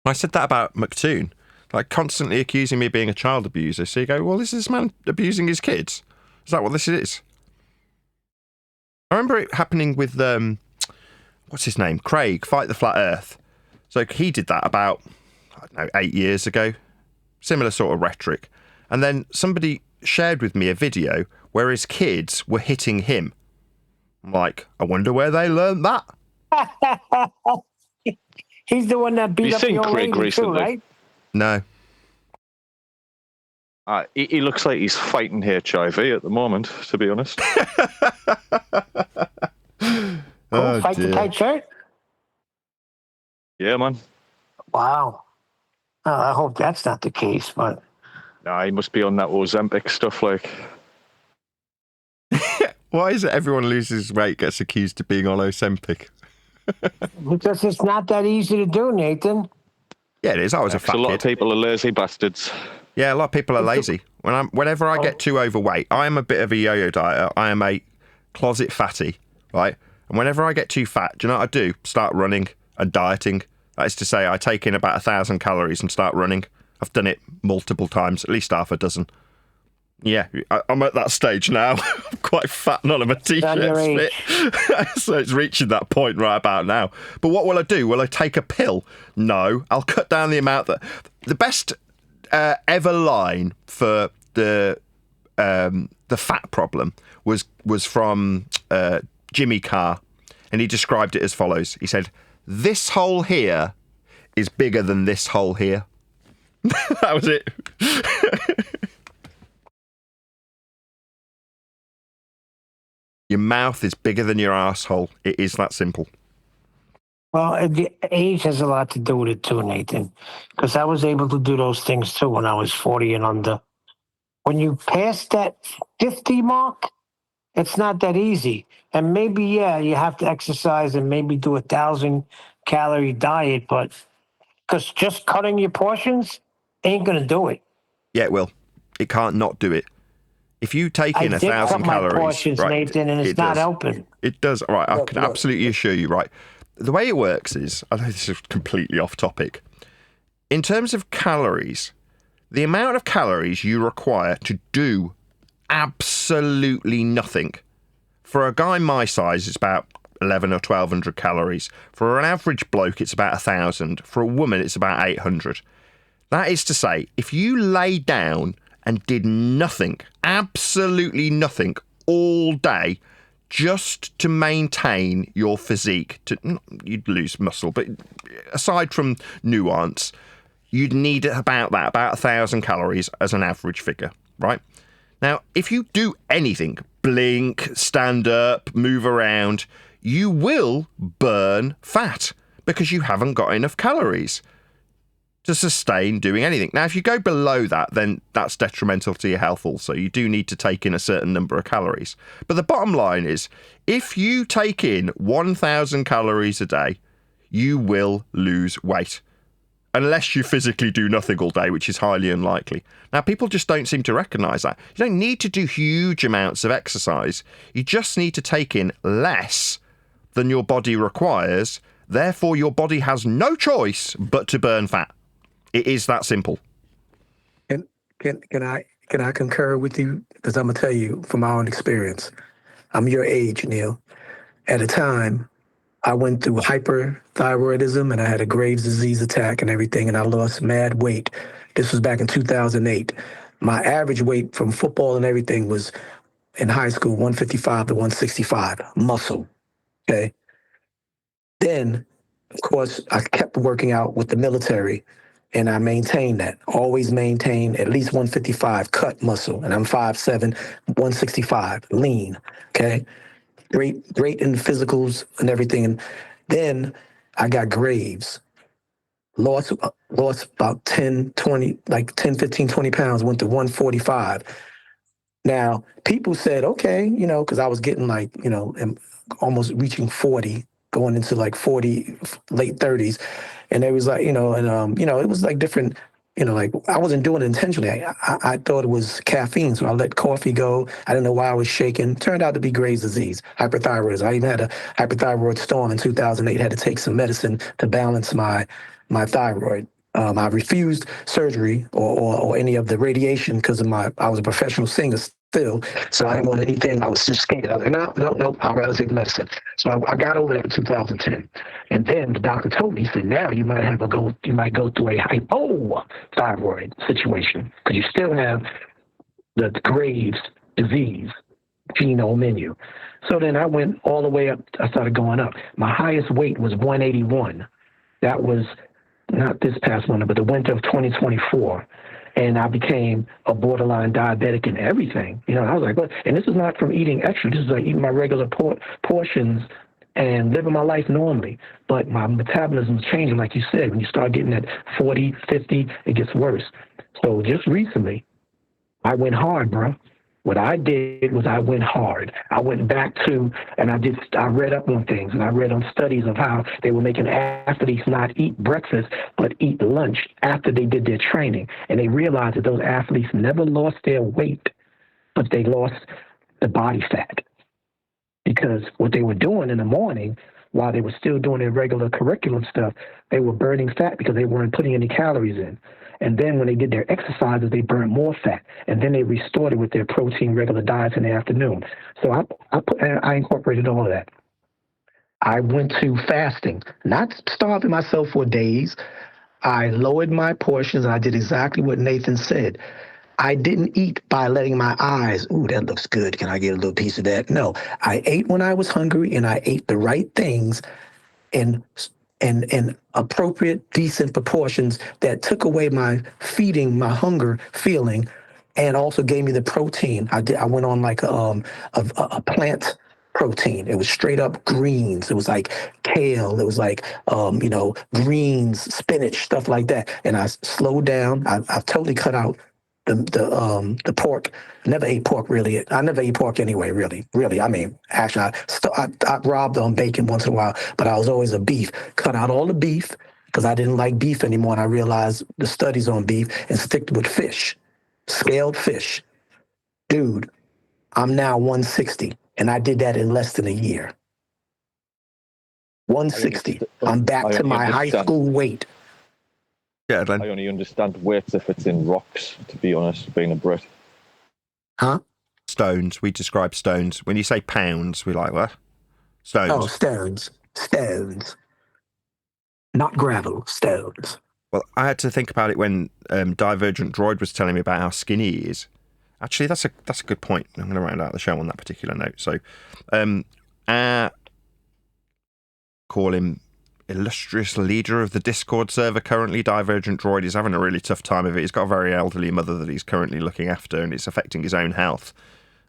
I said that about McToon, like constantly accusing me of being a child abuser. So you go, well, is this man abusing his kids? Is that what this is? I remember it happening with, what's his name? Craig, Fight the Flat Earth. So he did that about, I don't know, 8 years ago. Similar sort of rhetoric. And then somebody shared with me a video where his kids were hitting him. I'm like, I wonder where they learned that. He's the one that beat up the old lady too, right? No. He looks like he's fighting HIV at the moment, to be honest. Cool, fight the tight shirt? Yeah, man. Wow. I hope that's not the case, but... Nah, he must be on that Ozempic stuff, like... Why is it everyone loses weight gets accused of being on Ozempic? Because it's not that easy to do, Nathan. Yeah, it is. I was a fat kid. A lot of people are lazy bastards. Yeah, a lot of people are lazy. Whenever I get too overweight, I am a bit of a yo-yo dieter. I am a closet fatty, right? And whenever I get too fat, do you know what I do? Start running and dieting. That is to say, I take in about 1,000 calories and start running. I've done it multiple times, at least half a dozen. Yeah, I'm at that stage now. I'm quite fat, none of my t-shirts fit. So it's reaching that point right about now. But what will I do? Will I take a pill? No, I'll cut down the amount that... The best ever line for the fat problem was from Jimmy Carr, and he described it as follows. He said, this hole here is bigger than this hole here. That was it. Your mouth is bigger than your asshole. It is that simple. Well, the age has a lot to do with it too, Nathan, because I was able to do those things too when I was 40 and under. When you pass that 50 mark, it's not that easy. And maybe, yeah, you have to exercise and maybe do 1,000-calorie diet, but because just cutting your portions ain't going to do it. Yeah, it will. It can't not do it. If you take in 1,000 calories, portions, right, Nathan, and it's not helping. It does. Right, I can absolutely assure you, right. The way it works is, I know this is completely off topic. In terms of calories, the amount of calories you require to do absolutely nothing. For a guy my size, it's about 1,100 or 1,200 calories. For an average bloke, it's about 1,000. For a woman, it's about 800. That is to say, if you lay down and did nothing, absolutely nothing, all day, just to maintain your physique, you'd lose muscle, but aside from nuance, you'd need about 1,000 calories as an average figure, right? Now, if you do anything, blink, stand up, move around, you will burn fat because you haven't got enough calories to sustain doing anything. Now, if you go below that, then that's detrimental to your health also. You do need to take in a certain number of calories. But the bottom line is, if you take in 1,000 calories a day, you will lose weight. Unless you physically do nothing all day, which is highly unlikely. Now, people just don't seem to recognise that. You don't need to do huge amounts of exercise. You just need to take in less than your body requires. Therefore, your body has no choice but to burn fat. It is that simple. Can I concur with you? Because I'm gonna tell you from my own experience. I'm your age, Neil. At a time, I went through hyperthyroidism and I had a Graves' disease attack and everything, and I lost mad weight. This was back in 2008. My average weight from football and everything was in high school 155 to 165 muscle. Okay. Then, of course, I kept working out with the military, and I maintained that. Always maintain at least 155 cut muscle, and I'm 5'7", 165 lean. Okay. Great in the physicals and everything. And then I got Graves. Lost about 10, 20, like 10, 15, 20 pounds, went to 145. Now, people said, okay, because I was getting like, almost reaching 40, going into like 40, late 30s. And it was like, it was like different, like I wasn't doing it intentionally. I thought it was caffeine, so I let coffee go. I didn't know why I was shaking. Turned out to be Graves' disease, hyperthyroidism. I even had a hyperthyroid storm in 2008. Had to take some medicine to balance my thyroid. I refused surgery or any of the radiation because I was a professional singer still, so I didn't want anything. I was just scared. I was like, no, I'd rather take medicine. So I got over that in 2010, and then the doctor told me, he said, now you might go through a hypothyroid situation because you still have the Graves' disease genome in you. So then I went all the way up. I started going up. My highest weight was 181. That was not this past winter, but the winter of 2024. And I became a borderline diabetic and everything. I was like, what? And this is not from eating extra. This is like eating my regular portions and living my life normally. But my metabolism's changing, like you said. When you start getting at 40, 50, it gets worse. So just recently, I went hard, bro. What I did was I went hard. I went back to, and I read up on things, and I read on studies of how they were making athletes not eat breakfast, but eat lunch after they did their training. And they realized that those athletes never lost their weight, but they lost the body fat. Because what they were doing in the morning, while they were still doing their regular curriculum stuff, they were burning fat because they weren't putting any calories in. And then when they did their exercises, they burned more fat. And then they restored it with their protein regular diets in the afternoon. So I incorporated all of that. I went to fasting, not starving myself for days. I lowered my portions, and I did exactly what Nathan said. I didn't eat by letting my eyes, ooh, that looks good. Can I get a little piece of that? No, I ate when I was hungry, and I ate the right things in appropriate, decent proportions that took away my feeding, my hunger feeling, and also gave me the protein. I went on like a plant protein. It was straight up greens. It was like kale. It was like greens, spinach, stuff like that. And I slowed down. I totally cut out the pork. Never ate pork really. I never ate pork anyway. Really. I mean, actually, I robbed on bacon once in a while, but I was always a beef. Cut out all the beef because I didn't like beef anymore, and I realized the studies on beef and stick with fish, scaled fish. Dude, I'm now 160, and I did that in less than a year. 160. I'm back to my high school weight. Yeah, I only understand weights if it's in rocks, to be honest, being a Brit. Huh? Stones. We describe stones. When you say pounds, we like what? Stones. Oh, stones. Stones. Not gravel, stones. Well, I had to think about it when Divergent Droid was telling me about how skinny he is. Actually, that's a good point. I'm going to round out the show on that particular note. So, call him illustrious leader of the Discord server currently. Divergent Droid is having a really tough time of it. He's got a very elderly mother that he's currently looking after, and it's affecting his own health,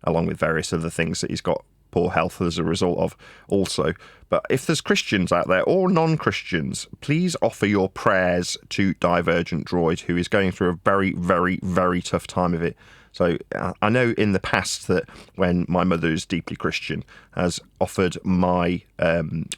along with various other things that he's got poor health as a result of also. But if there's Christians out there or non-Christians, please offer your prayers to Divergent Droid, who is going through a very, very, very tough time of it. So I know in the past that when my mother is deeply Christian, has offered my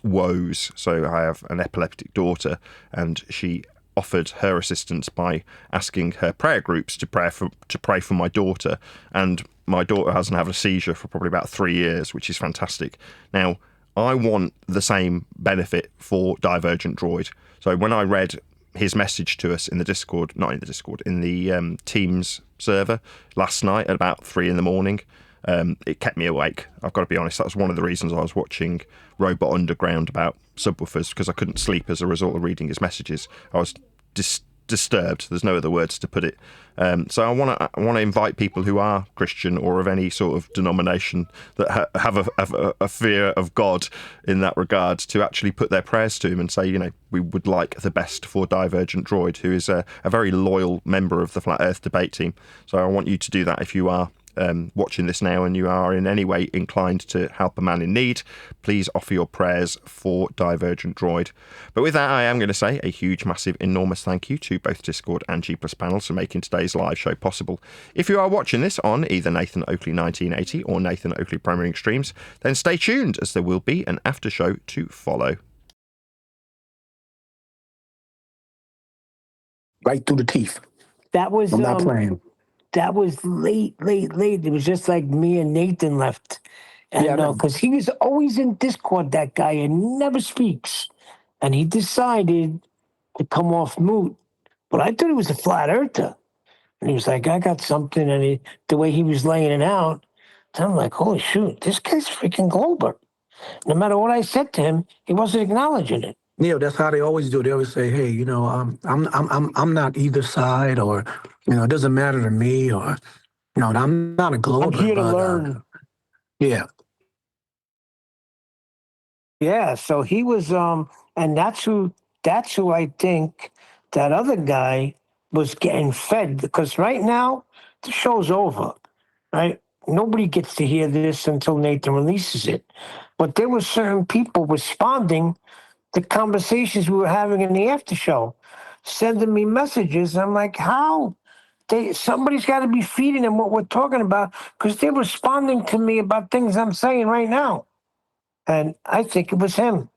woes. So I have an epileptic daughter, and she offered her assistance by asking her prayer groups to pray for my daughter. And my daughter hasn't had a seizure for probably about 3 years, which is fantastic. Now, I want the same benefit for Divergent Droid. So when I read his message to us in the Discord, not in the Discord, in the Teams server last night at about 3 a.m, it kept me awake. I've got to be honest. That was one of the reasons I was watching Robot Underground about subwoofers, because I couldn't sleep as a result of reading his messages. I was disturbed. There's no other words to put it. So I want to invite people who are Christian or of any sort of denomination that have a fear of God in that regard to actually put their prayers to him and say, we would like the best for Divergent Droid, who is a very loyal member of the Flat Earth debate team. So I want you to do that if you are watching this now and you are in any way inclined to help a man in need. Please offer your prayers for Divergent Droid. But with that, I am going to say a huge, massive, enormous thank you to both Discord and G Plus panels for making today's live show possible. If you are watching this on either Nathan Oakley 1980 or Nathan Oakley Premiering Streams, then stay tuned, as there will be an after show to follow. Right through the teeth. That was I'm not playing. That was late. It was just like me and Nathan left. And because he was always in Discord, that guy, and never speaks. And he decided to come off mute. But I thought he was a flat earther. And he was like, I got something. And the way he was laying it out, I'm like, holy shoot, this guy's freaking Glober. No matter what I said to him, he wasn't acknowledging it. That's how they always do. They always say, "Hey, I'm not either side, or it doesn't matter to me, or I'm not a Glober. I'm here to learn." Yeah. Yeah. So he was, and that's who I think that other guy was getting fed, because right now the show's over, right? Nobody gets to hear this until Nathan releases it. But there were certain people responding the conversations we were having in the after show, sending me messages. I'm like, how? Somebody's got to be feeding them what we're talking about, because they're responding to me about things I'm saying right now. And I think it was him.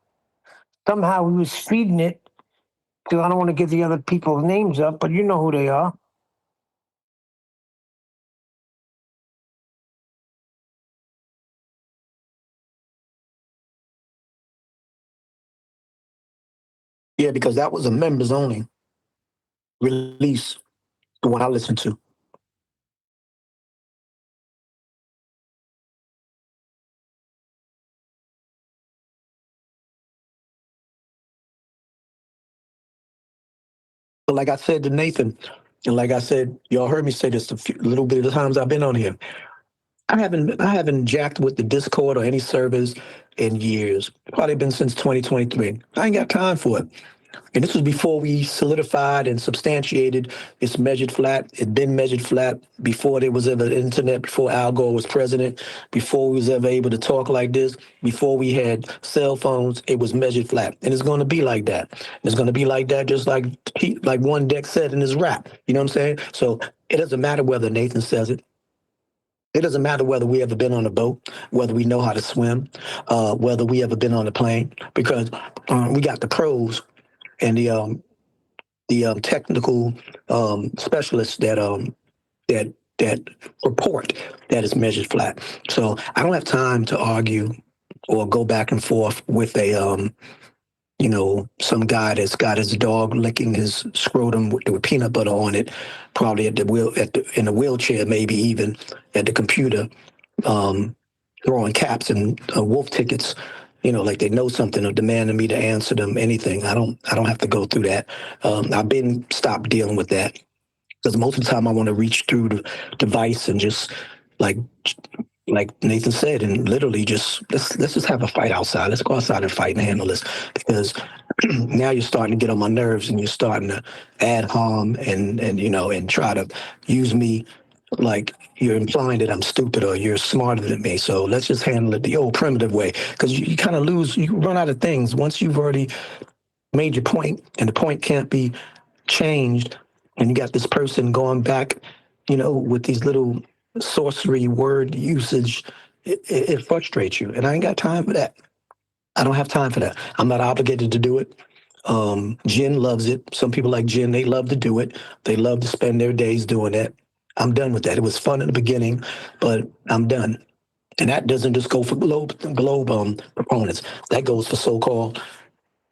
Somehow he was feeding it to, I don't want to get the other people's names up, but you know who they are. Yeah, because that was a members only release, the one I listened to. But like I said to Nathan, and like I said, y'all heard me say this a little bit of the times I've been on here. I haven't jacked with the Discord or any servers in years. Probably been since 2023. I ain't got time for it. And this was before we solidified and substantiated it's measured flat. It'd been measured flat before there was ever internet, before Al Gore was president, before we was ever able to talk like this, before we had cell phones. It was measured flat. And it's going to be like that. It's going to be like that, just like One Deck said in his rap. You know what I'm saying? So it doesn't matter whether Nathan says it. It doesn't matter whether we ever been on a boat, whether we know how to swim, whether we ever been on a plane, because we got the pros and the technical specialists that report that it's measured flat. So I don't have time to argue or go back and forth with some guy that's got his dog licking his scrotum with peanut butter on it, probably at the wheel in a wheelchair, maybe even at the computer, throwing caps and wolf tickets. Like they know something or demanding me to answer them anything. I don't have to go through that. I've been stopped dealing with that, because most of the time I want to reach through the device and just like Nathan said, and literally just let's just have a fight outside. Let's go outside and fight and handle this, because now you're starting to get on my nerves and you're starting to add harm and try to use me like you're implying that I'm stupid or you're smarter than me. So let's just handle it the old primitive way, because you kind of you run out of things once you've already made your point and the point can't be changed, and you got this person going back, with these little sorcery word usage. It frustrates you, and I ain't got time for that. I don't have time for that. I'm not obligated to do it. Jen loves it. Some people like Jen, they love to do it. They love to spend their days doing that. I'm done with that. It was fun in the beginning, but I'm done. And that doesn't just go for globe proponents. That goes for so-called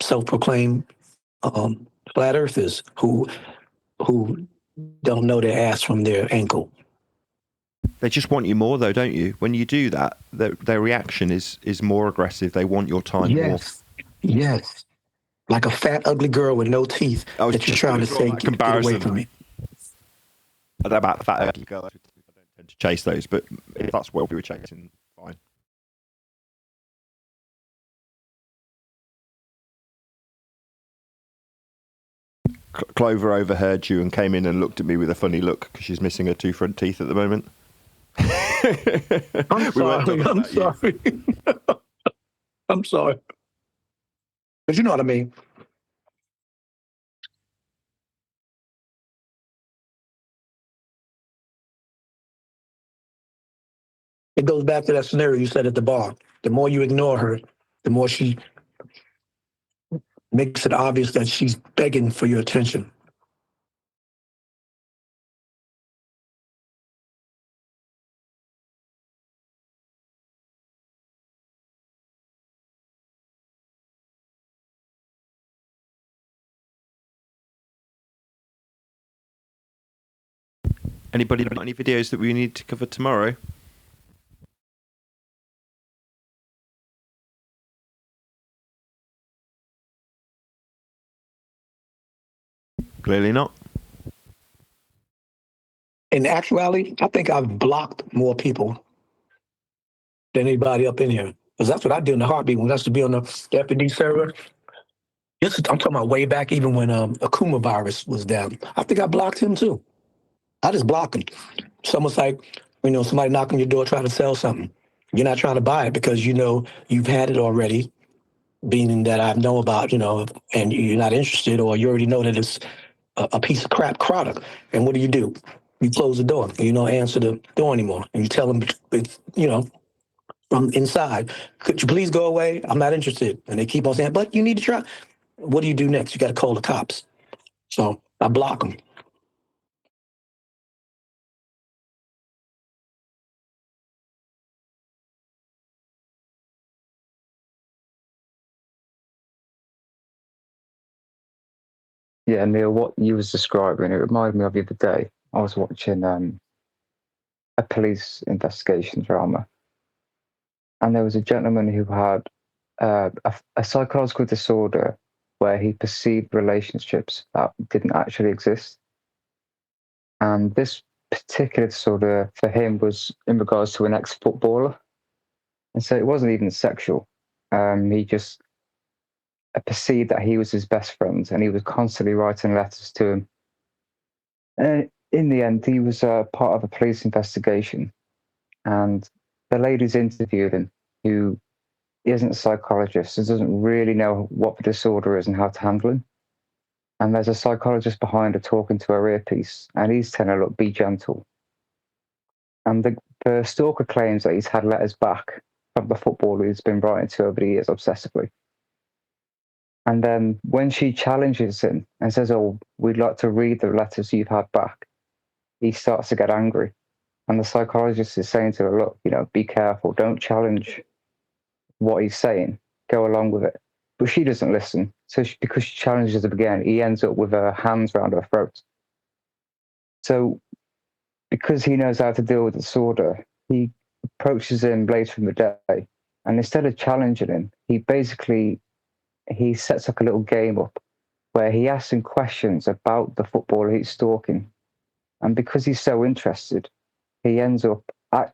self-proclaimed flat earthers who don't know their ass from their ankle. They just want you more, though, don't you? When you do that, their reaction is more aggressive. They want your time more. Yes. Like a fat, ugly girl with no teeth that you're trying to say, get away from me. About fat, ugly girl, I don't tend to chase those, but if that's what we were chasing, fine. Clover overheard you and came in and looked at me with a funny look because she's missing her 2 front teeth at the moment. I'm sorry. I'm sorry. But you know what I mean. It goes back to that scenario you said at the bar. The more you ignore her, the more she makes it obvious that she's begging for your attention. Anybody got any videos that we need to cover tomorrow? Clearly not. In actuality, I think I've blocked more people than anybody up in here. Because that's what I did in the heartbeat when I used to be on the FPD server. I'm talking about way back, even when Akuma virus was down. I think I blocked him too. I just blocked him. Someone's like, somebody knocking your door trying to sell something. You're not trying to buy it because you've had it already, meaning that I know about, and you're not interested, or you already know that it's a piece of crap product. And what do? You close the door. You don't answer the door anymore. And you tell them, from inside, could you please go away? I'm not interested. And they keep on saying, but you need to try. What do you do next? You got to call the cops. So I block them. Yeah, Neil, what you was describing, it reminded me of the other day. I was watching a police investigation drama, and there was a gentleman who had a psychological disorder where he perceived relationships that didn't actually exist. And this particular disorder for him was in regards to an ex-footballer. And so it wasn't even sexual. He just perceived that he was his best friend, and he was constantly writing letters to him. And in the end, he was part of a police investigation, and the ladies interviewed him, who isn't a psychologist and doesn't really know what the disorder is and how to handle him. And there's a psychologist behind her talking to her earpiece, and he's telling her, look, be gentle. And the stalker claims that he's had letters back from the footballer he's been writing to over the years obsessively. And then when she challenges him and says, oh, we'd like to read the letters you've had back, he starts to get angry. And the psychologist is saying to her, look, be careful. Don't challenge what he's saying. Go along with it. But she doesn't listen. So because she challenges him again, he ends up with her hands around her throat. So because he knows how to deal with the disorder, he approaches him later in the day. And instead of challenging him, he sets like a little game up where he asks him questions about the footballer he's stalking. And because he's so interested, he ends up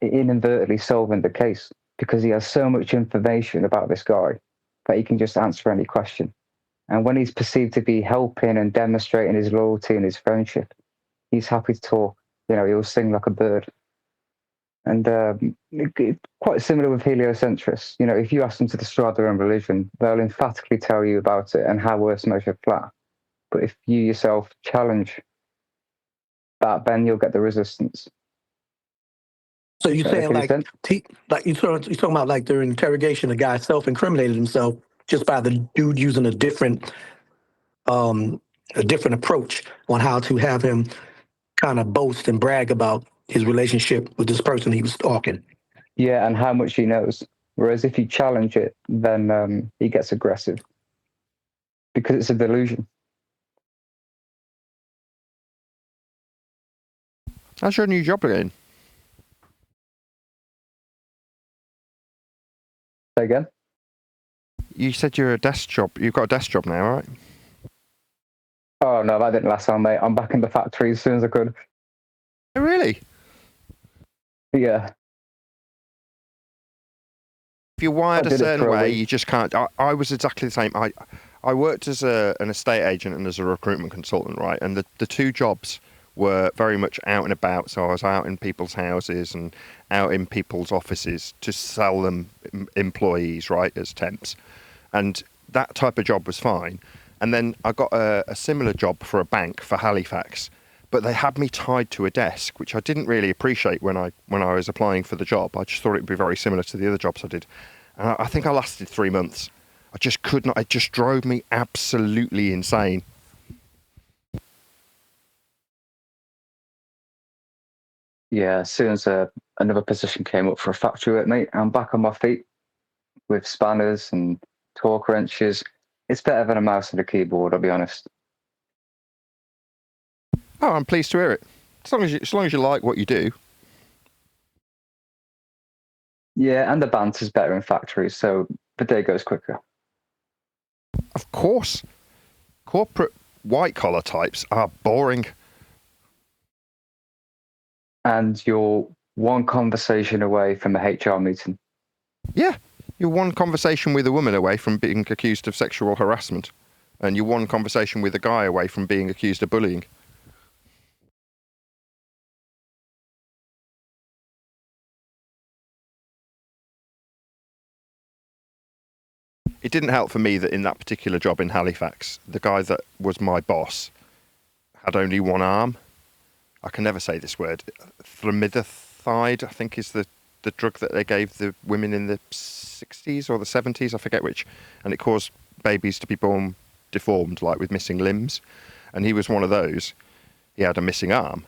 inadvertently solving the case because he has so much information about this guy that he can just answer any question. And when he's perceived to be helping and demonstrating his loyalty and his friendship, he's happy to talk. He'll sing like a bird. And quite similar with heliocentrists. If you ask them to describe their own religion, they'll emphatically tell you about it and how Earth's measured flat. But if you yourself challenge that, then you'll get the resistance. So you're saying you're talking about like during interrogation, the guy self-incriminated himself just by the dude using a different approach on how to have him kind of boast and brag about his relationship with this person he was stalking. Yeah, and how much he knows. Whereas if you challenge it, then he gets aggressive because it's a delusion. How's your new job again? Say again? You said you're a desk job. You've got a desk job now, right? Oh, no, that didn't last long, mate. I'm back in the factory as soon as I could. Oh, really? Yeah. If you're wired a certain way, week. you just can't. I was exactly the same. I worked as an estate agent and as a recruitment consultant, right? And the two jobs were very much out and about. So I was out in people's houses and out in people's offices to sell them employees, right, as temps. And that type of job was fine. And then I got a similar job for a bank for Halifax, but they had me tied to a desk, which I didn't really appreciate when I was applying for the job. I just thought it would be very similar to the other jobs I did. And I think I lasted 3 months. I just could not. It just drove me absolutely insane. Yeah, as soon as another position came up for a factory work, mate, I'm back on my feet with spanners and torque wrenches. It's better than a mouse and a keyboard, I'll be honest. Oh, I'm pleased to hear it. As long as you like what you do. Yeah, and the banter's better in factories, so the day goes quicker. Of course. Corporate white-collar types are boring. And you're one conversation away from a HR meeting. Yeah, you're one conversation with a woman away from being accused of sexual harassment. And you're one conversation with a guy away from being accused of bullying. It didn't help for me that in that particular job in Halifax, the guy that was my boss had only one arm. I can never say this word. Thrimidethide, I think, is the drug that they gave the women in the 60s or the 70s, I forget which. And it caused babies to be born deformed, like with missing limbs. And he was one of those. He had a missing arm.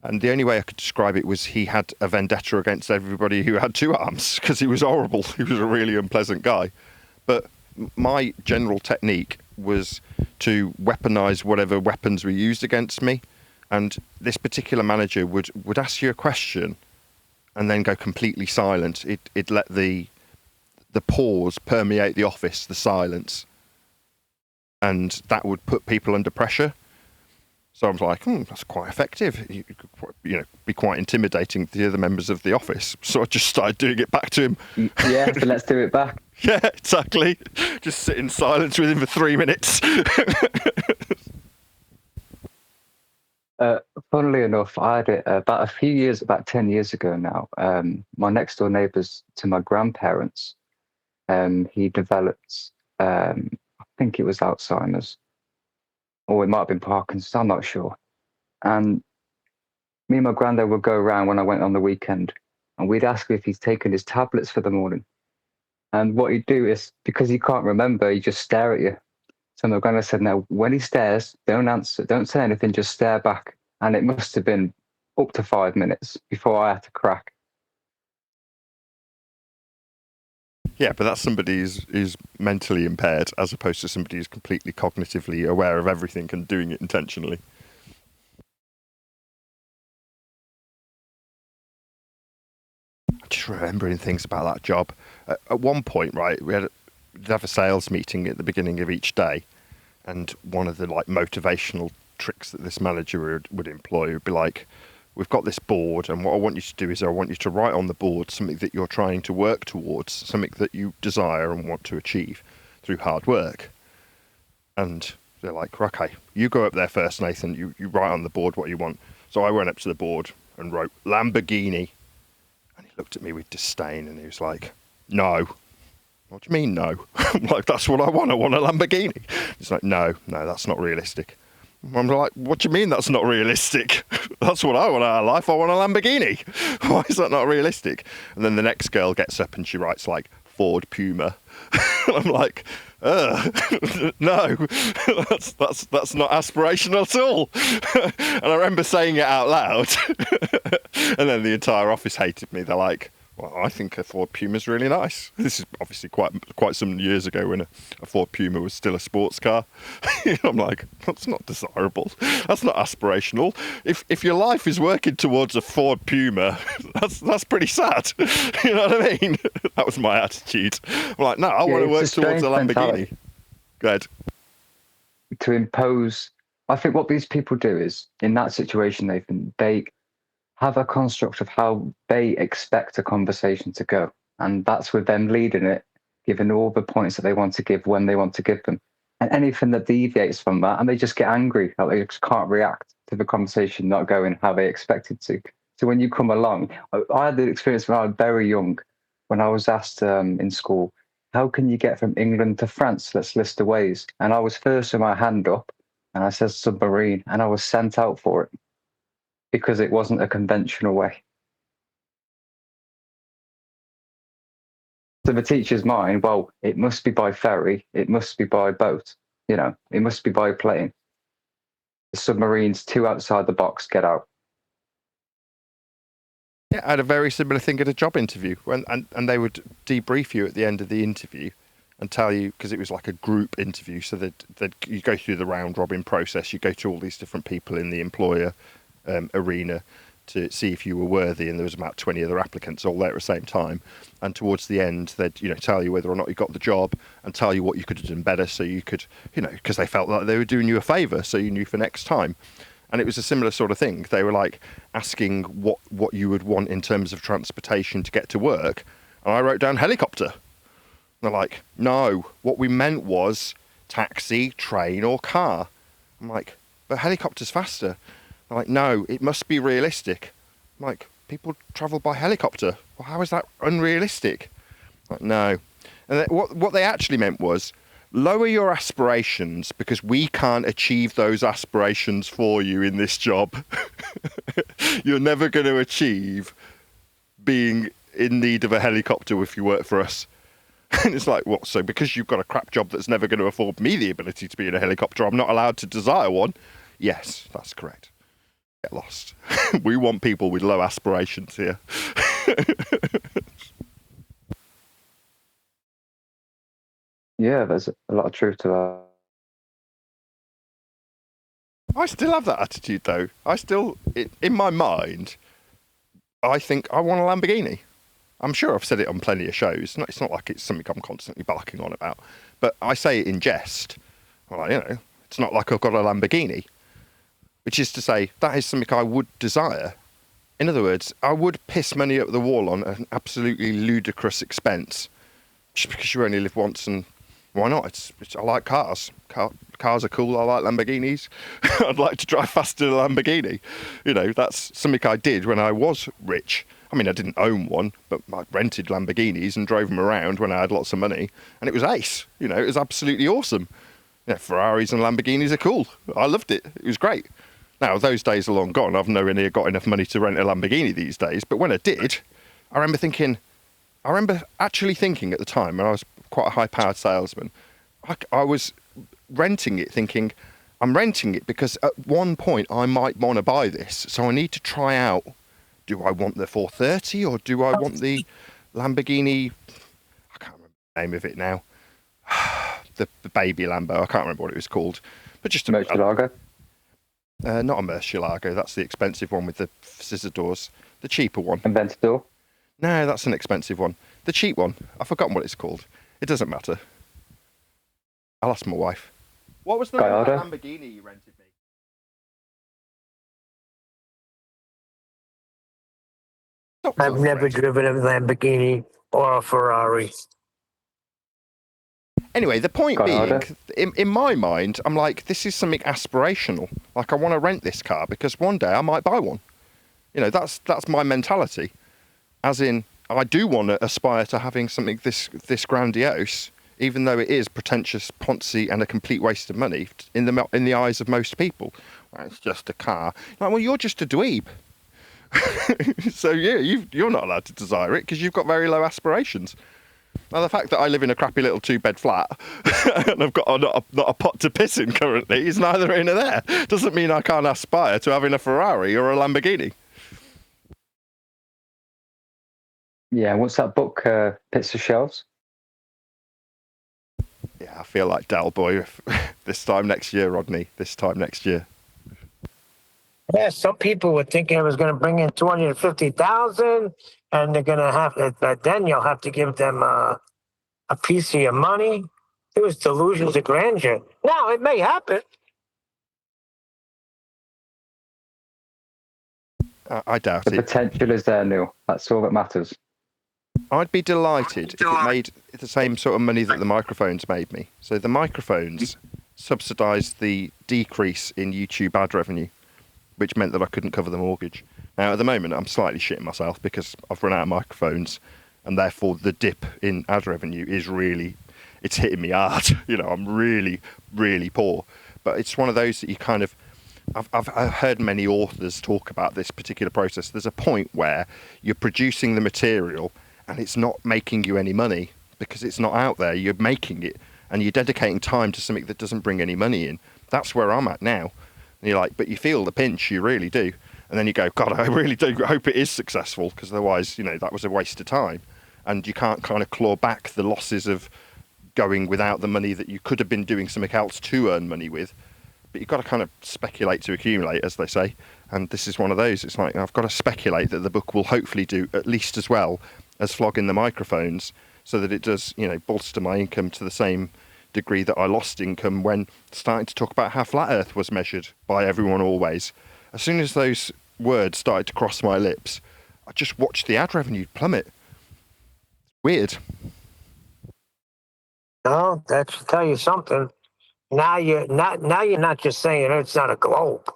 And the only way I could describe it was he had a vendetta against everybody who had two arms, because he was horrible. He was a really unpleasant guy. But my general technique was to weaponize whatever weapons were used against me. And this particular manager would ask you a question and then go completely silent. It'd let the pause permeate the office, the silence. And that would put people under pressure. So I was like, that's quite effective. You could, be quite intimidating to the other members of the office. So I just started doing it back to him. Yeah, so let's do it back. Yeah, exactly. Just sit in silence with him for 3 minutes. Funnily enough, I had it about 10 years ago now. My next door neighbours to my grandparents, he developed, I think it was Alzheimer's, or it might have been Parkinson's, I'm not sure. And me and my granddad would go around when I went on the weekend, and we'd ask him if he's taken his tablets for the morning. And what he'd do is, because he can't remember, he'd just stare at you. So my granddad said, now, when he stares, don't answer, don't say anything, just stare back. And it must have been up to 5 minutes before I had to crack. Yeah, but that's somebody who's mentally impaired as opposed to somebody who's completely cognitively aware of everything and doing it intentionally. I'm just remembering things about that job. At one point, right, we'd have a sales meeting at the beginning of each day, and one of the motivational tricks that this manager would employ would be like, we've got this board, and what I want you to do is I want you to write on the board something that you're trying to work towards, something that you desire and want to achieve through hard work. And they're like, okay, you go up there first, Nathan, you write on the board what you want. So I went up to the board and wrote Lamborghini. And he looked at me with disdain and he was like, no. What do you mean no? I'm like, that's what I want a Lamborghini. He's like, no, that's not realistic. I'm like, what do you mean that's not realistic? That's what I want out of life. I want a Lamborghini. Why is that not realistic? And then the next girl gets up and she writes like Ford Puma. And I'm like, no, that's not aspirational at all. And I remember saying it out loud. And then the entire office hated me. They're like, Well, I think a Ford Puma is really nice. This is obviously quite some years ago when a Ford Puma was still a sports car. I'm like, that's not desirable. That's not aspirational. If your life is working towards a Ford Puma, that's pretty sad. You know what I mean? That was my attitude. I'm like, no, I want to work towards a Lamborghini. Mentality. Go ahead. To impose, I think what these people do is, in that situation, Nathan, they have a construct of how they expect a conversation to go. And that's with them leading it, giving all the points that they want to give when they want to give them. And anything that deviates from that, and they just get angry that they just can't react to the conversation not going how they expected to. So when you come along, I had the experience when I was very young, when I was asked in school, how can you get from England to France? Let's list the ways. And I was first with my hand up, and I said submarine, and I was sent out for it, because it wasn't a conventional way. To the teacher's mind, well, it must be by ferry, it must be by boat, it must be by plane. The submarine's too outside the box, get out. Yeah, I had a very similar thing at a job interview, and they would debrief you at the end of the interview and tell you, because it was like a group interview, so you go through the round robin process, you go to all these different people in the employer arena to see if you were worthy, and there was about 20 other applicants all there at the same time, and towards the end they'd tell you whether or not you got the job and tell you what you could have done better, so you could because they felt like they were doing you a favour, so you knew for next time. And it was a similar sort of thing. They were like asking what you would want in terms of transportation to get to work, and I wrote down helicopter. And they're like, no, what we meant was taxi, train or car. I'm like, but helicopter's faster. They're like, no, it must be realistic. I'm like, people travel by helicopter. Well, how is that unrealistic? I'm like, no. And what they actually meant was, lower your aspirations, because we can't achieve those aspirations for you in this job. You're never going to achieve being in need of a helicopter if you work for us. And it's like, what? So because you've got a crap job that's never going to afford me the ability to be in a helicopter, I'm not allowed to desire one? Yes, that's correct. Get lost. We want people with low aspirations here. Yeah, there's a lot of truth to that. I still have that attitude, though. In my mind, I think I want a Lamborghini. I'm sure I've said it on plenty of shows. It's not like it's something I'm constantly barking on about. But I say it in jest. Well, it's not like I've got a Lamborghini. Which is to say, that is something I would desire. In other words, I would piss money up the wall on an absolutely ludicrous expense. Just because you only live once, and why not? I like cars. Cars are cool. I like Lamborghinis. I'd like to drive faster than a Lamborghini. That's something I did when I was rich. I mean, I didn't own one, but I rented Lamborghinis and drove them around when I had lots of money. And it was ace. It was absolutely awesome. Ferraris and Lamborghinis are cool. I loved it. It was great. Now, those days are long gone. I've nowhere near got enough money to rent a Lamborghini these days. But when I did, I remember actually thinking at the time, when I was quite a high-powered salesman, I was renting it thinking, I'm renting it because at one point I might want to buy this. So I need to try out, do I want the 430 or do I want the Lamborghini? I can't remember the name of it now. The baby Lambo. I can't remember what it was called. But just Murcielago? Not a Murcielago. That's the expensive one with the scissor doors. The cheaper one. Aventador? No, that's an expensive one. The cheap one. I've forgotten what it's called. It doesn't matter. I'll ask my wife. What was the name of that Lamborghini you rented me? I've never driven a Lamborghini or a Ferrari. Anyway, the point being, in my mind, I'm like, this is something aspirational. Like, I want to rent this car because one day I might buy one. That's my mentality. As in, I do want to aspire to having something this grandiose, even though it is pretentious, poncy, and a complete waste of money in the eyes of most people. Well, it's just a car. Like, well, you're just a dweeb. So yeah, you're not allowed to desire it because you've got very low aspirations. Now, the fact that I live in a crappy little 2-bed flat and I've got not a pot to piss in currently is neither here nor there. Doesn't mean I can't aspire to having a Ferrari or a Lamborghini. Yeah, once that book hits the shelves. Yeah, I feel like Del Boy this time next year, Rodney. This time next year. Yeah, some people were thinking it was going to bring in 250,000, and they're going to have to. Then you'll have to give them a piece of your money. It was delusions of grandeur. Now it may happen. I doubt The it. potential is there, Neil. That's all that matters. I'd be delighted if it made the same sort of money that the microphones made me. So the microphones subsidised the decrease in YouTube ad revenue, which meant that I couldn't cover the mortgage. Now, at the moment, I'm slightly shitting myself because I've run out of microphones, and therefore the dip in ad revenue is really, it's hitting me hard. You know, I'm really, really poor. But it's one of those that you kind of, I've heard many authors talk about this particular process. There's a point where you're producing the material and it's not making you any money because it's not out there. You're making it and you're dedicating time to something that doesn't bring any money in. That's where I'm at now. And you're like, but you feel the pinch, you really do. And then you go, God, I really do hope it is successful, because otherwise, you know, that was a waste of time. And you can't kind of claw back the losses of going without the money that you could have been doing something else to earn money with. But you've got to kind of speculate to accumulate, as they say. And this is one of those. It's like, I've got to speculate that the book will hopefully do at least as well as flogging the microphones, so that it does, you know, bolster my income to the same degree that I lost income when starting to talk about how flat Earth was measured by everyone always. As soon as those words started to cross my lips, I just watched the ad revenue plummet. Weird. No, that should tell you something. Now you're not just saying Earth's not a globe.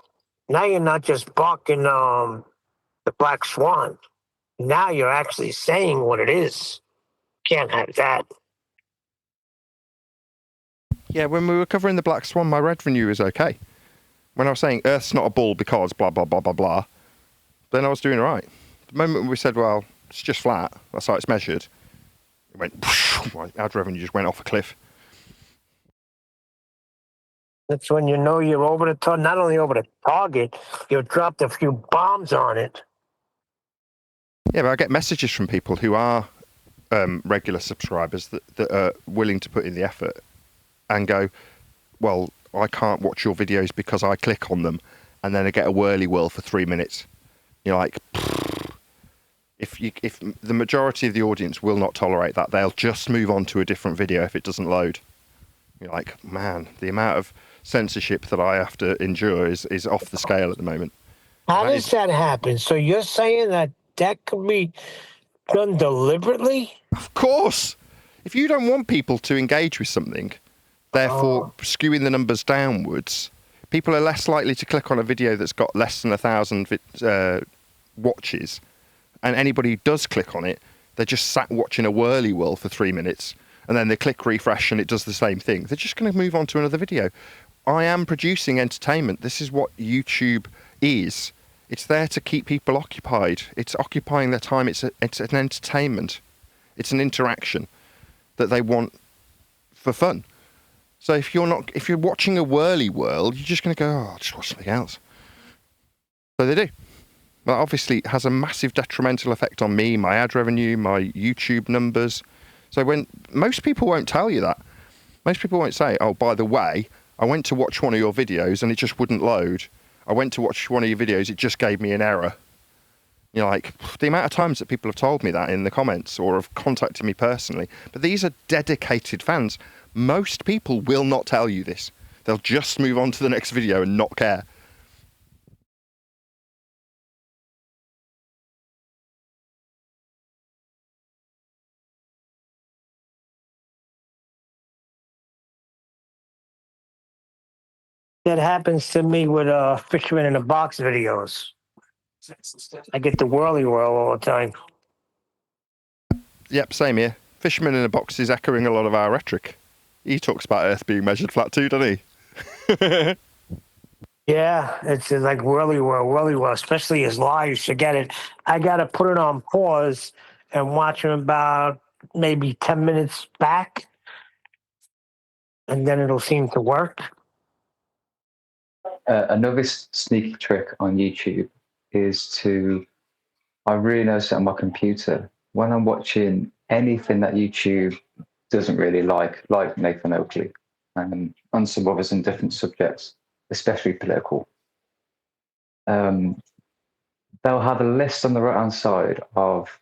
Now you're not just barking the black swan. Now you're actually saying what it is. Can't have that. Yeah, when we were covering the Black Swan, my revenue was okay. When I was saying Earth's not a ball because blah, blah, blah, blah, blah, then I was doing all right. The moment we said, well, it's just flat, that's how it's measured, it went, my ad revenue just went off a cliff. That's when you know you're over the target. Not only over the target, you've dropped a few bombs on it. Yeah, but I get messages from people who are regular subscribers that are willing to put in the effort and go, well, I can't watch your videos because I click on them, and then I get a whirly whirl for 3 minutes. You're like, if the majority of the audience will not tolerate that, they'll just move on to a different video if it doesn't load. You're like, man, the amount of censorship that I have to endure is off the scale at the moment. How does that happen? So you're saying that could be done deliberately? Of course. If you don't want people to engage with something, therefore skewing the numbers downwards, people are less likely to click on a video that's got less than 1,000 watches. And anybody who does click on it, they're just sat watching a whirly whirl for 3 minutes, and then they click refresh and it does the same thing. They're just going to move on to another video. I am producing entertainment. This is what YouTube is. It's there to keep people occupied. It's occupying their time. It's an entertainment. It's an interaction that they want for fun. So if you're watching a whirly whirl, you're just going to go, oh, I'll just watch something else. So they do. Well, obviously, it has a massive detrimental effect on me, my ad revenue, my YouTube numbers. So when most people won't tell you that. Most people won't say, oh, by the way, I went to watch one of your videos and it just wouldn't load. I went to watch one of your videos, it just gave me an error. You know, like the amount of times that people have told me that in the comments or have contacted me personally. But these are dedicated fans. Most people will not tell you this. They'll just move on to the next video and not care. That happens to me with fisherman in a box videos. I get the whirly whirl all the time. Yep, same here. Fisherman in a box is echoing a lot of our rhetoric. He talks about Earth being measured flat too, doesn't he? Yeah, it's like whirly whirl, especially his lives. Forget it. I got to put it on pause and watch him about maybe 10 minutes back, and then it'll seem to work. Another sneaky trick on YouTube is I really noticed it on my computer, when I'm watching anything that YouTube doesn't really like Nathan Oakley and some others in different subjects, especially political, they'll have a list on the right-hand side of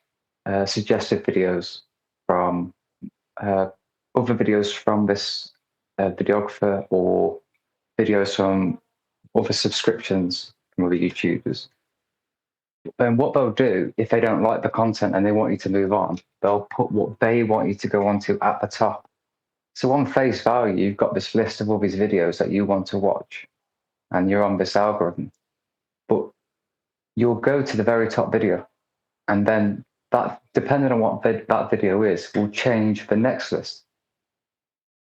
suggested videos from other videos from this videographer or videos from other subscriptions from other YouTubers. And what they'll do, if they don't like the content and they want you to move on, they'll put what they want you to go on to at the top. So on face value, you've got this list of all these videos that you want to watch, and you're on this algorithm. But you'll go to the very top video, and then that, depending on what that video is, will change the next list.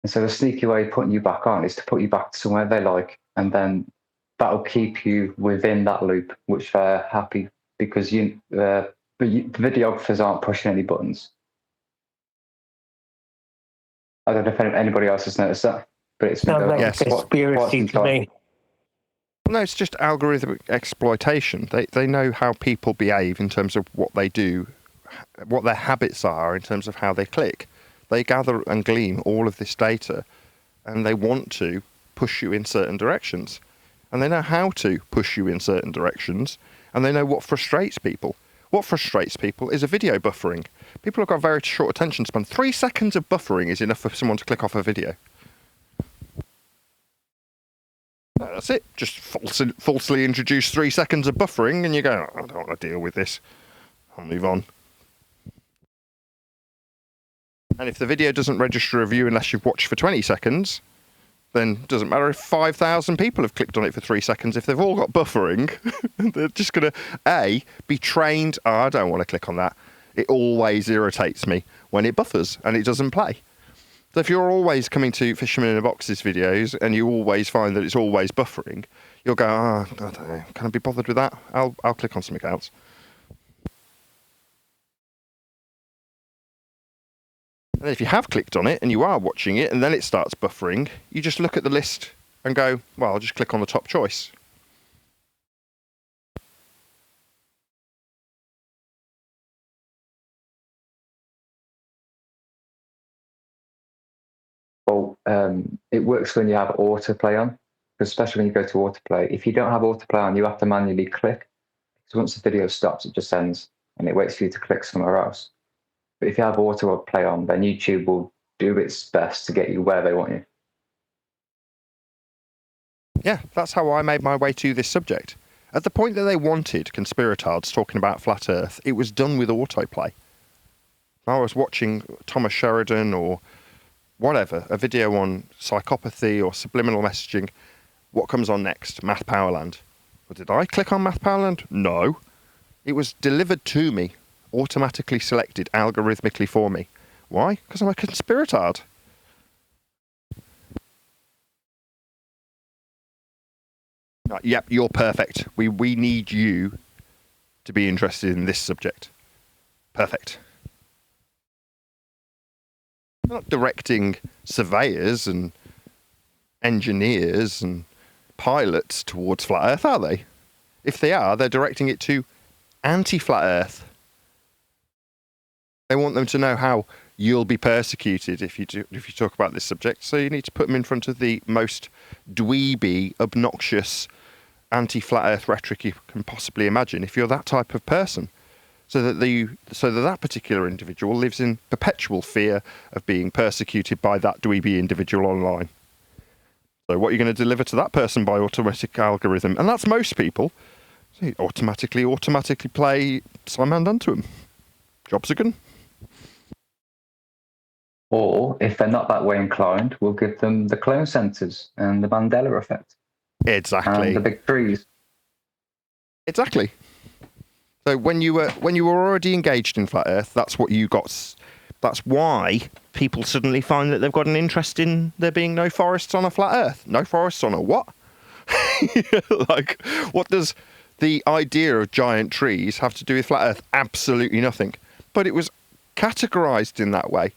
And so the sneaky way of putting you back on is to put you back to somewhere they like, and then that'll keep you within that loop, which they're happy because the videographers aren't pushing any buttons. I don't know if anybody else has noticed that, but it's sounds like a conspiracy to me. No, it's just algorithmic exploitation. They know how people behave in terms of what they do, what their habits are in terms of how they click. They gather and glean all of this data, and they want to push you in certain directions. And they know how to push you in certain directions, and they know what frustrates people. What frustrates people is a video buffering. People have got very short attention span. 3 seconds of buffering is enough for someone to click off a video. That's it. Just falsely introduce 3 seconds of buffering, and you go, oh, I don't want to deal with this. I'll move on. And if the video doesn't register a view unless you've watched for 20 seconds, then it doesn't matter if 5,000 people have clicked on it for 3 seconds. If they've all got buffering, they're just going to, be trained. Oh, I don't want to click on that. It always irritates me when it buffers and it doesn't play. So if you're always coming to Fisherman in a Box's videos and you always find that it's always buffering, you'll go, I don't know, can I be bothered with that? I'll click on something else. And if you have clicked on it and you are watching it and then it starts buffering, you just look at the list and go, well, I'll just click on the top choice. Well, it works when you have autoplay on, especially when you go to autoplay. If you don't have autoplay on, you have to manually click. Because once the video stops, it just ends and it waits for you to click somewhere else. But if you have autoplay on, then YouTube will do its best to get you where they want you. Yeah, that's how I made my way to this subject. At the point that they wanted conspiratards talking about flat Earth, it was done with autoplay. I was watching Thomas Sheridan or whatever, a video on psychopathy or subliminal messaging. What comes on next? Math Powerland. Well, did I click on Math Powerland? No. It was delivered to me, automatically selected algorithmically for me. Why? Because I'm a conspiratard. Yep, you're perfect. We need you to be interested in this subject. Perfect. They're not directing surveyors and engineers and pilots towards flat Earth, are they? If they are, they're directing it to anti-flat Earth. They want them to know how you'll be persecuted if you talk about this subject. So you need to put them in front of the most dweeby, obnoxious, anti-flat Earth rhetoric you can possibly imagine. If you're that type of person, so that that particular individual lives in perpetual fear of being persecuted by that dweeby individual online. So what are you going to deliver to that person by automatic algorithm? And that's most people. So you automatically play Simon unto them. Jobs are good. Or, if they're not that way inclined, we'll give them the clone centers and the Mandela effect. Exactly. And the big trees. Exactly. So when you were already engaged in flat Earth, that's what you got. That's why people suddenly find that they've got an interest in there being no forests on a flat Earth. No forests on a what? Like, what does the idea of giant trees have to do with flat Earth? Absolutely nothing. But it was categorized in that way,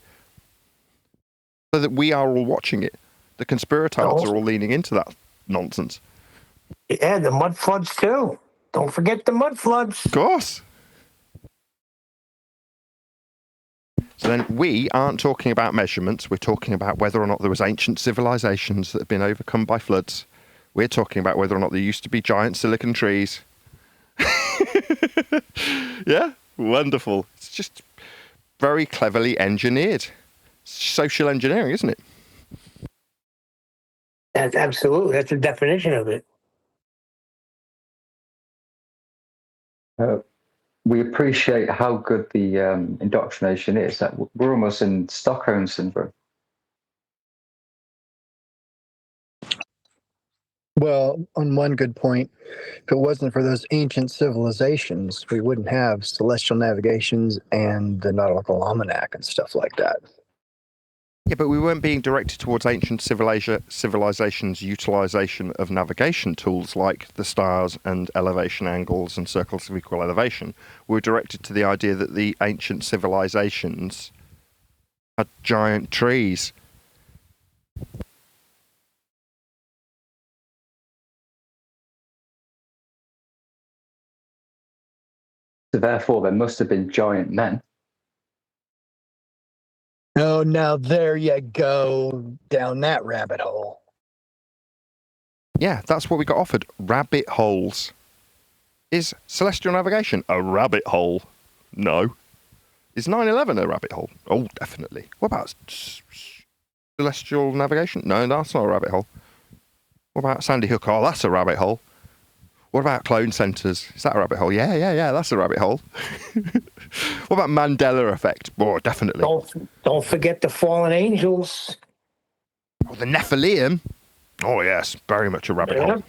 so that we are all watching it. The conspirators are all leaning into that nonsense. Yeah, the mud floods too. Don't forget the mud floods. Of course. So then we aren't talking about measurements. We're talking about whether or not there was ancient civilizations that have been overcome by floods. We're talking about whether or not there used to be giant silicon trees. Yeah, wonderful. It's just very cleverly engineered. Social engineering, isn't it? That's absolutely. That's the definition of it. We appreciate how good the indoctrination is. That we're almost in Stockholm syndrome. Well, on one good point, if it wasn't for those ancient civilizations, we wouldn't have celestial navigations and the nautical almanac and stuff like that. Yeah, but we weren't being directed towards ancient civilizations' utilization of navigation tools like the stars and elevation angles and circles of equal elevation. We were directed to the idea that the ancient civilizations had giant trees. So therefore, there must have been giant men. Oh, now there you go down that rabbit hole. Yeah, that's what we got offered. Rabbit holes. Is celestial navigation a rabbit hole? No. Is 9/11 a rabbit hole? Oh, definitely. What about celestial navigation? No, that's not a rabbit hole. What about Sandy Hook? Oh, that's a rabbit hole. What about clone centres? Is that a rabbit hole? Yeah, that's a rabbit hole. What about Mandela effect? Oh, definitely. Don't forget the fallen angels. Oh, the Nephilim? Oh, yes, very much a rabbit hole.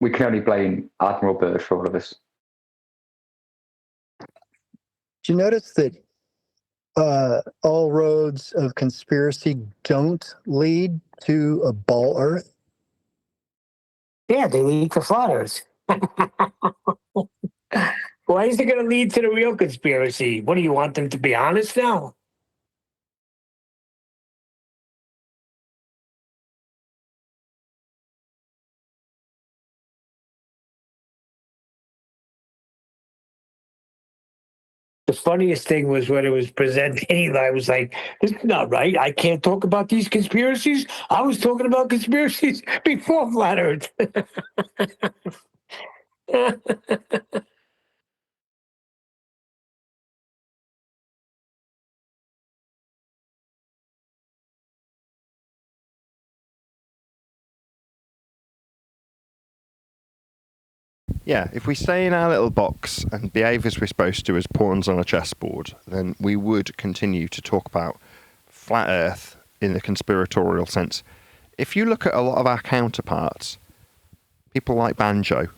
We can only blame Admiral Byrd for all of this. Did you notice that all roads of conspiracy don't lead to a ball Earth? Yeah, they lead to flat Earth. Why is it going to lead to the real conspiracy? What do you want them to be honest now? The funniest thing was when it was presented, Eli was like, this is not right. I can't talk about these conspiracies. I was talking about conspiracies before flat Earth. Yeah, if we stay in our little box and behave as we're supposed to as pawns on a chessboard, then we would continue to talk about flat Earth in the conspiratorial sense. If you look at a lot of our counterparts, people like Banjo,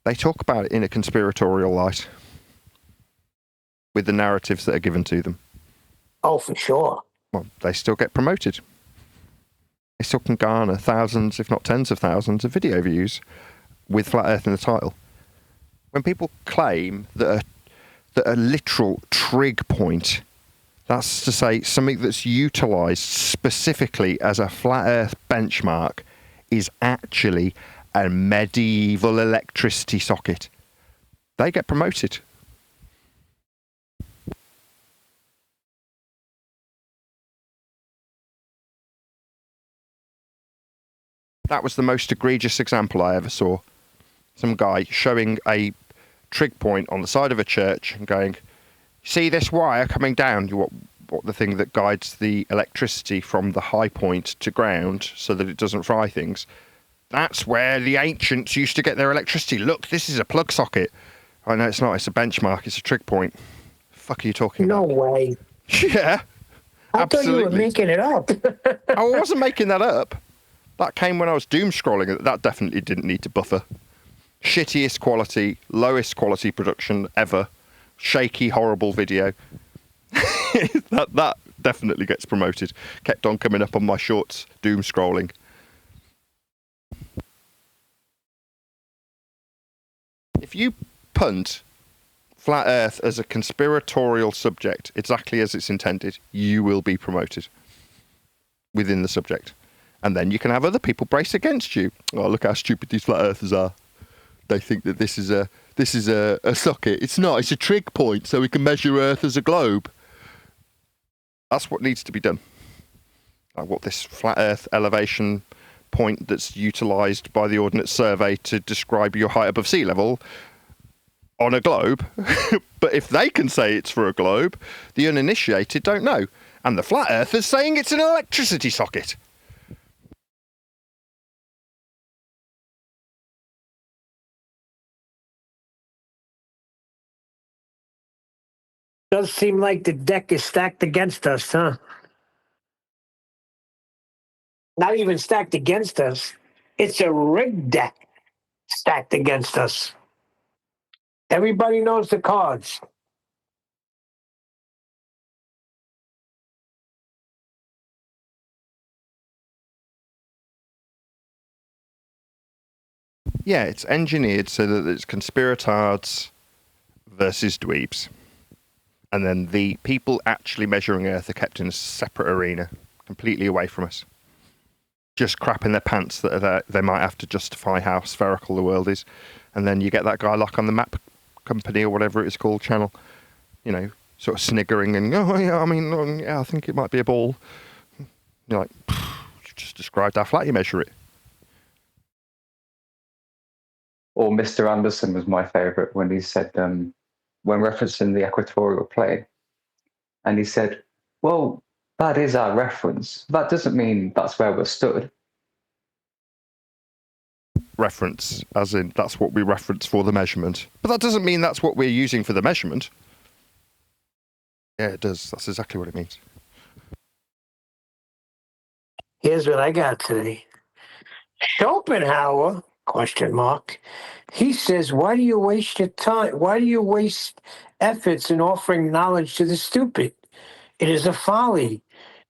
they talk about it in a conspiratorial light with the narratives that are given to them. Oh, for sure. Well, they still get promoted. They still can garner thousands, if not tens of thousands, of video views with flat Earth in the title. When people claim that a literal trig point, that's to say something that's utilised specifically as a flat Earth benchmark, is actually a medieval electricity socket, they get promoted. That was the most egregious example I ever saw. Some guy showing a trig point on the side of a church and going, see this wire coming down? What the thing that guides the electricity from the high point to ground so that it doesn't fry things? That's where the ancients used to get their electricity. Look, this is a plug socket. Oh, no, it's not. It's a benchmark. It's a trig point. The fuck are you talking about? No way. Yeah, I absolutely. thought you were making it up. I wasn't making that up. That came when I was doom scrolling. That definitely didn't need to buffer. Shittiest quality, lowest quality production ever. Shaky, horrible video. that definitely gets promoted. Kept on coming up on my shorts, doom scrolling. If you punt flat Earth as a conspiratorial subject, exactly as it's intended, you will be promoted within the subject. And then you can have other people brace against you. Oh, look how stupid these flat earthers are. they think that this is a socket. It's not. It's a trig point, so we can measure Earth as a globe. That's what needs to be done. Like what this flat Earth elevation point that's utilised by the Ordnance Survey to describe your height above sea level on a globe. But if they can say it's for a globe, the uninitiated don't know. And the flat earthers saying it's an electricity socket. Does seem like the deck is stacked against us, huh? Not even stacked against us. It's a rigged deck stacked against us. Everybody knows the cards. Yeah, it's engineered so that it's conspiratards versus dweebs. And then the people actually measuring Earth are kept in a separate arena, completely away from us. Just crapping their pants that they might have to justify how spherical the world is. And then you get that guy like on the map company or whatever it is called channel, you know, sort of sniggering and, oh, yeah, I mean, yeah, I think it might be a ball. You're like, you just described how flat you measure it. Or Mr. Anderson was my favourite when he said, when referencing the equatorial plane, and he said, well, that is our reference. That doesn't mean that's where we're stood. Reference, as in that's what we reference for the measurement. But that doesn't mean that's what we're using for the measurement. Yeah, it does. That's exactly what it means. Here's what I got today. Schopenhauer, ? He says, why do you waste your time? Why do you waste efforts in offering knowledge to the stupid? It is a folly.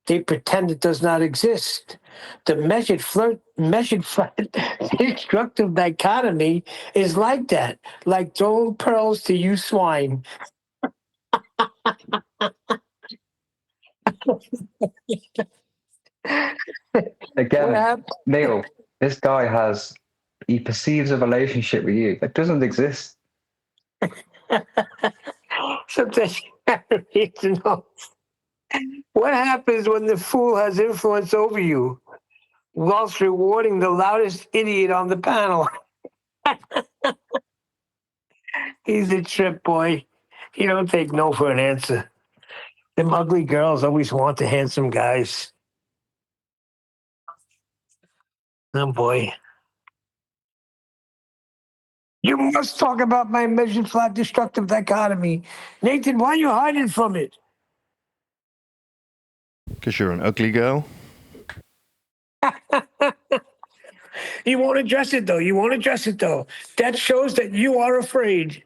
They pretend it does not exist. The measured flat destructive dichotomy is like that, like throwing pearls to you swine. Again, Neil, this guy he perceives a relationship with you that doesn't exist. Sometimes you need to know what happens when the fool has influence over you whilst rewarding the loudest idiot on the panel. He's a trip, boy. You don't take no for an answer. Them ugly girls always want the handsome guys. Oh, boy. You must talk about my measured flat destructive dichotomy. Nathan, why are you hiding from it? Because you're an ugly girl. You won't address it, though. That shows that you are afraid.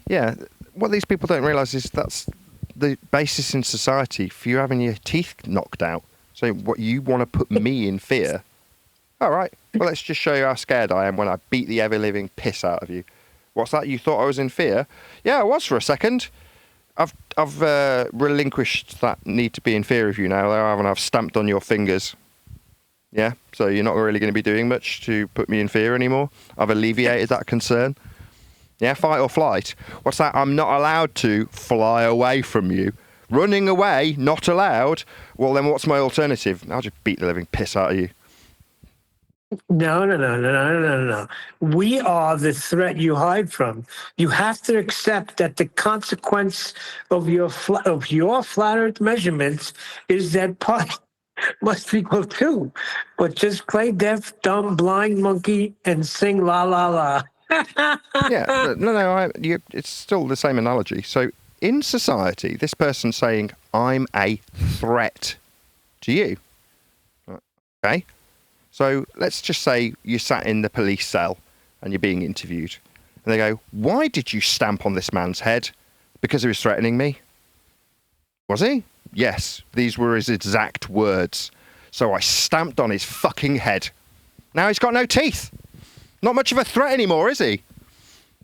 Yeah, what these people don't realise is that's the basis in society for you having your teeth knocked out. So what, you want to put me in fear? All right, well, let's just show you how scared I am when I beat the ever-living piss out of you. What's that? You thought I was in fear? Yeah, I was for a second. I've relinquished that need to be in fear of you now, haven't I? I've stamped on your fingers. Yeah, so you're not really going to be doing much to put me in fear anymore. I've alleviated that concern. Yeah, fight or flight. What's that? I'm not allowed to fly away from you. Running away, not allowed. Well, then what's my alternative? I'll just beat the living piss out of you. No. We are the threat you hide from. You have to accept that the consequence of your flat Earth measurements is that part must equal two. But just play deaf, dumb, blind monkey and sing la la la. Yeah, no, it's still the same analogy. So in society, this person's saying, I'm a threat to you. Okay? So let's just say you sat in the police cell and you're being interviewed. And they go, why did you stamp on this man's head? Because he was threatening me. Was he? Yes, these were his exact words. So I stamped on his fucking head. Now he's got no teeth. Not much of a threat anymore, is he?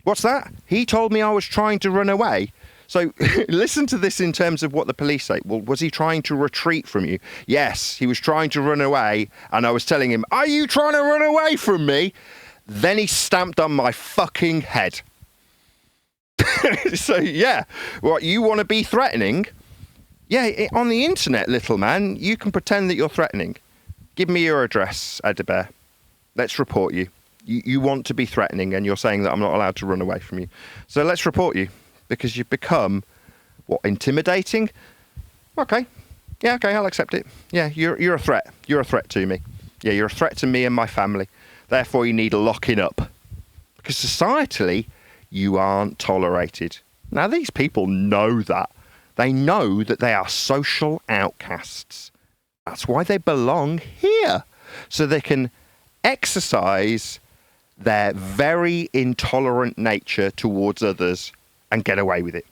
What's that? He told me I was trying to run away. So listen to this in terms of what the police say. Well, was he trying to retreat from you? Yes, he was trying to run away. And I was telling him, are you trying to run away from me? Then he stamped on my fucking head. So, yeah, what, you want to be threatening? Yeah, on the internet, little man, you can pretend that you're threatening. Give me your address, Edibert. Let's report you. You want to be threatening, and you're saying that I'm not allowed to run away from you. So let's report you, because you've become, what, intimidating? Okay. Yeah, okay, I'll accept it. Yeah, you're a threat. You're a threat to me. Yeah, you're a threat to me and my family. Therefore, you need locking up. Because societally, you aren't tolerated. Now, these people know that. They know that they are social outcasts. That's why they belong here. So they can exercise their very intolerant nature towards others and get away with it.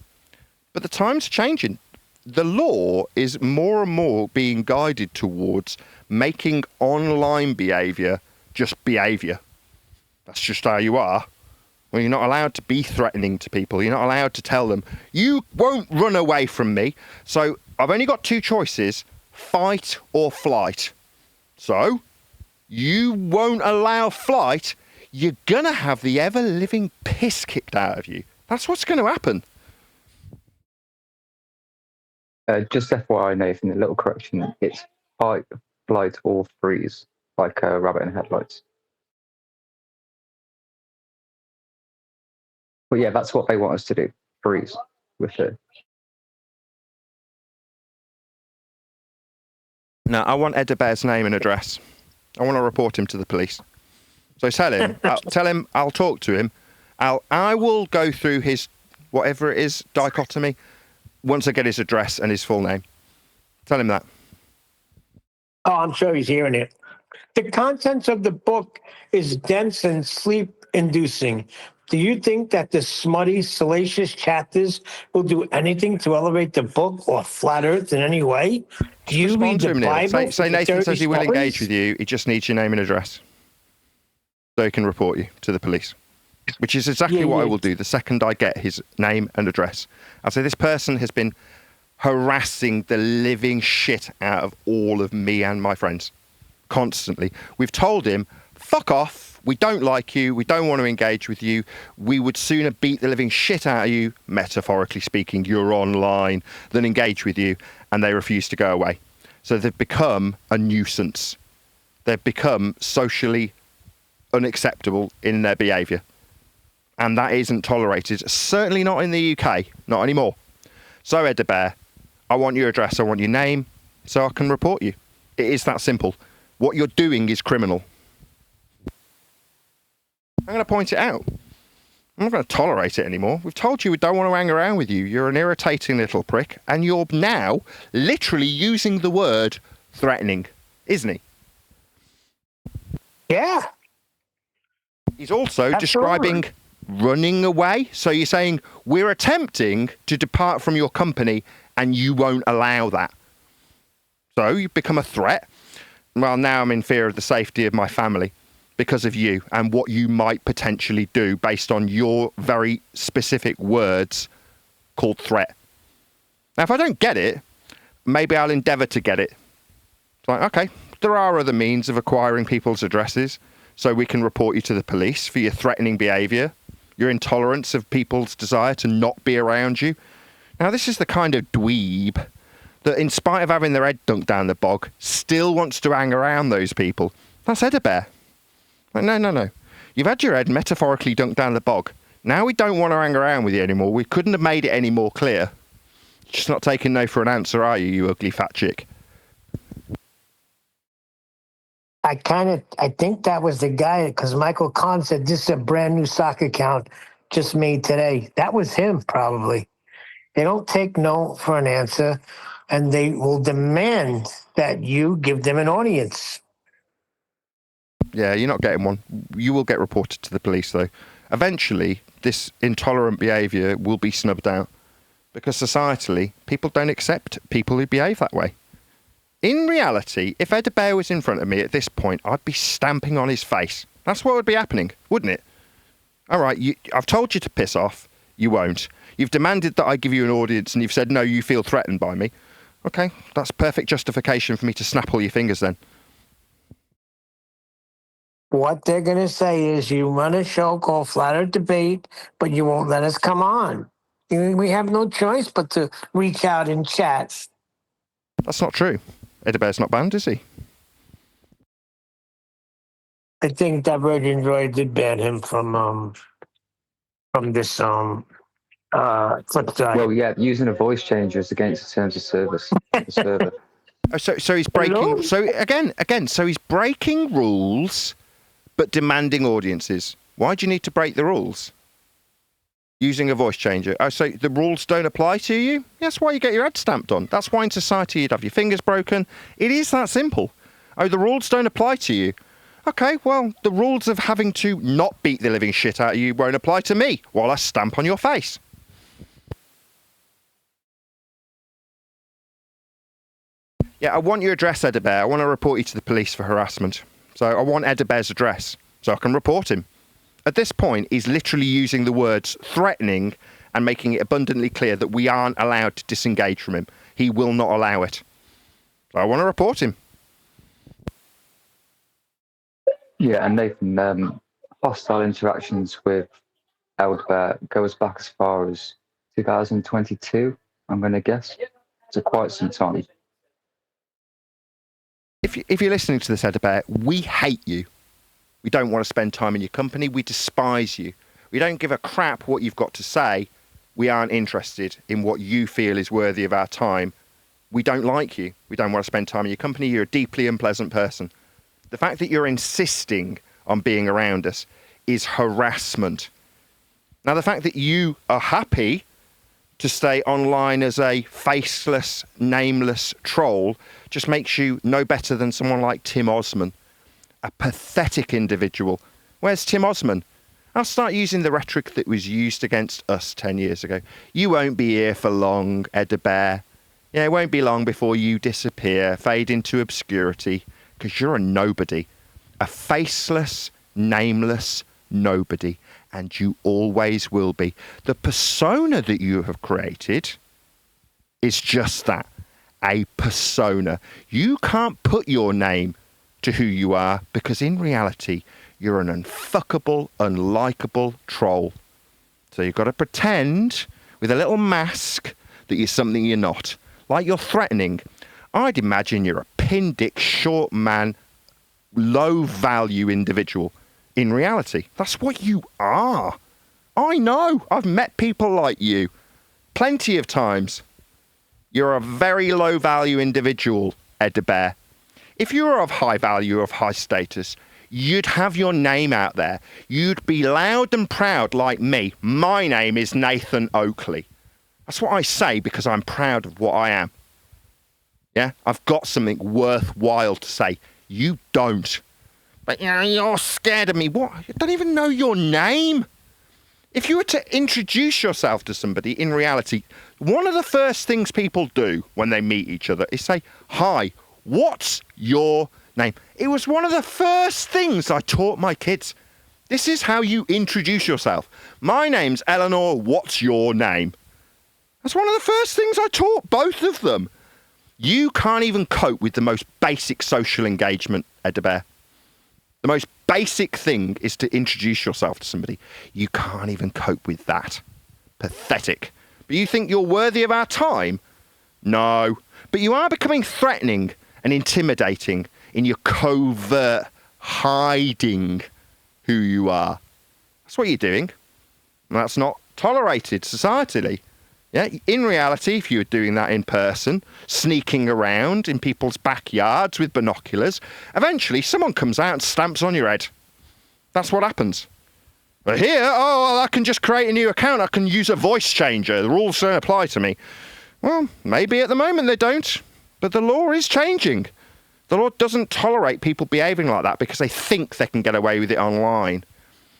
But the time's changing. The law is more and more being guided towards making online behaviour just behaviour. That's just how you are. Well, you're not allowed to be threatening to people. You're not allowed to tell them, you won't run away from me. So I've only got two choices, fight or flight. So you won't allow flight, you're going to have the ever-living piss kicked out of you. That's what's going to happen. Just FYI, Nathan, a little correction. It's fight, flight, or freeze, like a rabbit in headlights. But yeah, that's what they want us to do. Freeze with it. No, I want Edibert's name and address. I want to report him to the police. So tell him I'll talk to him. I will go through his, whatever it is, dichotomy, once I get his address and his full name. Tell him that. Oh, I'm sure he's hearing it. The contents of the book is dense and sleep-inducing. Do you think that the smutty, salacious chapters will do anything to elevate the book or flat Earth in any way? Do you read the Bible? Say Nathan says he will engage with you. He just needs your name and address, so he can report you to the police. Which is exactly what I will do the second I get his name and address. I'll say this person has been harassing the living shit out of all of me and my friends constantly. We've told him, fuck off. We don't like you. We don't want to engage with you. We would sooner beat the living shit out of you, metaphorically speaking, you're online, than engage with you. And they refuse to go away. So they've become a nuisance. They've become socially unacceptable in their behaviour. And that isn't tolerated, certainly not in the UK, not anymore. So, Edibert, I want your address, I want your name, so I can report you. It is that simple. What you're doing is criminal. I'm going to point it out. I'm not going to tolerate it anymore. We've told you we don't want to hang around with you. You're an irritating little prick, and you're now literally using the word threatening, isn't he? Yeah. He's also describing running away. So you're saying we're attempting to depart from your company and you won't allow that. So you've become a threat. Well, now I'm in fear of the safety of my family because of you and what you might potentially do based on your very specific words called threat. Now, if I don't get it, maybe I'll endeavour to get it. It's like, okay, there are other means of acquiring people's addresses so we can report you to the police for your threatening behaviour, your intolerance of people's desire to not be around you. Now, this is the kind of dweeb that, in spite of having their head dunked down the bog, still wants to hang around those people. That's Edibert. Like, no. You've had your head metaphorically dunked down the bog. Now we don't want to hang around with you anymore. We couldn't have made it any more clear. Just not taking no for an answer, are you, you ugly fat chick? I think that was the guy, because Michael Kahn said this is a brand new stock account just made today. That was him, probably. They don't take no for an answer, and they will demand that you give them an audience. Yeah, you're not getting one. You will get reported to the police, though. Eventually, this intolerant behaviour will be snubbed out because societally, people don't accept people who behave that way. In reality, if Edibert was in front of me at this point, I'd be stamping on his face. That's what would be happening, wouldn't it? All right, I've told you to piss off. You won't. You've demanded that I give you an audience and you've said, no, you feel threatened by me. Okay, that's perfect justification for me to snap all your fingers then. What they're going to say is you run a show called Flat Earth Debate, but you won't let us come on. We have no choice but to reach out and chat. That's not true. Eddie Bear's not banned, is he? I think that Virgin Droid did ban him from this Flipside. Well, yeah, using a voice changer is against the terms of service of the server. Oh, so he's breaking. Hello? So again, so he's breaking rules, but demanding audiences. Why do you need to break the rules? Using a voice changer. Oh, so the rules don't apply to you? That's why you get your head stamped on. That's why in society you'd have your fingers broken. It is that simple. Oh, the rules don't apply to you. Okay, well, the rules of having to not beat the living shit out of you won't apply to me while I stamp on your face. Yeah, I want your address, Eddie Bear. I want to report you to the police for harassment. So I want Eddie Bear's address so I can report him. At this point, he's literally using the words threatening and making it abundantly clear that we aren't allowed to disengage from him. He will not allow it. So I want to report him. Yeah, and Nathan, hostile interactions with Elder goes back as far as 2022, I'm going to guess. So quite some time. If you're listening to this, Eddie Bear, we hate you. We don't want to spend time in your company. We despise you. We don't give a crap what you've got to say. We aren't interested in what you feel is worthy of our time. We don't like you. We don't want to spend time in your company. You're a deeply unpleasant person. The fact that you're insisting on being around us is harassment. Now, the fact that you are happy to stay online as a faceless, nameless troll just makes you no better than someone like Tim Osman, a pathetic individual. Where's Tim Osman? I'll start using the rhetoric that was used against us 10 years ago. You won't be here for long, Eddie Bear. Yeah, it won't be long before you disappear, fade into obscurity, because you're a nobody. A faceless, nameless nobody. And you always will be. The persona that you have created is just that, a persona. You can't put your name to who you are because in reality, you're an unfuckable, unlikable troll. So you've got to pretend with a little mask that you're something you're not. Like you're threatening. I'd imagine you're a pin-dick, short man, low-value individual. In reality, that's what you are. I know. I've met people like you plenty of times. You're a very low-value individual, Eddie Bear. If you were of high value, of high status, you'd have your name out there. You'd be loud and proud like me. My name is Nathan Oakley. That's what I say because I'm proud of what I am. Yeah? I've got something worthwhile to say. You don't. But you're scared of me. What? You don't even know your name. If you were to introduce yourself to somebody, in reality, one of the first things people do when they meet each other is say, "Hi, what's your name?" It was one of the first things I taught my kids. This is how you introduce yourself. "My name's Eleanor, what's your name?" That's one of the first things I taught both of them. You can't even cope with the most basic social engagement, Eddie Bear. The most basic thing is to introduce yourself to somebody. You can't even cope with that. Pathetic. But you think you're worthy of our time? No. But you are becoming threatening and intimidating in your covert hiding who you are. That's what you're doing. And that's not tolerated societally. Yeah, in reality, if you were doing that in person, sneaking around in people's backyards with binoculars, eventually someone comes out and stamps on your head. That's what happens. But here, well, I can just create a new account. I can use a voice changer. The rules don't apply to me. Well, maybe at the moment they don't, but the law is changing. The law doesn't tolerate people behaving like that because they think they can get away with it online.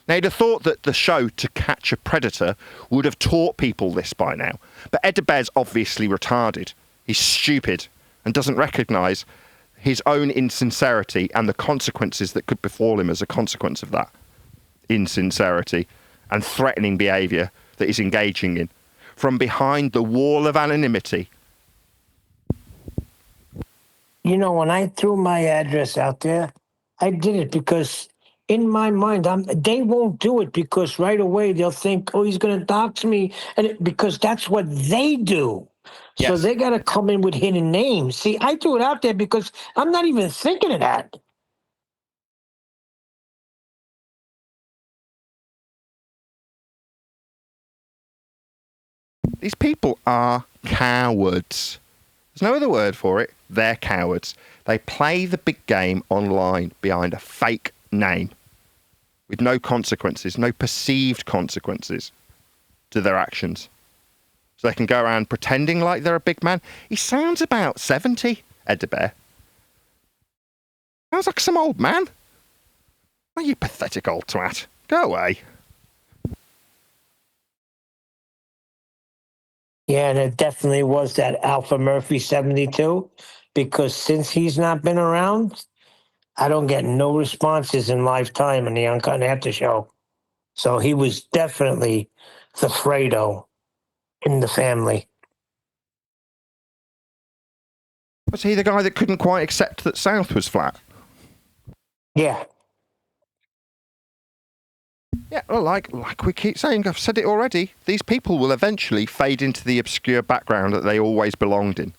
Now, you'd have thought that the show To Catch a Predator would have taught people this by now. But Eddie Bear's obviously retarded. He's stupid and doesn't recognise his own insincerity and the consequences that could befall him as a consequence of that insincerity and threatening behaviour that he's engaging in. from behind the wall of anonymity. You know, when I threw my address out there, I did it because in my mind, they won't do it because right away they'll think, oh, he's going to dox me. Because that's what they do. So Yes. they got to come in with hidden names. See, I threw it out there because I'm not even thinking of that. These people are cowards. There's no other word for it. They're cowards. They play the big game online behind a fake name with no consequences, no perceived consequences to their actions. So they can go around pretending like they're a big man. He sounds about 70, Ed the Bear. Sounds like some old man. Oh, you pathetic old twat. Go away. Yeah, and it definitely was that Alpha Murphy 72 because since he's not been around, I don't get no responses in lifetime in the Uncut and After show. So he was definitely the Fredo in the family. Was he the guy that couldn't quite accept that South was flat? Yeah. Yeah, well, like we keep saying, I've said it already, these people will eventually fade into the obscure background that they always belonged in.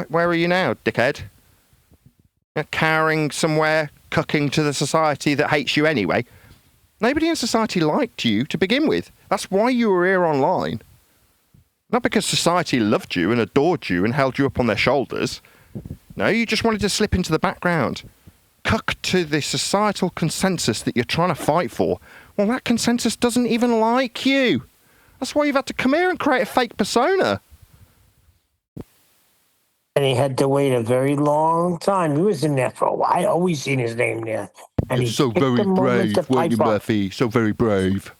Where are you now, dickhead? You're cowering somewhere, cucking to the society that hates you anyway. Nobody in society liked you to begin with. That's why you were here online. Not because society loved you and adored you and held you up on their shoulders. No, you just wanted to slip into the background. Cuck to the societal consensus that you're trying to fight for. Well, that consensus doesn't even like you. That's why you've had to come here and create a fake persona. And he had to wait a very long time. He was in there for a while. I always seen his name there. And You're so very brave, weren't you, Murphy? So very brave.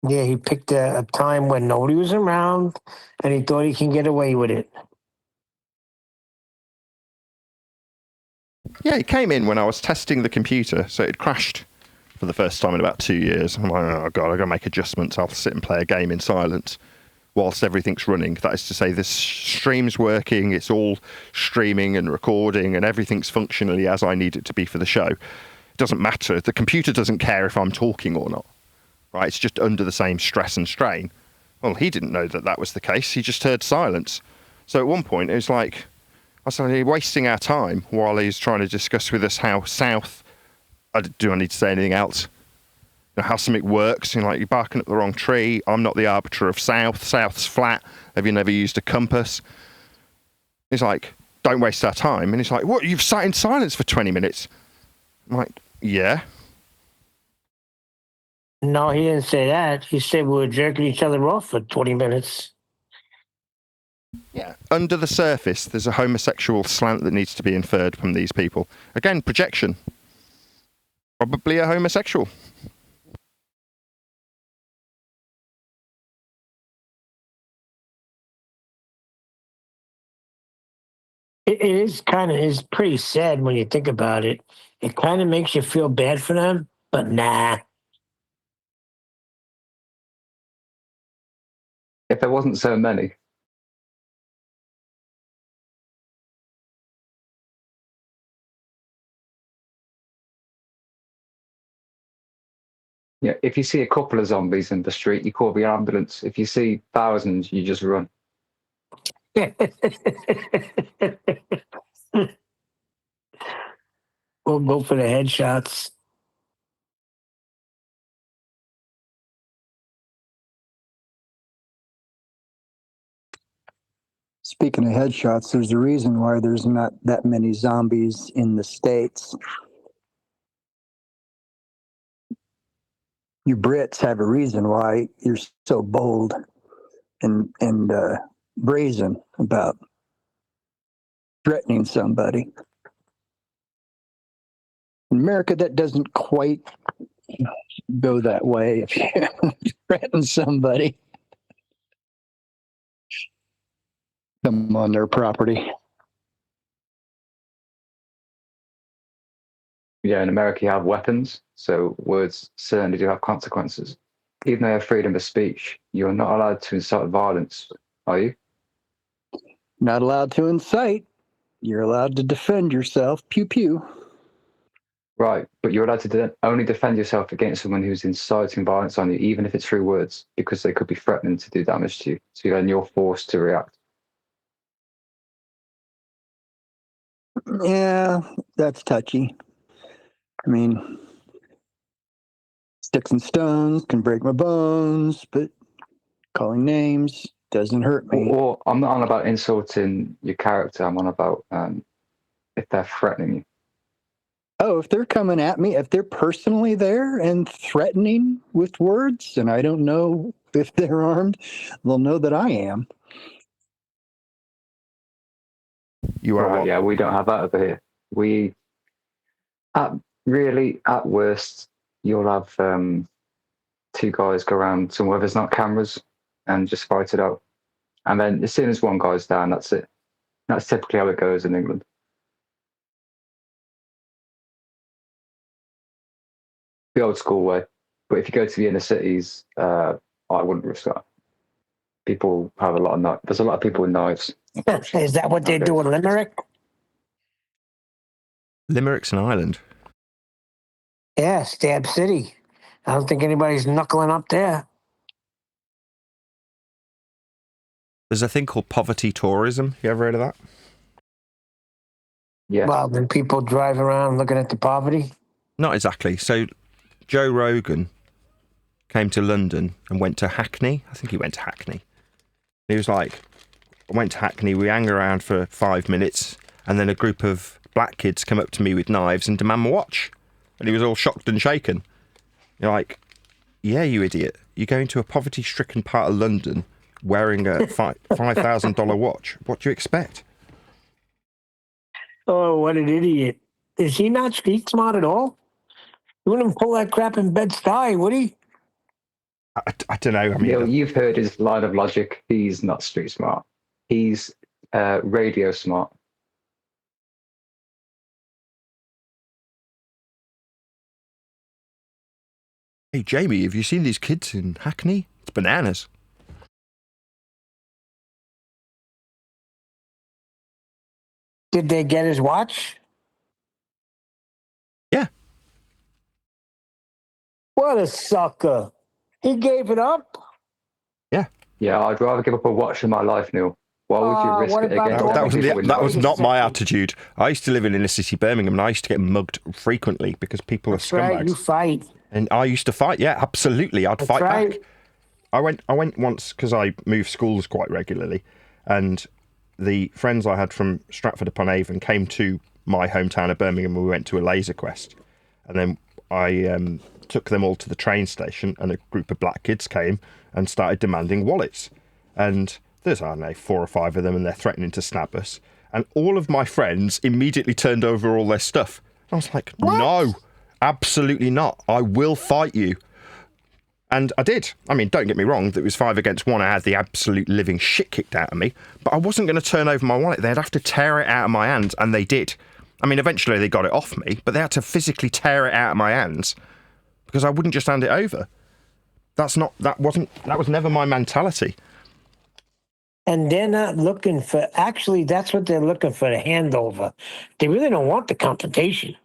Yeah, he picked a time when nobody was around, and he thought he can get away with it. Yeah, he came in when I was testing the computer, so it crashed for the first time in about 2 years. I'm like, oh God, I've got to make adjustments. I'll sit and play a game in silence whilst everything's running. That is to say, the stream's working, it's all streaming and recording, and everything's functionally as I need it to be for the show. It doesn't matter. The computer doesn't care if I'm talking or not. Right? It's just under the same stress and strain. Well, he didn't know that that was the case. He just heard silence. So at one point, it was like, I started wasting our time while he's trying to discuss with us how South, do I need to say anything else? You know, how something works. You're like, you're barking up the wrong tree. I'm not the arbiter of South. South's flat. Have you never used a compass? He's like, don't waste our time. And he's like, what, you've sat in silence for 20 minutes? I'm like, yeah. No, he didn't say that. He said we were jerking each other off for 20 minutes. Yeah. Under the surface, there's a homosexual slant that needs to be inferred from these people. Again, projection. Probably a homosexual. It is pretty sad when you think about it. It kind of makes you feel bad for them, but nah. If there wasn't so many. Yeah, if you see a couple of zombies in the street, you call the ambulance. If you see thousands, you just run. We'll go for the headshots. Speaking of headshots, there's a reason why there's not that many zombies in the States. You Brits have a reason why you're so bold and brazen about threatening somebody. In America, that doesn't quite go that way. If you threaten somebody, come on their property. Yeah, in America you have weapons, so words certainly do have consequences. even though you have freedom of speech, you're not allowed to incite violence, are you? Not allowed to incite. You're allowed to defend yourself. Pew pew. Right, but you're allowed to only defend yourself against someone who's inciting violence on you, even if it's through words, because they could be threatening to do damage to you. So then you're forced to react. Yeah, that's touchy. I mean, sticks and stones can break my bones, but calling names doesn't hurt me. Or I'm not on about insulting your character. I'm on about if they're threatening you. Oh, if they're coming at me, if they're personally there and threatening with words, and I don't know if they're armed, they'll know that I am. You are Right, what? yeah, we don't have that over here. We, at worst, you'll have two guys go around somewhere there's not cameras and just fight it out. And then as soon as one guy's down, that's it. That's typically how it goes in England. The old school way. But if you go to the inner cities, I wouldn't risk that. People have a lot of knives. There's a lot of people with knives. Is that what they do in Limerick? Limerick's an island. Yeah, Stab City. I don't think anybody's knuckling up there. There's a thing called poverty tourism. You ever heard of that? Yeah. Well, then people drive around looking at the poverty. Not exactly. So Joe Rogan came to London and went to Hackney. I think he went to Hackney. He was like, I went to Hackney, we hang around for 5 minutes, and then a group of black kids come up to me with knives and demand my watch. And he was all shocked and shaken. You're like, yeah, you idiot. You're going to a poverty-stricken part of London wearing a $5,000 watch. What do you expect? Oh, what an idiot. Is he not street smart at all? You wouldn't pull that crap in Bed-Stuy, would he? I don't know. I mean, Yeah, you've heard his line of logic. He's not street smart. He's radio smart. hey, Jamie, have you seen these kids in Hackney? It's bananas. Did they get his watch? Yeah. What a sucker. He gave it up? Yeah. Yeah, I'd rather give up a watch in my life, Neil. Why would you risk what it about against That was not my attitude. I used to live in inner city Birmingham and I used to get mugged frequently because people are scumbags. Right, you fight. And I used to fight, yeah, absolutely. I'd fight back. I went once because I moved schools quite regularly, and the friends I had from Stratford-upon-Avon came to my hometown of Birmingham and we went to a laser quest. And then I took them all to the train station and a group of black kids came and started demanding wallets. And there's, I don't know, 4 or 5 of them and they're threatening to snap us. And all of my friends immediately turned over all their stuff. I was like, no, absolutely not. I will fight you. And I did. I mean, don't get me wrong, it was 5 against 1. I had the absolute living shit kicked out of me. But I wasn't going to turn over my wallet. They'd have to tear it out of my hands, and they did. I mean, eventually they got it off me, but they had to physically tear it out of my hands because I wouldn't just hand it over. That was never my mentality. And they're not looking for, actually, that's what they're looking for, the handover. They really don't want the confrontation.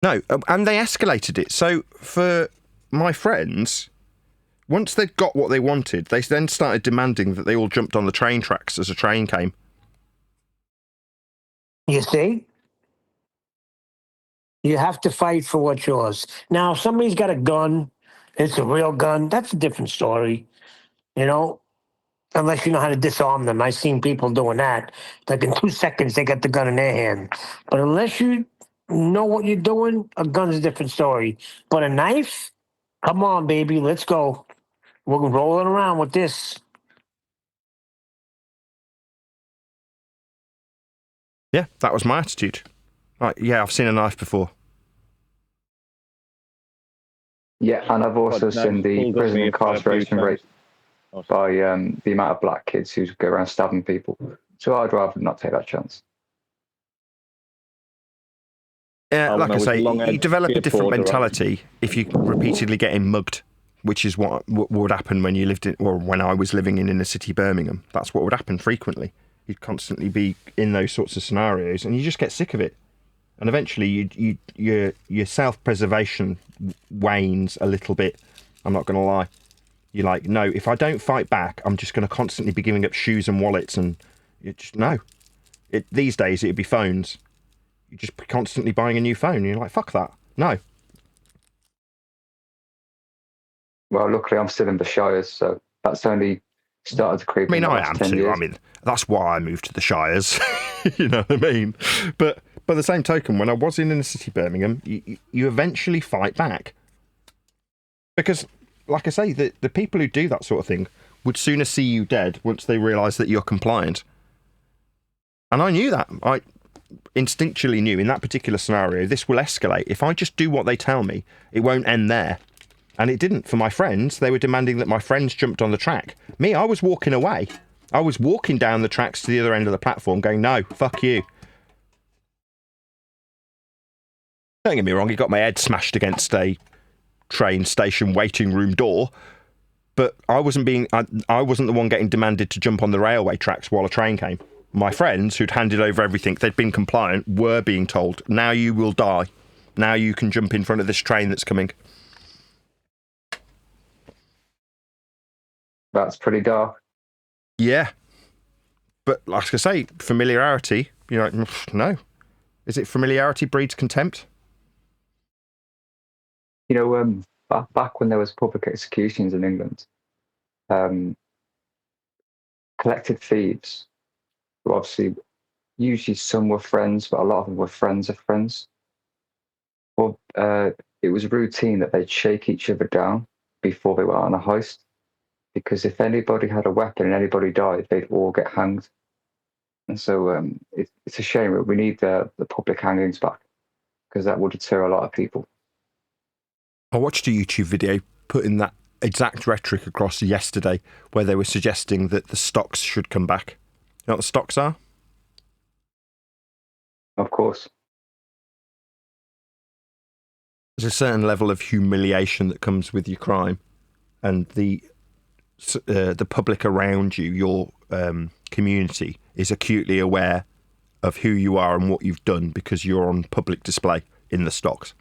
No, and they escalated it. So for my friends, once they'd got what they wanted, they then started demanding that they all jumped on the train tracks as a train came. You see? You have to fight for what's yours. Now, if somebody's got a gun, it's a real gun, that's a different story. You know? Unless you know how to disarm them. I've seen people doing that. Like in 2 seconds, they got the gun in their hand. But unless you know what you're doing, a gun's a different story. But a knife? Come on, baby, let's go. We're rolling around with this. Yeah, that was my attitude. Like, yeah, I've seen a knife before. Yeah, and I've also seen the prison incarceration rate by the amount of black kids who go around stabbing people. So I'd rather not take that chance. Like I say, you develop a different skateboarder, mentality if you repeatedly getting mugged, which is what would happen when you lived in, or when I was living in inner city Birmingham. That's what would happen frequently. You'd constantly be in those sorts of scenarios, and you just get sick of it. And eventually, your self-preservation wanes a little bit. I'm not going to lie. You're like, no, if I don't fight back, I'm just going to constantly be giving up shoes and wallets, and you just no. These days, it'd be phones. You're just constantly buying a new phone. You're like, fuck that. No. Well, luckily I'm still in the Shires, so that's only started to creep in the last 10 years. I mean, that's why I moved to the Shires. You know what I mean? But by the same token, when I was in inner city Birmingham, you eventually fight back. Because, like I say, the people who do that sort of thing would sooner see you dead once they realise that you're compliant. And I knew that. I instinctually knew in that particular scenario, this will escalate. If I just do what they tell me, it won't end there. And it didn't. For my friends, they were demanding that my friends jumped on the track. Me, I was walking away. I was walking down the tracks to the other end of the platform going, no, fuck you. Don't get me wrong, he got my head smashed against a train station waiting room door. But I wasn't I wasn't the one getting demanded to jump on the railway tracks while a train came. My friends who'd handed over everything, they'd been compliant, were being told, now you will die. Now you can jump in front of this train that's coming. That's pretty dark. Yeah. But like I say, familiarity, you're like, no. Is it familiarity breeds contempt? You know, back when there was public executions in England, collected thieves, who obviously, usually some were friends, but a lot of them were friends of friends. Well, it was routine that they'd shake each other down before they went on a heist, because if anybody had a weapon and anybody died, they'd all get hanged. And so it's a shame. We need the public hangings back, because that would deter a lot of people. I watched a YouTube video putting that exact rhetoric across yesterday, where they were suggesting that the stocks should come back. You know what the stocks are? Of course. There's a certain level of humiliation that comes with your crime, and the public around you, your community, is acutely aware of who you are and what you've done because you're on public display in the stocks.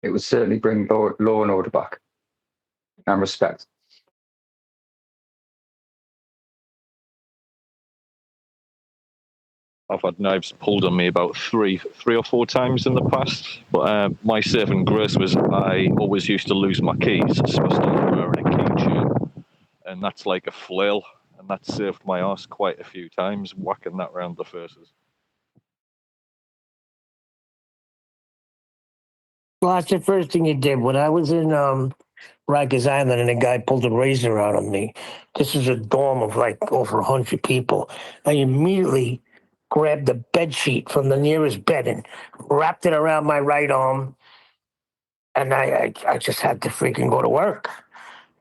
It would certainly bring law and order back and respect. I've had knives pulled on me about three or four times in the past. But my saving grace was I always used to lose my keys, especially wearing a key chain. And that's like a flail. And that saved my ass quite a few times, whacking that round the faces. Well, that's the first thing you did. When I was in Rikers Island and a guy pulled a razor out on me, this is a dorm of like over 100 people. I immediately grabbed the bed sheet from the nearest bed and wrapped it around my right arm. And I just had to freaking go to work.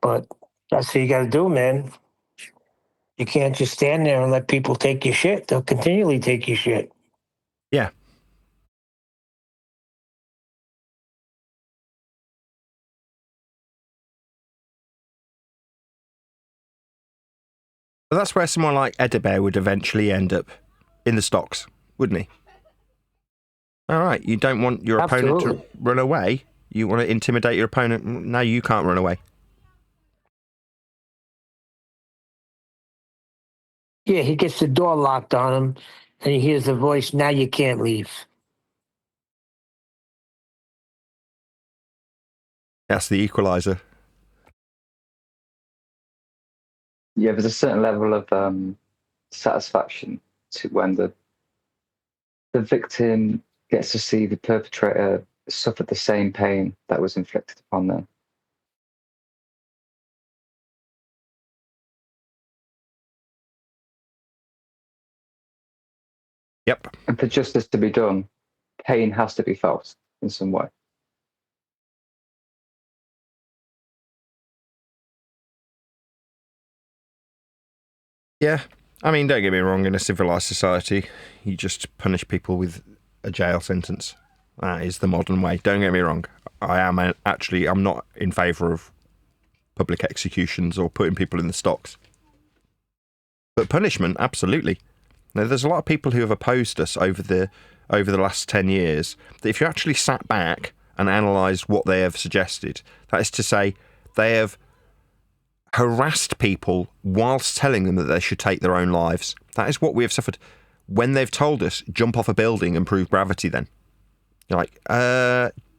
But that's what you got to do, man. You can't just stand there and let people take your shit. They'll continually take your shit. Yeah. But that's where someone like Edibert would eventually end up, in the stocks, wouldn't he? All right, you don't want your opponent to run away. You want to intimidate your opponent. Now you can't run away. Yeah, he gets the door locked on him, and he hears the voice, now you can't leave. That's the equalizer. Yeah, there's a certain level of satisfaction to when the victim gets to see the perpetrator suffer the same pain that was inflicted upon them. Yep. And for justice to be done, pain has to be felt in some way. Yeah. I mean, don't get me wrong, in a civilised society, you just punish people with a jail sentence. That is the modern way. Don't get me wrong. I'm not in favour of public executions or putting people in the stocks. But punishment, absolutely. Now, there's a lot of people who have opposed us over the last 10 years that if you actually sat back and analysed what they have suggested, that is to say, they have harassed people whilst telling them that they should take their own lives. That is what we have suffered. When they've told us, jump off a building and prove gravity then. You're like,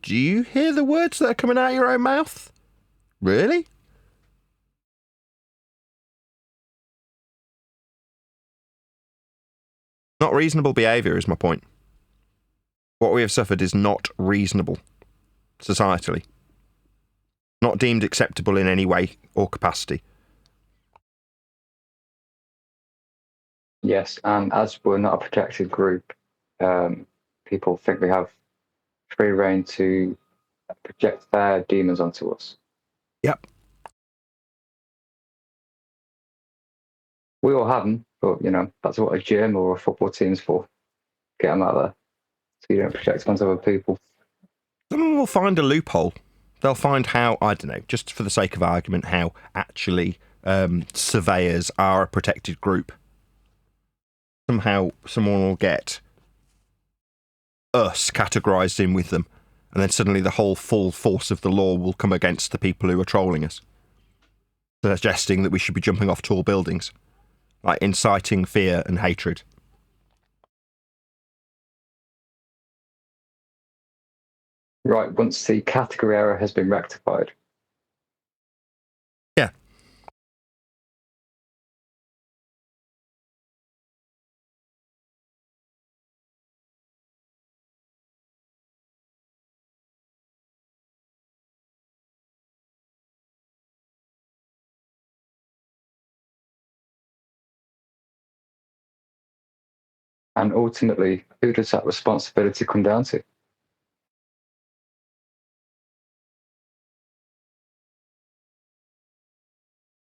do you hear the words that are coming out of your own mouth? Really? Not reasonable behaviour is my point. What we have suffered is not reasonable, societally. Not deemed acceptable in any way or capacity. Yes, and as we're not a protected group, people think they have free reign to project their demons onto us. Yep. We all have them, but that's what a gym or a football team's for. Get them out there, so you don't project onto other people. Someone will find a loophole. They'll find how, I don't know, just for the sake of argument, how actually surveyors are a protected group. Somehow someone will get us categorised in with them, and then suddenly the whole full force of the law will come against the people who are trolling us, suggesting that we should be jumping off tall buildings, like inciting fear and hatred. Right, once the category error has been rectified. Yeah. And ultimately, who does that responsibility come down to?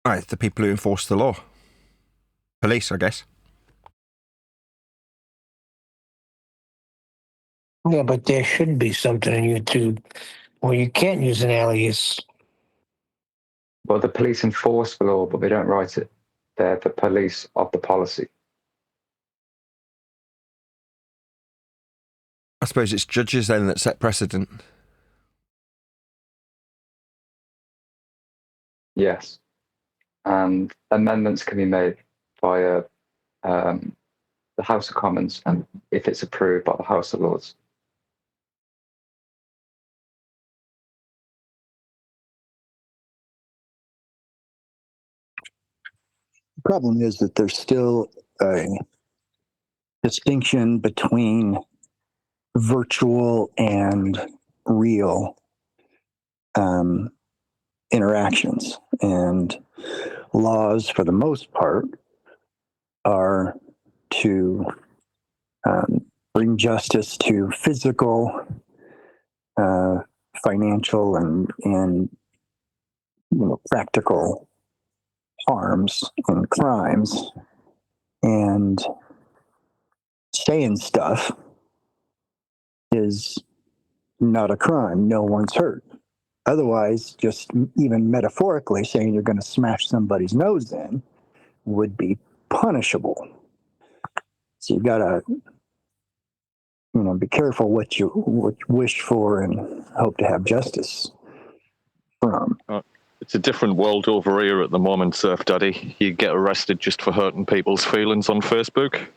Right, the people who enforce the law. Police, I guess. Yeah, but there should be something on YouTube where you can't use an alias. Well, the police enforce the law, but they don't write it. They're the police of the policy. I suppose it's judges then that set precedent. Yes. And amendments can be made via the House of Commons, and if it's approved by the House of Lords. The problem is that there's still a distinction between virtual and real interactions, and laws for the most part are to bring justice to physical, financial, and practical harms and crimes, and saying stuff is not a crime. No one's hurt. Otherwise, just even metaphorically saying you're going to smash somebody's nose in would be punishable. So you got to, be careful what you wish for and hope to have justice from. It's a different world over here at the moment, Surf Daddy. You get arrested just for hurting people's feelings on Facebook.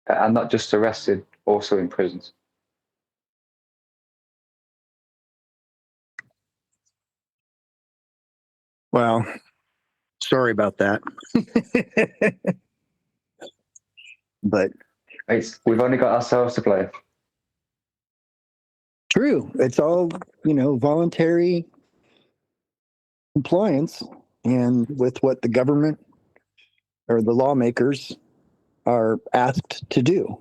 And not just arrested, also in prisons. Well, sorry about that. But we've only got ourselves to blame. True. It's all, voluntary compliance and with what the government or the lawmakers are asked to do.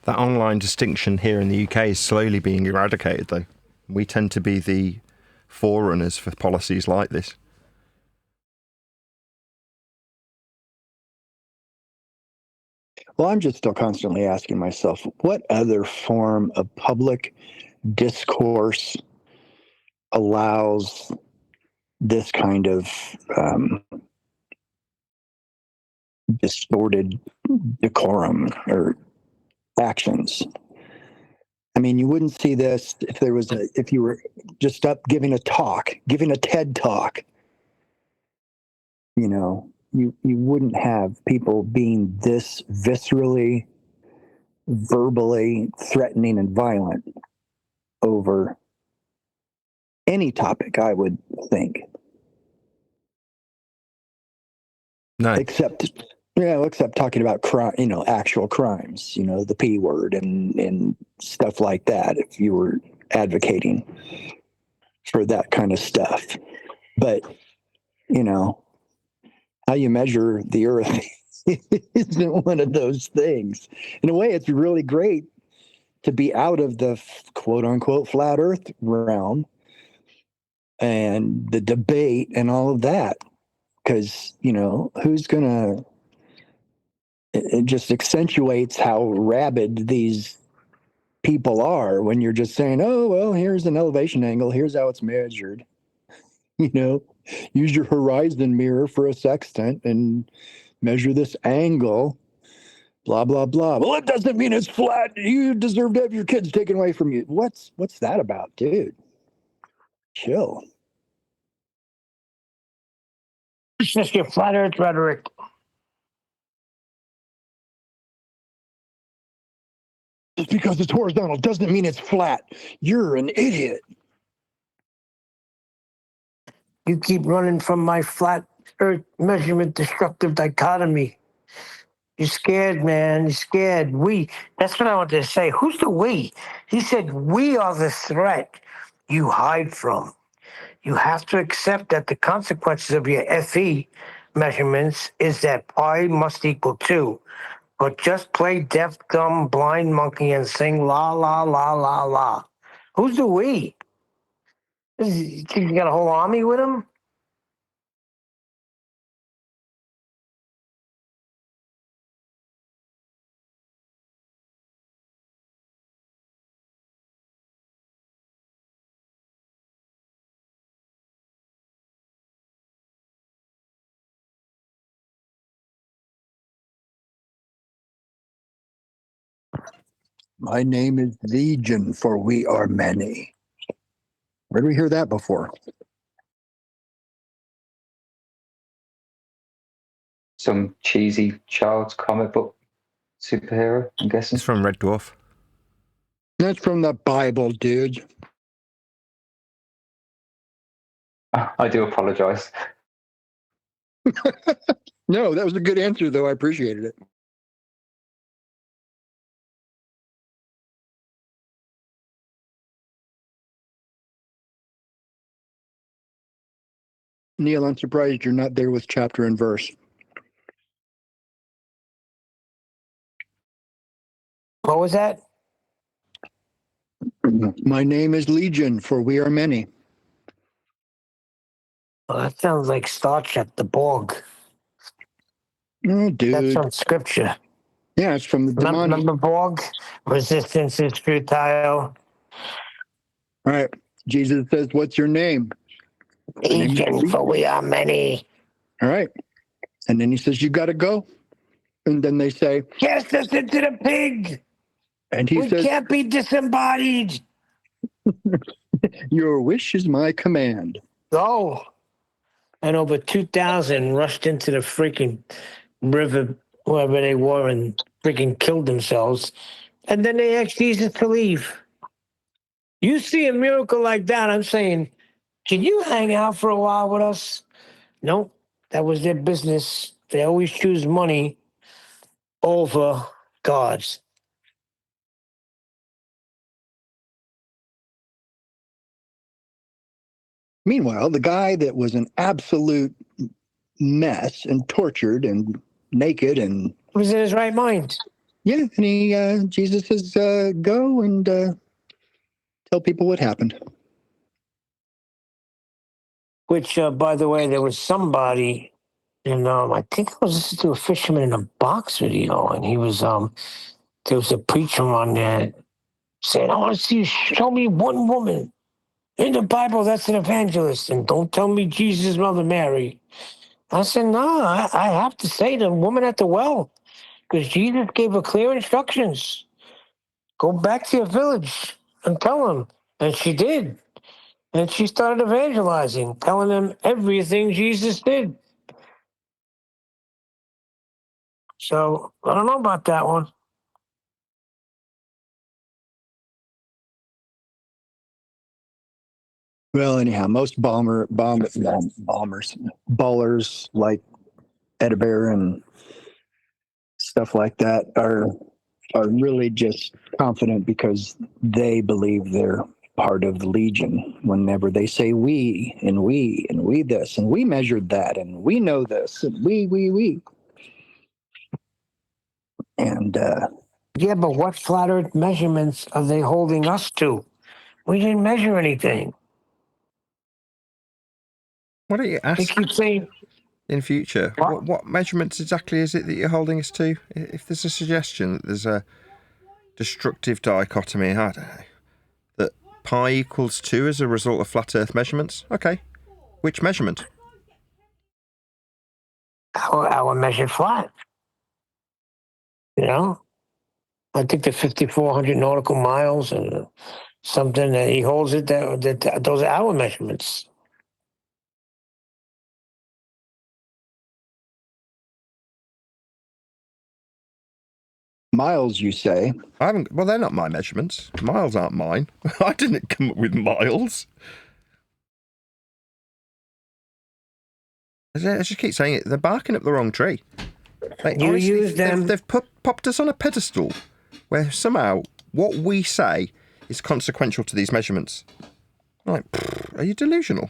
That online distinction here in the UK is slowly being eradicated, though. We tend to be the forerunners for policies like this. Well, I'm just still constantly asking myself, what other form of public discourse allows this kind of distorted decorum or actions? I mean, you wouldn't see this if you were just up giving a TED talk. You know, you wouldn't have people being this viscerally, verbally threatening and violent over any topic, I would think. No. Except talking about crime, actual crimes, the P word and stuff like that, if you were advocating for that kind of stuff. But, how you measure the earth isn't one of those things. In a way, it's really great to be out of the quote unquote flat earth realm and the debate and all of that. Because, who's going to, it just accentuates how rabid these people are when you're just saying, oh, well, here's an elevation angle. Here's how it's measured. Use your horizon mirror for a sextant and measure this angle, blah, blah, blah. Well, it doesn't mean it's flat. You deserve to have your kids taken away from you. What's that about, dude? Chill. It's just your flat earth rhetoric. Just because it's horizontal doesn't mean it's flat. You're an idiot. You keep running from my flat earth measurement destructive dichotomy. You're scared, man. You're scared. That's what I wanted to say. Who's the we? He said, we are the threat you hide from. You have to accept that the consequences of your FE measurements is that pi must equal 2. But just play deaf, dumb, blind monkey and sing la, la, la, la, la. Who's the we? You think you got a whole army with him? My name is Legion, for we are many. Where did we hear that before? Some cheesy child's comic book superhero, I'm guessing. It's from Red Dwarf. That's from the Bible, dude. I do apologize. No, that was a good answer, though. I appreciated it. Neil, I'm surprised you're not there with chapter and verse. What was that? My name is Legion, for we are many. Well, that sounds like Star Trek, the Borg. Oh, dude. That's from scripture. Yeah, it's from the demonic. Remember Borg? Resistance is futile. All right. Jesus says, what's your name? Legion, for we are many. All right. And then he says, you got to go. And then they say, cast us into the pig. And he we says, can't be disembodied. Your wish is my command. Go. And over 2,000 rushed into the freaking river, wherever they were, and freaking killed themselves. And then they asked Jesus to leave. You see a miracle like that, I'm saying, can you hang out for a while with us? Nope. That was their business. They always choose money over God's. Meanwhile, the guy that was an absolute mess and tortured and naked and was in his right mind. Yeah, and Jesus says, go and tell people what happened. Which, by the way, there was somebody, and I think I was listening to a fisherman in a box video, and he was there was a preacher on there saying, "I want to see you show me one woman in the Bible that's an evangelist, and don't tell me Jesus' mother Mary." I said, "No, I have to say the woman at the well, because Jesus gave her clear instructions. Go back to your village and tell them." And she did. And she started evangelizing, telling them everything Jesus did. So I don't know about that one. Well, anyhow, most ballers like Edinburgh and stuff like that are really just confident because they believe they're part of the Legion. Whenever they say we and we and we this and we measured that and we know this and we and Yeah, but what flat Earth measurements are they holding us to? We didn't measure anything. Why don't you They ask keep saying, in future, what measurements exactly is it that you're holding us to? If there's a suggestion that there's a destructive dichotomy, I don't know, that pi equals 2 as a result of flat Earth measurements, okay, which measurement? our measured flat. You know? I think the 5,400 nautical miles and something that he holds it, that those are our measurements. miles, you say? I haven't. Well, they're not my measurements. Miles aren't mine. I didn't come up with miles. I just keep saying it. They're barking up the wrong tree. You use them. They've popped us on a pedestal where somehow what we say is consequential to these measurements. Like, are you delusional?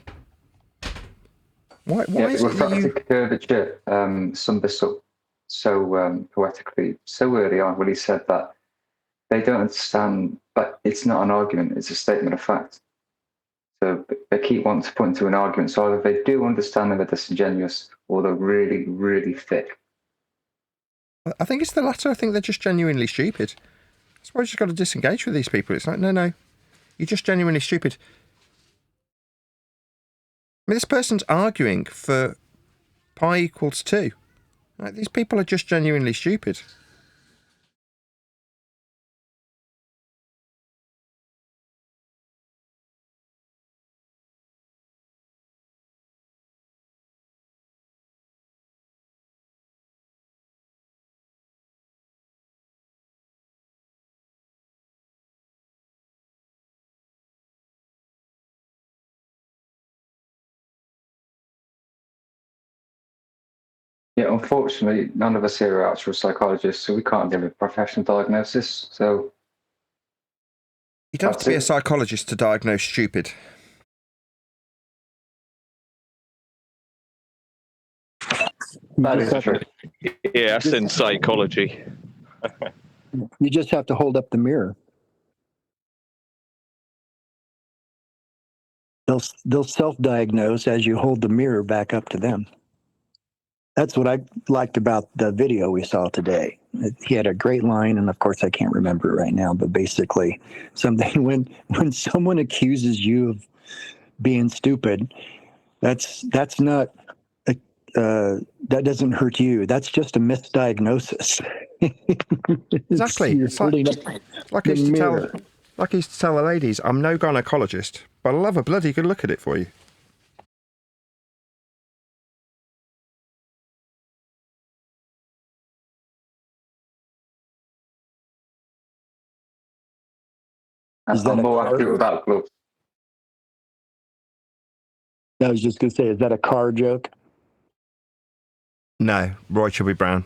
Why is it that you... Refracted curvature summed this up so poetically, so early on when he said that they don't understand that it's not an argument, it's a statement of fact. So they keep wanting to put into an argument. So either they do understand them, they're disingenuous, or they're really, really thick. I think it's the latter. I think they're just genuinely stupid. That's why you just got to disengage with these people. It's like, no, you're just genuinely stupid. I mean, this person's arguing for pi equals 2. Like, these people are just genuinely stupid. Yeah, unfortunately, none of us here are actual psychologists, so we can't give a professional diagnosis. So You don't have to be a psychologist to diagnose stupid. That is true. Yeah, that's in psychology. You just have to hold up the mirror. They'll self-diagnose as you hold the mirror back up to them. That's what I liked about the video we saw today. He had a great line, and of course I can't remember it right now, but basically something when someone accuses you of being stupid, that's not that doesn't hurt you. That's just a misdiagnosis. Exactly. You're It's holding up like the I used to mirror. tell the ladies, I'm no gynecologist, but I'll have a bloody good look at it for you. I'm more accurate without gloves. I was just going to say, is that a car joke? No, Roy Chubby Brown.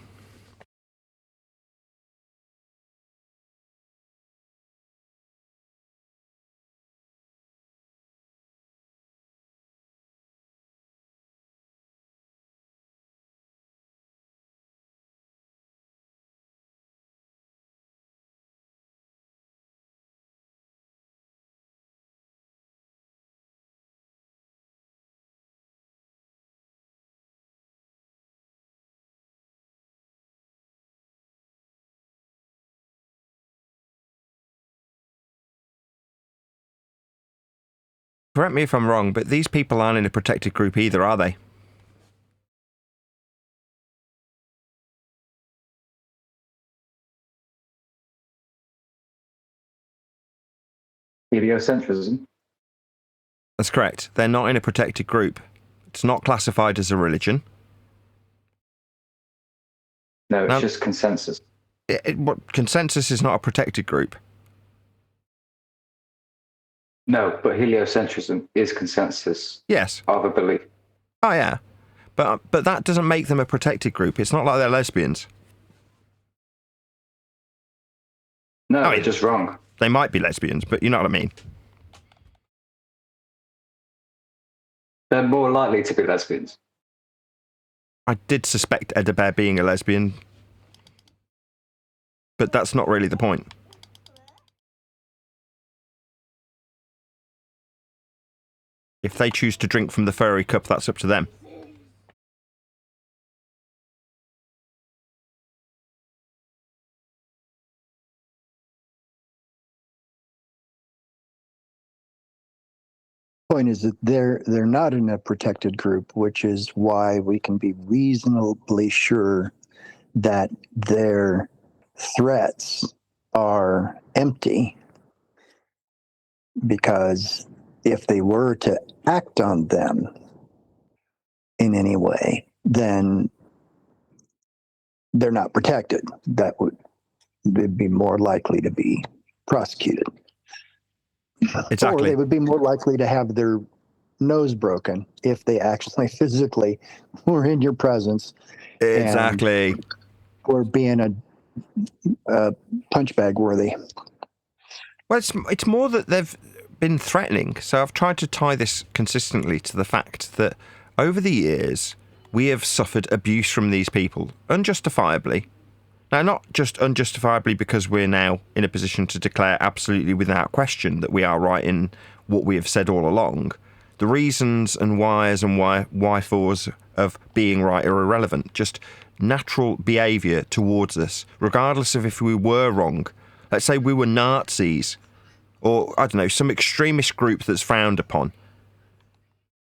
Correct me if I'm wrong, but these people aren't in a protected group either, are they? Heliocentrism? That's correct. They're not in a protected group. It's not classified as a religion. No, it's just consensus. Consensus is not a protected group. No, but heliocentrism is consensus. Yes. Of a belief. Oh, yeah. But that doesn't make them a protected group. It's not like they're lesbians. No, they're just wrong. They might be lesbians, but you know what I mean. They're more likely to be lesbians. I did suspect Edda Bear being a lesbian, but that's not really the point. If they choose to drink from the furry cup, that's up to them. Point is that they're not in a protected group, which is why we can be reasonably sure that their threats are empty, because if they were to act on them in any way, then they're not protected. They'd be more likely to be prosecuted. Exactly. Or they would be more likely to have their nose broken if they actually physically were in your presence. Exactly. Or being a punch bag worthy. Well, it's more that they've been threatening. So I've tried to tie this consistently to the fact that over the years, we have suffered abuse from these people, unjustifiably. Now, not just unjustifiably because we're now in a position to declare absolutely without question that we are right in what we have said all along. The reasons and whys and why-fors of being right are irrelevant. Just natural behaviour towards us, regardless of if we were wrong. Let's say we were Nazis, or, I don't know, some extremist group that's frowned upon.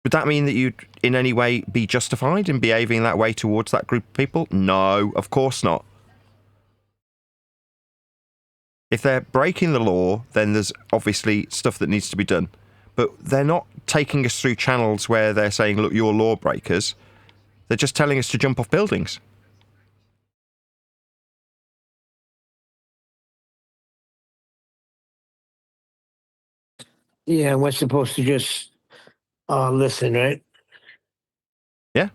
Would that mean that you'd in any way be justified in behaving that way towards that group of people? No, of course not. If they're breaking the law, then there's obviously stuff that needs to be done. But they're not taking us through channels where they're saying, look, you're lawbreakers. They're just telling us to jump off buildings. Yeah, we're supposed to just listen, right? Yeah.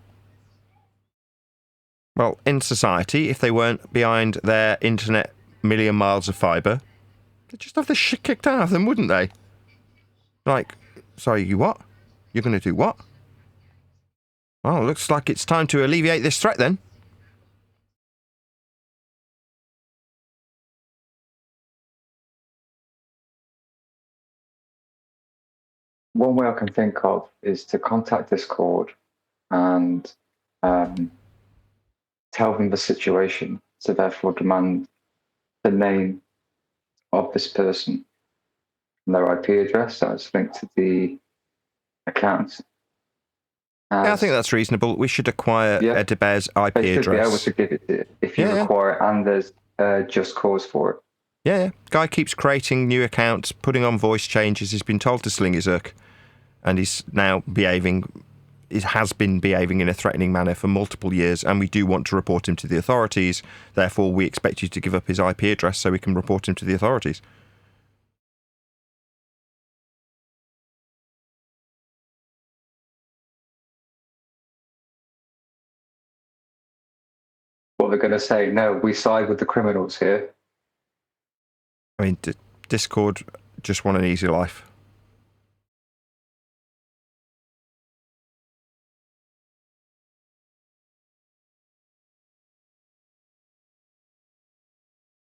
Well, in society, if they weren't behind their internet million miles of fibre, they'd just have the shit kicked out of them, wouldn't they? Like, sorry, you what? You're going to do what? Well, looks like it's time to alleviate this threat then. One way I can think of is to contact Discord and tell them the situation, so therefore demand the name of this person and their IP address that's linked to the account. Yeah, I think that's reasonable. We should acquire Edda Bear's IP they should address. be able to give it to you if you require it and there's just cause for it. Yeah. Guy keeps creating new accounts, putting on voice changes. He's been told to sling his hook, and he's now has been behaving in a threatening manner for multiple years, and we do want to report him to the authorities. Therefore, we expect you to give up his IP address so we can report him to the authorities. What they're going to say, no, we side with the criminals here. I mean, Discord just want an easy life.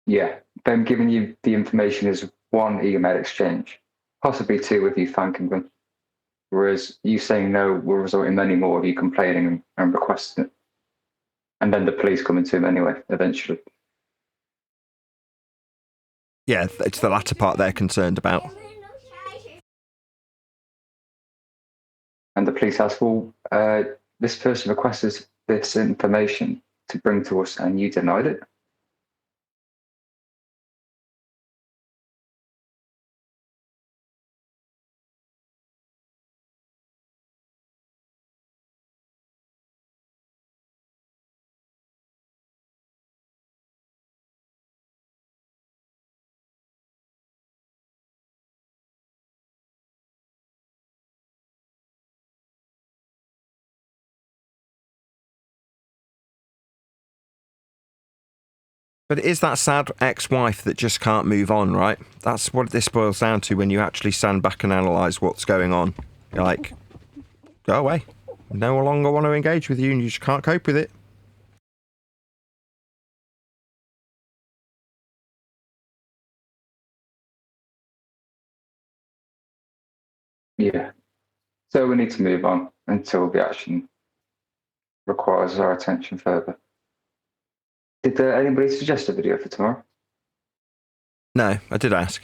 Yeah, them giving you the information is one email exchange, possibly two with you thanking them. Whereas you saying no will result in many more of you complaining and requesting it. And then the police coming to him anyway, eventually. Yeah, it's the latter part they're concerned about. And the police asked, well, this person requested this information to bring to us and you denied it. But it is that sad ex-wife that just can't move on, right? That's what this boils down to when you actually stand back and analyse what's going on. You're like, go away. No longer want to engage with you and you just can't cope with it. Yeah. So we need to move on until the action requires our attention further. Did anybody suggest a video for tomorrow? No, I did ask.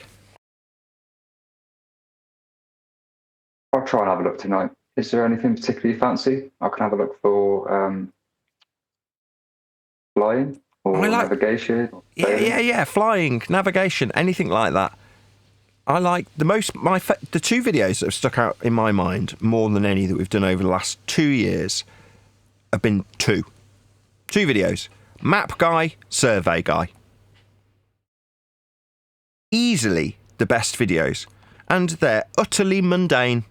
I'll try and have a look tonight. Is there anything particularly you fancy? I can have a look for flying or navigation. Or yeah. Flying, navigation, anything like that. I like the two videos that have stuck out in my mind more than any that we've done over the last 2 years have been two videos. Map guy, survey guy. Easily the best videos. And they're utterly mundane.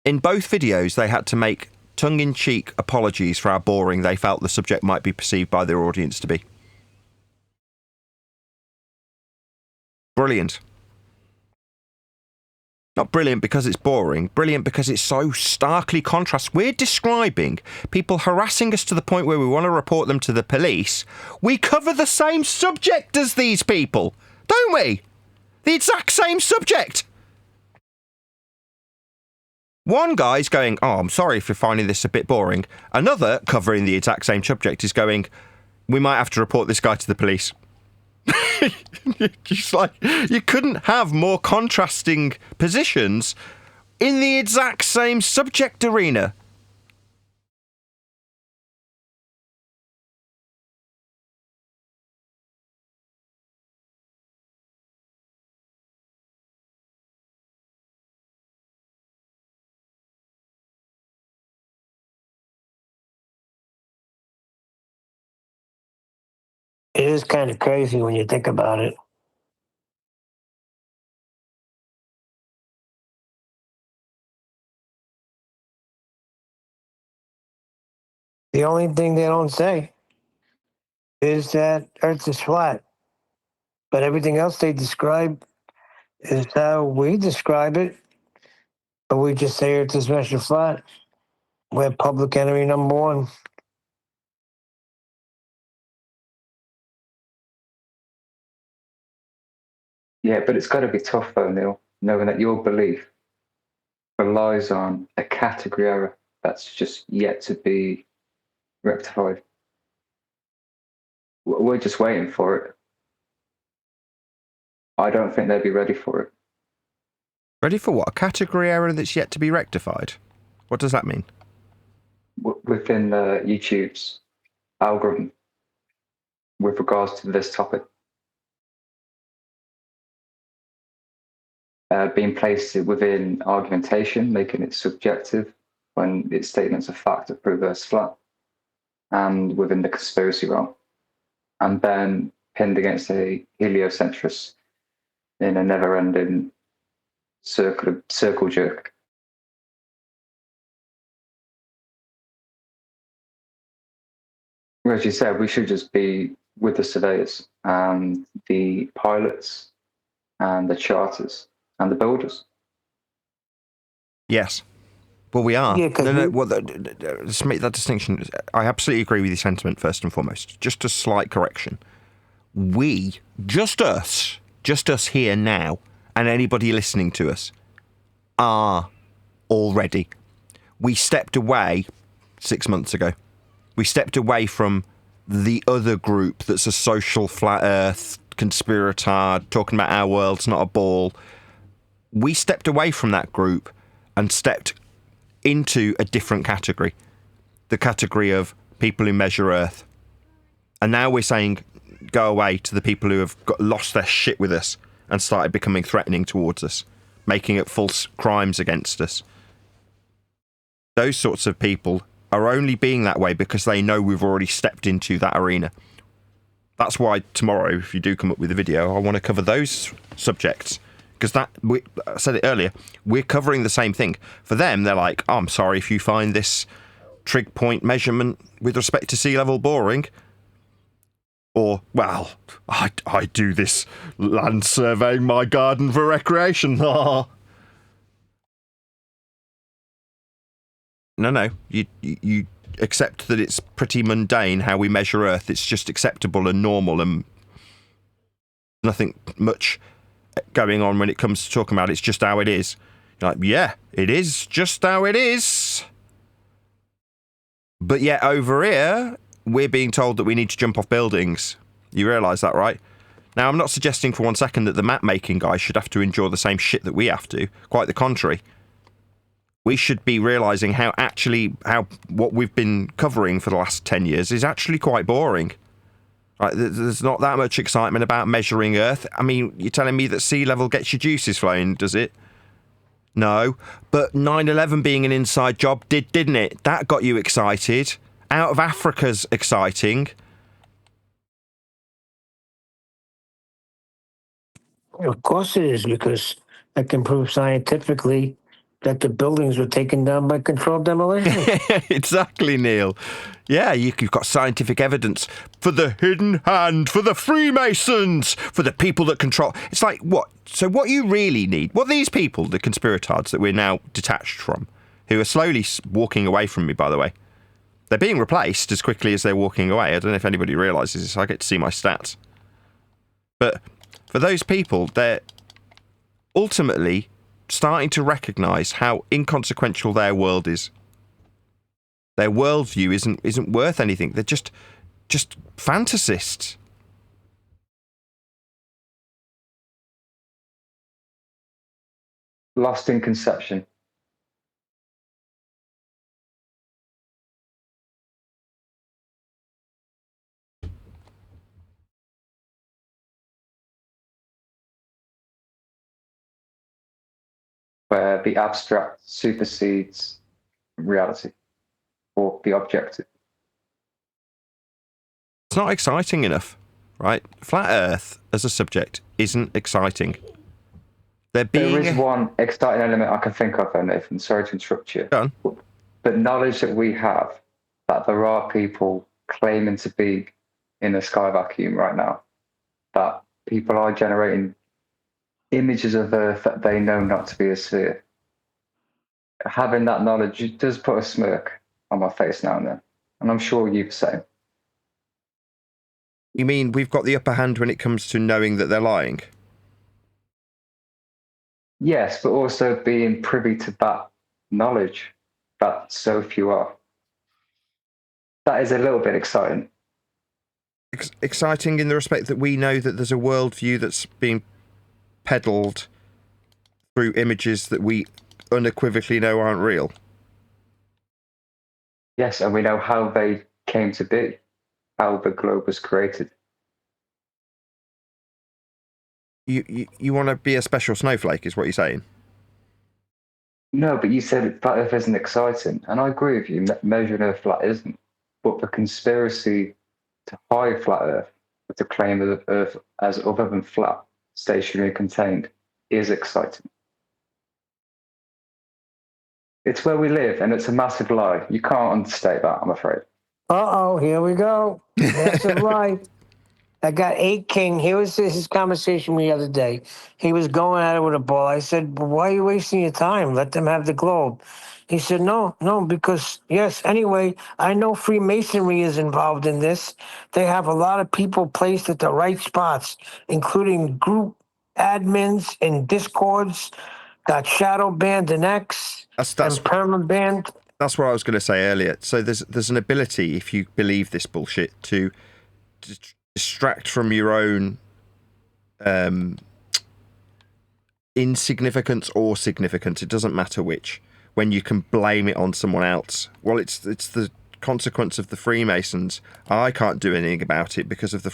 In both videos, they had to make tongue-in-cheek apologies for how boring they felt the subject might be perceived by their audience to be. Brilliant. Not brilliant because it's boring, brilliant because it's so starkly contrast. We're describing people harassing us to the point where we want to report them to the police. We cover the same subject as these people, don't we? The exact same subject. One guy's going, oh, I'm sorry if you're finding this a bit boring. Another, covering the exact same subject, is going, we might have to report this guy to the police. Just like, you couldn't have more contrasting positions in the exact same subject arena. It is kind of crazy when you think about it. The only thing they don't say is that Earth is flat. But everything else they describe is how we describe it. But we just say Earth is measured flat. We're public enemy number one. Yeah, but it's got to be tough though, Neil, knowing that your belief relies on a category error that's just yet to be rectified. We're just waiting for it. I don't think they'd be ready for it. Ready for what? A category error that's yet to be rectified? What does that mean? Within YouTube's algorithm with regards to this topic. Being placed within argumentation, making it subjective when its statements of fact are proved as flat, and within the conspiracy realm, and then pinned against a heliocentrist in a never-ending circle jerk. As you said, we should just be with the surveyors and the pilots and the charters and the builders. Yes. Well, we are. Yeah, let's make that distinction. I absolutely agree with your sentiment, first and foremost. Just a slight correction. We, just us here now, and anybody listening to us, are already. We stepped away 6 months ago. We stepped away from the other group that's a social flat earth conspirator, talking about our world's not a ball. We stepped away from that group and stepped into a different category, the category of people who measure Earth. And now we're saying go away to the people who have lost their shit with us and started becoming threatening towards us, making up false crimes against us. Those sorts of people are only being that way because they know we've already stepped into that arena. That's why tomorrow, if you do come up with a video, I want to cover those subjects. Because I said it earlier, we're covering the same thing. For them, they're like, oh, I'm sorry if you find this trig point measurement with respect to sea level boring. Or, well, I do this land surveying my garden for recreation. No, you accept that it's pretty mundane how we measure Earth. It's just acceptable and normal and nothing much going on when it comes to talking about it. It's just how it is. You're like, yeah, it is just how it is. But yet over here, we're being told that we need to jump off buildings. You realise that, right? Now, I'm not suggesting for one second that the map-making guys should have to endure the same shit that we have to. Quite the contrary. We should be realising how what we've been covering for the last 10 years is actually quite boring. Right, there's not that much excitement about measuring Earth. I mean, you're telling me that sea level gets your juices flowing, does it? No. But 9/11 being an inside job didn't it? That got you excited. Out of Africa's exciting. Of course it is, because I can prove scientifically that the buildings were taken down by controlled demolition. Exactly, Neil. Yeah, you've got scientific evidence for the hidden hand, for the Freemasons, for the people that control. It's like, what? So what you really need, what these people, the conspiratards that we're now detached from, who are slowly walking away from me, by the way, they're being replaced as quickly as they're walking away. I don't know if anybody realises this. I get to see my stats. But for those people, they're ultimately starting to recognise how inconsequential their world is. Their worldview isn't worth anything. They're just fantasists. Lost in conception. Where the abstract supersedes reality, or the objective. It's not exciting enough, right? Flat Earth as a subject isn't exciting. There is one exciting element I can think of, though, Nathan. Sorry to interrupt you. Go on. But knowledge that we have that there are people claiming to be in a sky vacuum right now, that people are generating images of Earth that they know not to be a sphere. Having that knowledge does put a smirk on my face now and then. And I'm sure you've the same. You mean we've got the upper hand when it comes to knowing that they're lying? Yes, but also being privy to that knowledge that so few are. That is a little bit exciting. Exciting in the respect that we know that there's a worldview that's being peddled through images that we unequivocally know aren't real. Yes, and we know how they came to be, how the globe was created. You want to be a special snowflake, is what you're saying? No, but you said flat Earth isn't exciting, and I agree with you. Measuring Earth flat isn't, but the conspiracy to hide flat Earth, to claim the Earth as other than flat, stationary, contained, is exciting. It's where we live, and it's a massive lie. You can't understate that, I'm afraid. Uh-oh, here we go. Massive lie. I got 8 king. Here was his conversation the other day. He was going at it with a ball. I said, well, why are you wasting your time? Let them have the globe. He said, no, because, yes, anyway, I know Freemasonry is involved in this. They have a lot of people placed at the right spots, including group admins and discords, got shadow banned and X, and perma-banned. That's what I was going to say earlier. So there's an ability, if you believe this bullshit, to distract from your own insignificance or significance. It doesn't matter which. when you can blame it on someone else. Well, it's the consequence of the Freemasons. I can't do anything about it because of the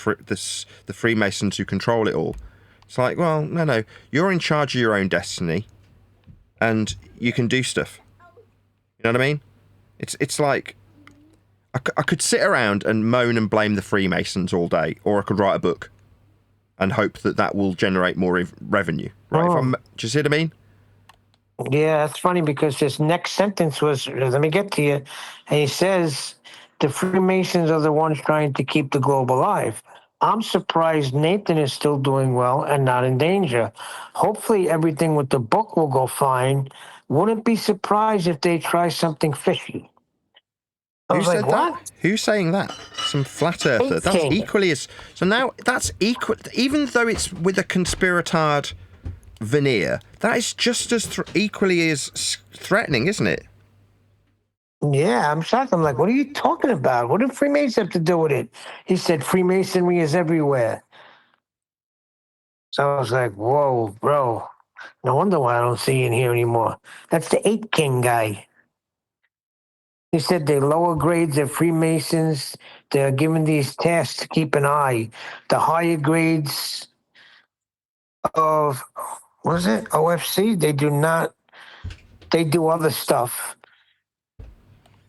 Freemasons who control it all. It's like, well, no, you're in charge of your own destiny, and you can do stuff. You know what I mean? It's like I could sit around and moan and blame the Freemasons all day, or I could write a book and hope that will generate more revenue. Right? Oh. Do you see what I mean? Yeah, that's funny because his next sentence was, let me get to you. And he says, the Freemasons are the ones trying to keep the globe alive. I'm surprised Nathan is still doing well and not in danger. Hopefully everything with the book will go fine. Wouldn't be surprised if they try something fishy. I was like, what? That? Who's saying that? Some flat earther. That's equally as... So now, that's equal... Even though it's with a conspiratard veneer, that is just as equally as threatening, isn't it? Yeah, I'm shocked. I'm like, what are you talking about? What do Freemasons have to do with it? He said Freemasonry is everywhere. So I was like, whoa, bro. No wonder why I don't see you in here anymore. That's the 8 King guy. He said they lower grades of Freemasons. They're given these tasks to keep an eye. The higher grades of, what is it, OFC, they do not, they do other stuff.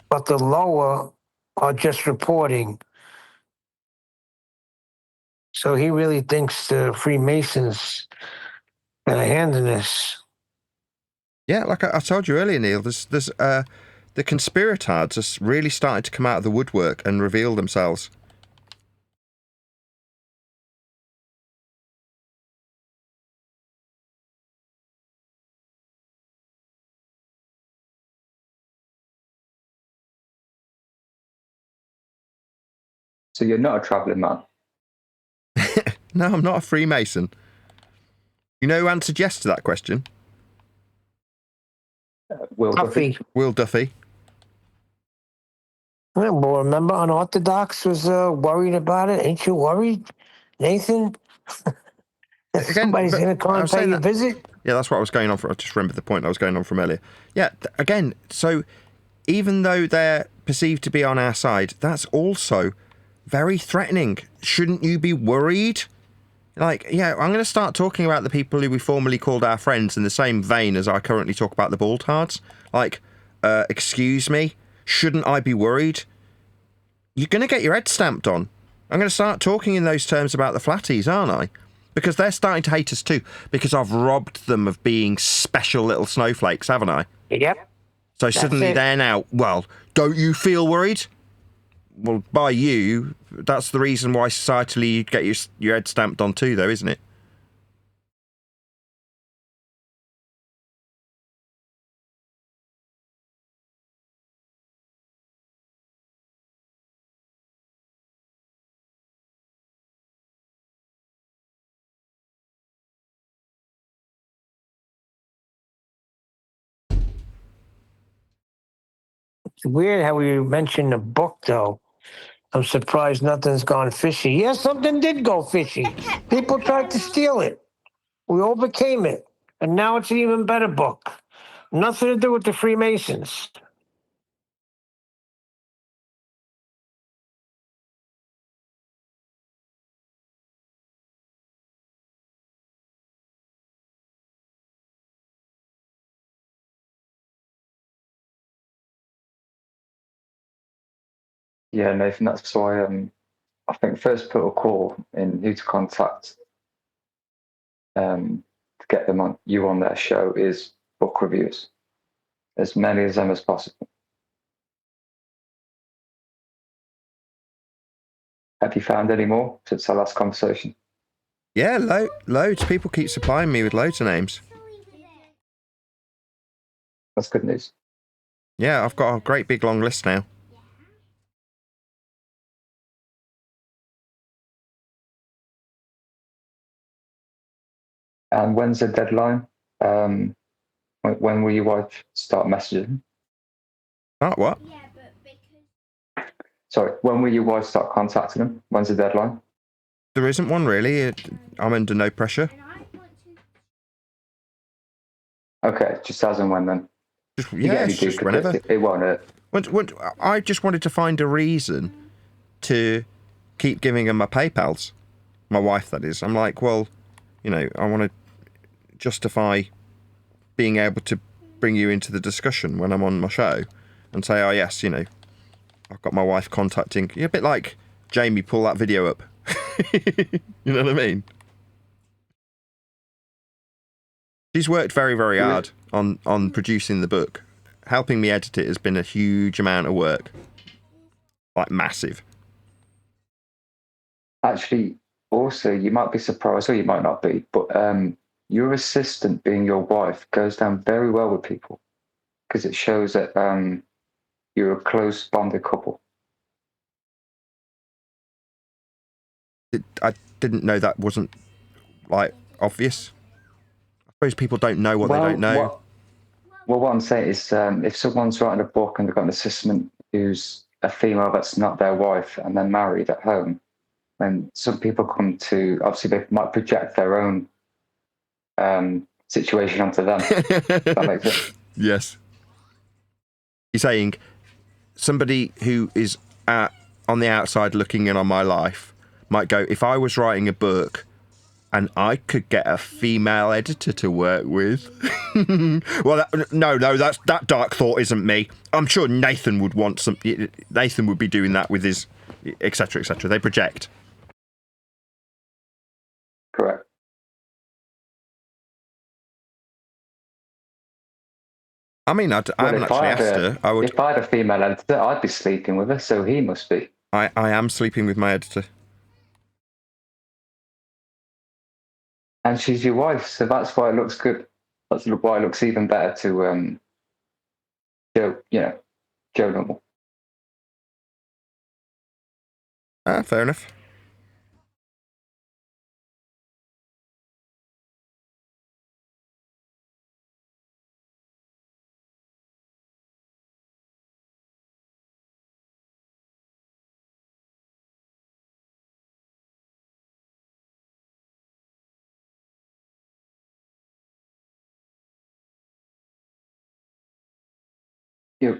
But the lower are just reporting. So he really thinks the Freemasons got a hand in this. Yeah, like I told you earlier, Neil, there's the conspiratards are really starting to come out of the woodwork and reveal themselves. So you're not a travelling man? No, I'm not a Freemason. You know who answered yes to that question? Will Duffy. Will Duffy. Yeah, well, remember Unorthodox was worried about it. Ain't you worried, Nathan? Somebody's going to come and pay you a visit? Yeah, that's what I was going on for. I just remembered the point I was going on from earlier. Yeah, again, so even though they're perceived to be on our side, that's also very threatening. Shouldn't you be worried? Like, yeah, I'm going to start talking about the people who we formerly called our friends in the same vein as I currently talk about the Baltards. Like, excuse me, shouldn't I be worried? You're going to get your head stamped on. I'm going to start talking in those terms about the flatties, aren't I? Because they're starting to hate us too, because I've robbed them of being special little snowflakes, haven't I? Yep. So suddenly they're now, well, don't you feel worried? Well, by you, that's the reason why societally you get your head stamped on too, though, isn't it? It's weird how we mentioned the book, though. I'm surprised nothing's gone fishy. Yeah, something did go fishy. People tried to steal it. We overcame it. And now it's an even better book. Nothing to do with the Freemasons. Yeah, Nathan, that's why I think first put a call in who to contact to get them on their show is book reviews. As many of them as possible. Have you found any more since our last conversation? Yeah, loads. People keep supplying me with loads of names. That's good news. Yeah, I've got a great big long list now. And when's the deadline? When will your wife start messaging? What? Sorry, when will your wife start contacting them? When's the deadline? There isn't one really. I'm under no pressure. Okay, just as and when then. Just whenever. It won't hurt. I just wanted to find a reason to keep giving her my PayPals. My wife, that is. I'm like, well, you know, I want to justify being able to bring you into the discussion when I'm on my show and say, oh, yes, you know, I've got my wife contacting. You're a bit like Jamie, pull that video up. You know what I mean? She's worked very, very hard on producing the book. Helping me edit it has been a huge amount of work. Like, massive. Actually, also, you might be surprised, or you might not be, but your assistant being your wife goes down very well with people because it shows that you're a close bonded couple. I didn't know that wasn't, like, obvious. I suppose people don't know what they don't know. What I'm saying is if someone's writing a book and they've got an assistant who's a female that's not their wife and they're married at home, then some people come to, obviously they might project their own situation onto them. That makes sense. Yes. You're saying somebody who is on the outside looking in on my life might go, if I was writing a book and I could get a female editor to work with. Well, that dark thought isn't me. I'm sure Nathan would want some. Nathan would be doing that with his, etc., etc. They project. Correct. I mean, I haven't actually asked her. If I had a female editor, I'd be sleeping with her, so he must be. I am sleeping with my editor. And she's your wife, so that's why it looks good. That's why it looks even better to Joe Normal. Fair enough.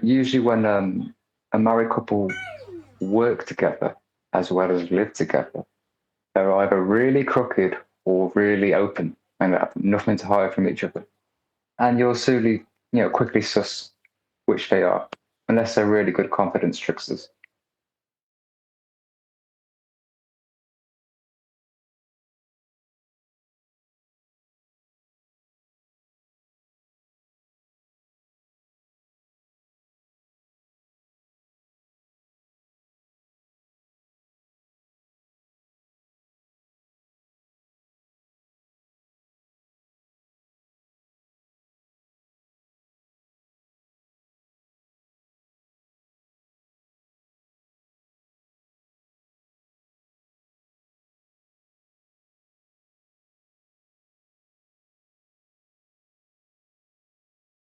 Usually when a married couple work together as well as live together, they're either really crooked or really open and they have nothing to hide from each other. And you'll soon, quickly suss which they are, unless they're really good confidence tricksters.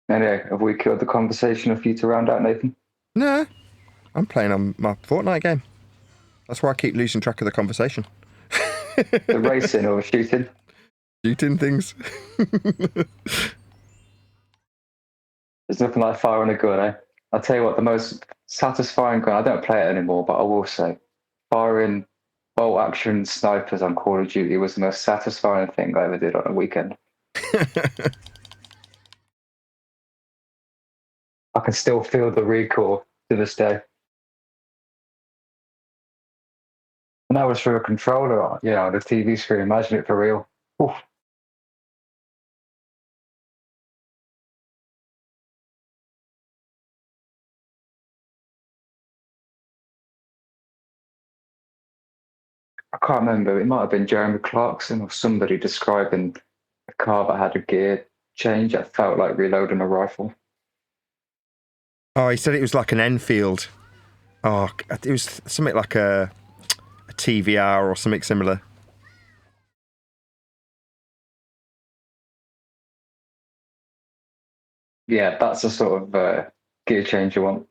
Anyway, have we killed the conversation for you to round out, Nathan? No, I'm playing on my Fortnite game. That's why I keep losing track of the conversation. The racing or shooting? Shooting things. There's nothing like firing a gun, eh? I'll tell you what, the most satisfying gun, I don't play it anymore, but I will say, firing bolt action snipers on Call of Duty was the most satisfying thing I ever did on a weekend. I can still feel the recoil to this day. And that was through a controller on, the TV screen. Imagine it for real. Oof. I can't remember. It might have been Jeremy Clarkson or somebody describing a car that had a gear change that felt like reloading a rifle. Oh, he said it was like an Enfield. Oh, it was something like a TVR or something similar. Yeah, that's the sort of gear change you want.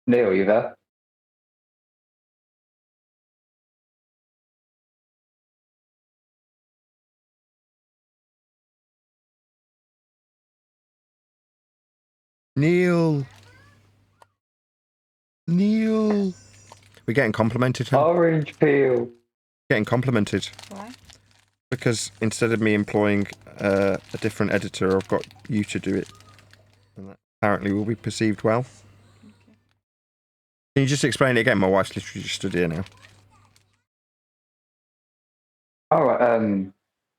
Neil, you there? Neil. We're getting complimented. Huh? Orange peel. Getting complimented. Why? Because instead of me employing a different editor, I've got you to do it. And that apparently will be perceived well. Okay. Can you just explain it again? My wife's literally just stood here now. All right.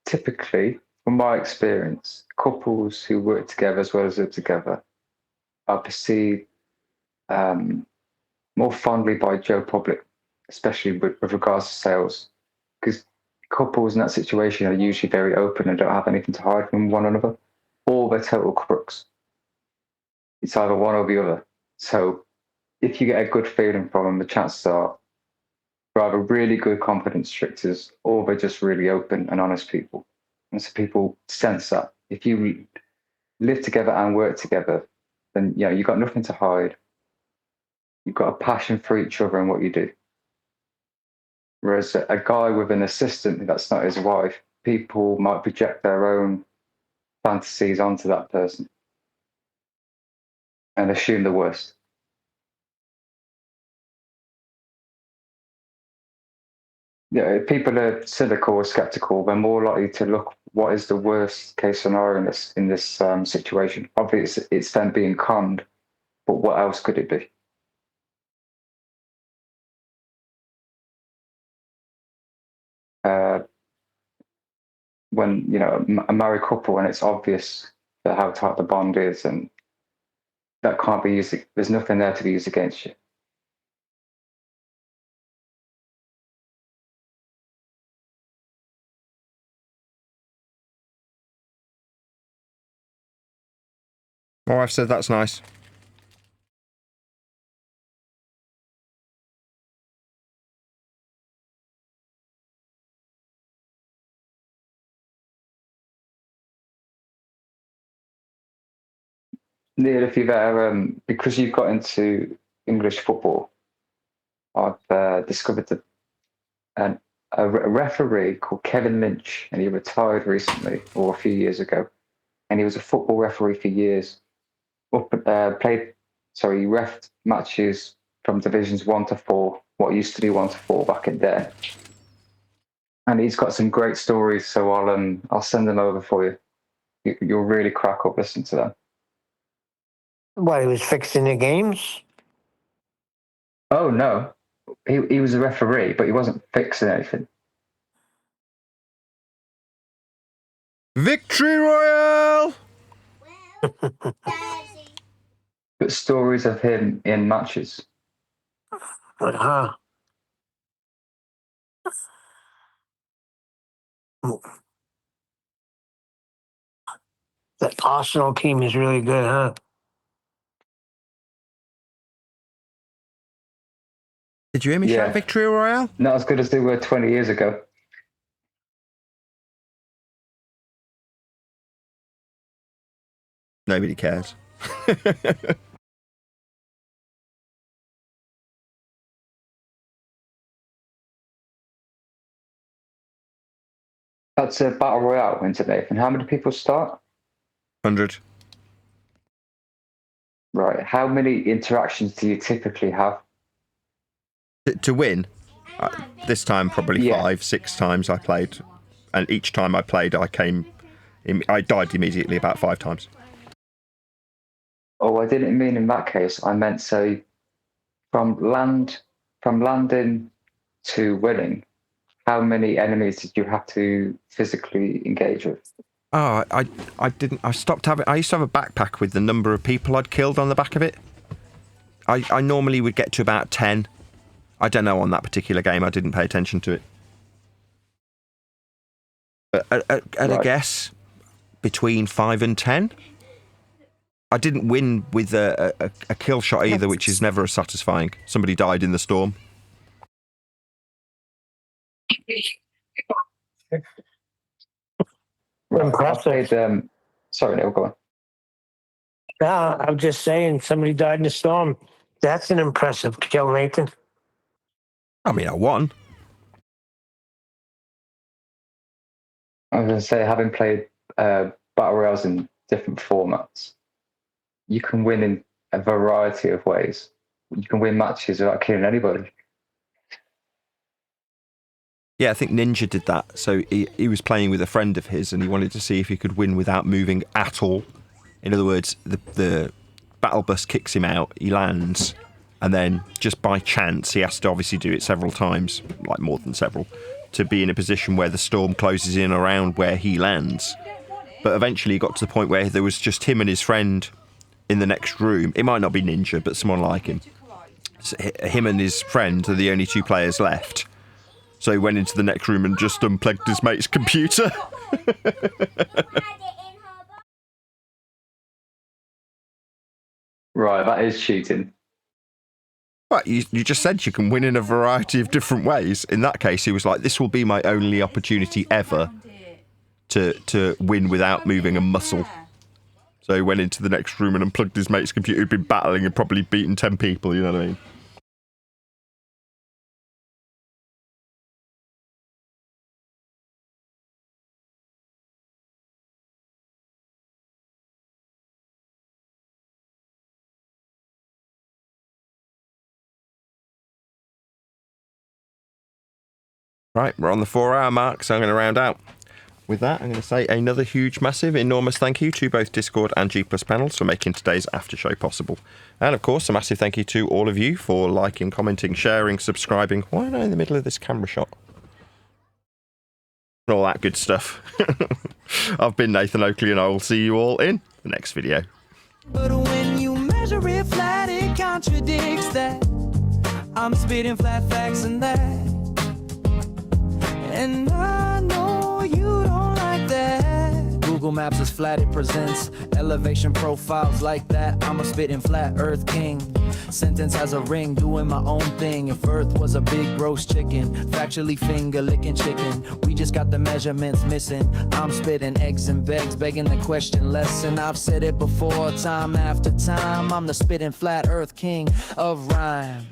Typically, from my experience, couples who work together as well as live together are perceived more fondly by Joe Public, especially with regards to sales, because couples in that situation are usually very open and don't have anything to hide from one another, or they're total crooks. It's either one or the other. So if you get a good feeling from them, the chances are they're either really good, confident stricters, or they're just really open and honest people. And so people sense that. If you live together and work together, then you've got nothing to hide. You've got a passion for each other and what you do. Whereas a guy with an assistant that's not his wife, people might project their own fantasies onto that person and assume the worst. If people are cynical or skeptical, they're more likely to look what is the worst case scenario in this situation. Obviously, it's them being conned, but what else could it be? When a married couple and it's obvious that how tight the bond is, and that can't be used. There's nothing there to be used against you. My wife said that's nice. Neil, if you've ever, because you've got into English football, I've discovered a referee called Kevin Lynch, and he retired recently, or a few years ago, and he was a football referee for years. He refed matches from divisions 1 to 4, what used to be 1 to 4 back in there. And he's got some great stories, so I'll send them over for you. You'll really crack up listening to them. What, he was fixing the games? Oh no, he was a referee, but he wasn't fixing anything. Victory Royale! But stories of him in matches. Uh-huh. That Arsenal team is really good, huh? Did you hear me shout Victory Royale? Not as good as they were 20 years ago. Nobody cares. That's a battle royale, isn't it, Nathan? How many people start? 100. Right. How many interactions do you typically have? To win? This time probably 5, 6 times I played. And each time I played, I died immediately about 5 times. Oh, I didn't mean in that case. I meant, say, from landing to winning, how many enemies did you have to physically engage with? Oh, I didn't. I stopped having. I used to have a backpack with the number of people I'd killed on the back of it. I normally would get to about 10. I don't know, on that particular game, I didn't pay attention to it. But at a guess, between 5 and 10. I didn't win with a kill shot either, which is never as satisfying. Somebody died in the storm. Impressive. Sorry, Neil, go on. Yeah, I'm just saying, somebody died in the storm. That's an impressive kill, Nathan. I mean, I won. I was going to say, having played battle royales in different formats, you can win in a variety of ways. You can win matches without killing anybody. Yeah, I think Ninja did that. So he was playing with a friend of his and he wanted to see if he could win without moving at all. In other words, the battle bus kicks him out, he lands, and then just by chance, he has to obviously do it several times, like more than several, to be in a position where the storm closes in around where he lands. But eventually he got to the point where there was just him and his friend in the next room. It might not be Ninja, but someone like him. So him and his friend are the only two players left. So he went into the next room and just unplugged his mate's computer. Right, that is cheating. Right, you just said you can win in a variety of different ways. In that case, he was like, this will be my only opportunity ever to win without moving a muscle. So he went into the next room and unplugged his mate's computer. He'd been battling and probably beaten 10 people, you know what I mean? Right, we're on the 4-hour mark, so I'm going to round out. With that, I'm going to say another huge, massive, enormous thank you to both Discord and G+ panels for making today's after show possible. And of course, a massive thank you to all of you for liking, commenting, sharing, subscribing. Why am I in the middle of this camera shot? And all that good stuff. I've been Nathan Oakley and I will see you all in the next video. But when you measure it flat, it contradicts that. I'm spitting flat facts and that. And I know you don't like that. Google Maps is flat, it presents elevation profiles like that. I'm a spitting flat earth king. Sentence has a ring, doing my own thing. If earth was a big roast chicken, factually finger licking chicken. We just got the measurements missing. I'm spitting eggs and begs, begging the question lesson. I've said it before, time after time. I'm the spitting flat earth king of rhyme.